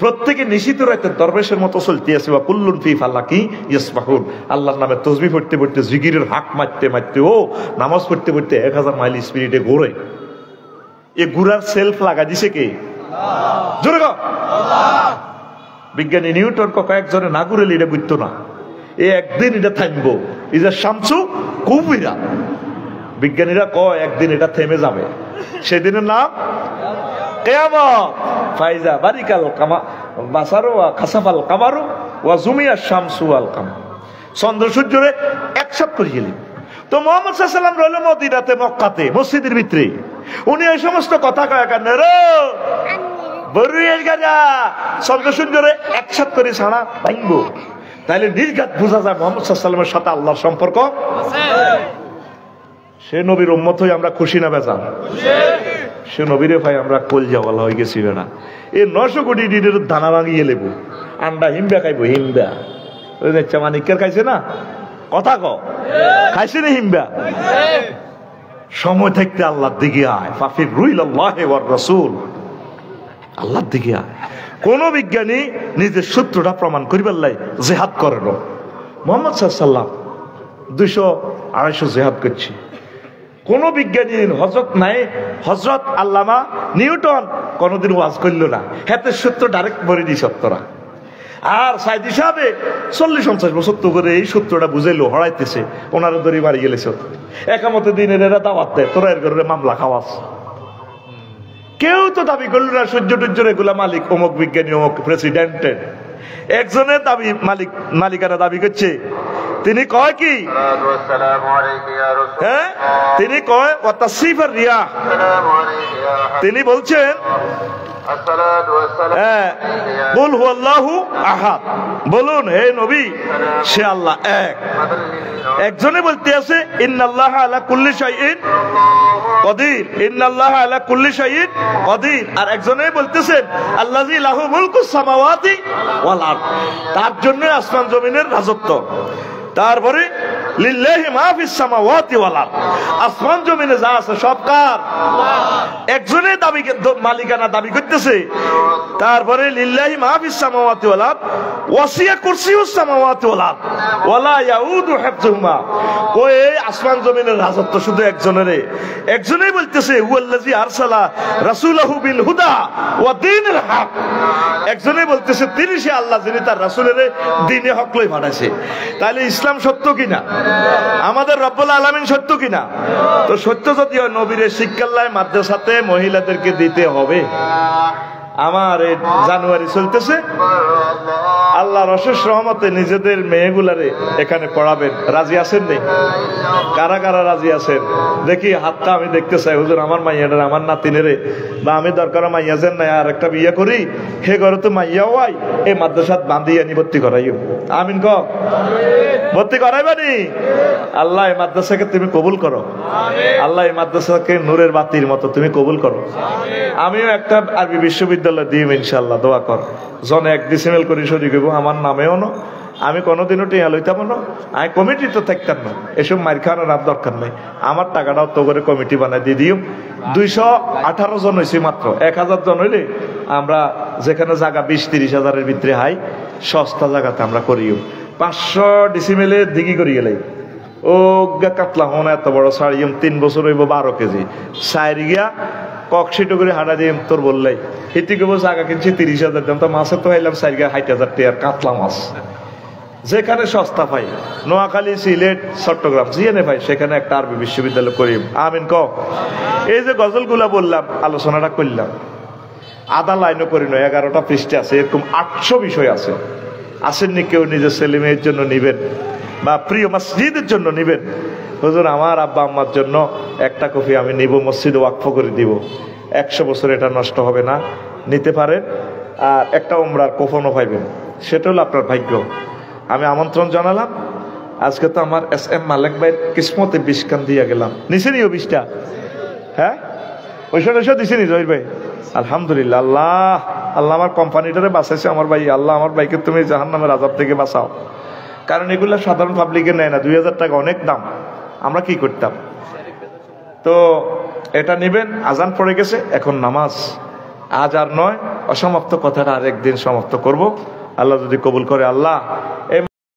প্রত্যেকে নিশিত রাতে দরবেশের মতো চলতে আছে, বা কুল্লুন ফি ফালাকি ইয়াসবাহুন। আল্লাহর নামে তাসবিহ পড়তে পড়তে, জিকিরের হাক মারতে মারতে, ও নামাজ পড়তে পড়তে 1000 মাইল স্পিডে ঘোরে। এই ঘুরার সেলফ লাগা দিছে কে? আল্লাহ। জোরে কও আল্লাহ। বিজ্ঞানী নিউটন কয়েকজনে না ঘুরেলে এটা বুঝতো না, এই একদিন এটা থামবো, এই যে শামসু কুবিরা। বিজ্ঞানীরা কয় একদিন এটা থেমে যাবে, সেদিনের নাম কিয়ামত। ফাইজা বারিকাল কামা বাসারু ওয়া খাসাফাল কামারু ওয়া জুমিয়া শামসু ওয়াল কামার। চন্দ্র সূর্যরে একসাথে করে গেলেন। তো মুহাম্মদ সাল্লাল্লাহু আলাইহি ওয়াসাল্লাম রইল মদিনাতে, মক্কাতে, মসজিদের ভিতরে। উনি এই সমস্ত কথা কয় কেন রে? বরুয়ের গাজা চন্দ্র সূর্যরে একসাথে করে ছাড়া ভাঙবো, তাইলে নির্ঘাত বোঝা যায় মুহাম্মদ সাল্লাল্লাহু আলাইহি ওয়াসাল্লামের সাথে আল্লাহর সম্পর্ক আছে। সে নবীর উম্মত হই আমরা খুশি না বেজার? সে নবীরে ভাই আমরা কলজাওয়ালা হয়ে গেছি না। এই 900 কোটি ডিনের দানা ভাঙিয়ে লেবো, আন্ডা হিমবা খাইবো, হিমবা। ওই যে মানিকের খাইছে না, কথা ক খাইছে না হিমবা। সময় থাকতে আল্লাহর দিকে আয়, ফাফির রুইলাল্লাহি ওয়ার রাসূল, আল্লাহর দিকে আয়। কোন বিজ্ঞানী নিজের সূত্রটা প্রমাণ করিবার লাই জিহাদ করে না। মুহাম্মদ সাল্লাল্লাহু আলাইহি ওয়াসাল্লাম 200-250 জিহাদ করছে। কোন বিজ্ঞানী হযরত নাই, হযরত আল্লামা নিউটন কোনদিন ওয়াজ করল না, হাতের সূত্র ডাইরেক্ট বলে দিই সত্যরা। আর সাইদি সাহেবে 40-50 বছর তো করে এই সূত্রটা বুঝাইলো, হড়াইতেছে, ওনারা দড়ি মারি গেলেছ। একামতে দিনের এরা দাওয়াত দেয়, তোরা এর ঘরে মামলা খাওয়াস। কেউ তো দাবি করলো না সূর্য টুর্যের এগুলা মালিক অমুক বিজ্ঞানী, অমুক প্রেসিডেন্টের। একজনের দাবি মালিকানা দাবি করছে, তিনি কয় কি? হ্যাঁ, তিনি কয় ওয়াতাসিফার রিয়াহ, তিনি বলছেন কুল হুয়াল্লাহু আহাদ, বলুন হে নবী সে আল্লাহ এক। একজনে বলতে আছে ইন্নাল্লাহা আলা কুল্লি শাইইন কদির, ইন্নাল্লাহা আলা কুল্লি শাইইন কদির। আর একজনে বলতেছেন আল্লাযী লাহু মুলকুস সামাওয়াতি ওয়াল আরদ, তার জন্য আসমান জমিনের রাজত্ব। তারপরে লিল্লাহি মা ফিস সামাওয়াতি ওয়াল আরদ, আসমান জমিনে যা আছে সব কার? একজনের দাবি, মালিকানা দাবি করতেছে। তারপরে লিল্লাহি মা ফিস সামাওয়াতি ওয়াল আরদ ওয়াসিয়া কুরসিয়ুস সামাওয়াতি ওয়াল আরদ ওয়ালা ইয়াউদু হিফযুহুমা। ওই আসমান জমিনের রাজত্ব শুধু একজনেই বলতেছে, হুয়াল্লাযী আরসালা রাসূলাহু বিল হুদা ওয়া দীনিল হক। একজনেই বলতেছে তিনি সে আল্লাহ যিনি তার রাসূলের দ্বীনে হক লই পাঠাইছে। তাহলে ইসলাম সত্য কিনা? আমাদের রব্বুল আলামিন সত্য কিনা? তো সত্য যদি হয় নবীর শিক্ষালয় মাদ্রাসাতে মহিলাদেরকে দিতে হবে। আমার এই জানুয়ারি চলতেছে, আল্লাহর অশেষ রহমতে নিজেদের মেয়েগুলারে এখানে পড়াবেন। রাজি আছেন নেই? কারা কারা রাজি আছেন দেখি হাতটা আমি দেখতে চাই। হুজুর আমার মাইয়াটার, আমার নাতিনেরে, বা আমি দরকার মাইয়া যেন নাই আর একটা বিয়ে করি, হে ঘরে তো মাইয়াও আই, এই মাদ্রাসাত বান্ধিয়ে নি ভর্তি করাইও। আমিন ক ভর্তি করাইবানি। আল্লাহ এই মাদ্রাসাকে তুমি কবুল করো। আল্লাহ এই মাদ্রাসাকে নূরের বাতির মতো তুমি কবুল করো। আমিও একটা আরবি বিশ্ববিদ্যালয় দিম ইনশাল্লাহ, দোয়া কর। জনে 1 ডিসিমেল করে শরীর হইব, আমার নামেও না, আমি কোনোদিনও টিয়া লইতাম না, আমি কমিটি তো থাকতাম না। এসব মার খাওয়ানোর আর দরকার নেই। আমার টাকাটাও তো করে কমিটি বানাই দিয়ে দিও। 218 জন হয়েছি মাত্র। 1000 জন হইলে আমরা যেখানে জায়গা 20-30 হাজারের ভিতরে হাই সস্তা জায়গাতে আমরা করিও। 500 ডিসিমেলে দিঘি করি গেলে ও কাতলা হন এত বড় ছাড়িম 3 বছর হইব 12 কেজি সাইরি গিয়া ককশিটো করে হাঁটা দিয়ে তোর বললাই হিটি কেবল জায়গা কিনছি 30,000 দাম। তো মাছে তো হাইলাম 60,000 টাকার কাতলা মাছ, যেখানে সস্তা পাই। নোয়াখালী, সিলেট, চট্টগ্রাম যেখানে পাই সেখানে একটা আরবি বিশ্ববিদ্যালয় করি। আমিন ক। এই যে গজলগুলা বললাম, আলোচনাটা করলাম, আধা লাইনও করি না, 11টা পৃষ্ঠা আছে। এরকম 800 বিষয় আছে। আসেননি কেউ নিজের ছেলে মেয়ের জন্য নিবেন বা প্রিয় মসজিদের জন্য নিবেন? হুজুর আমার আব্বা আম্মার জন্য একটা কপি আমি নিব, মসজিদে ওয়াকফ করে দিব, 100 বছর এটা নষ্ট হবে না, নিতে পারেন। আর একটা উমরার কফনও পাইবেন, সেটা হলো আপনার ভাগ্য। আমি আমন্ত্রণ জানালাম। আজকে তো আমার SM মালেক ভাইয়ের কিসমতে 20 খান দিয়ে গেলাম। নিচে নিও 20টা, হ্যাঁ ওইসব দিছে নি জহির ভাই? আলহামদুলিল্লাহ। আল্লাহ আল্লাহ আমার কোম্পানিটারে বাঁচাইছে আমার ভাই। আল্লাহ আমার ভাইকে তুমি জাহান্নামের আযাব থেকে বাঁচাও। কারণ এগুলো সাধারণ পাবলিকে নেয় না। 2000 টাকা অনেক দাম। আমরা কি করতাম? তো এটা নেবেন। আজান পড়ে গেছে, এখন নামাজ। আজ আর নয়, অসমাপ্ত কথাটা আরেকদিন সমাপ্ত করব, আল্লাহ যদি কবুল করে। আল্লাহ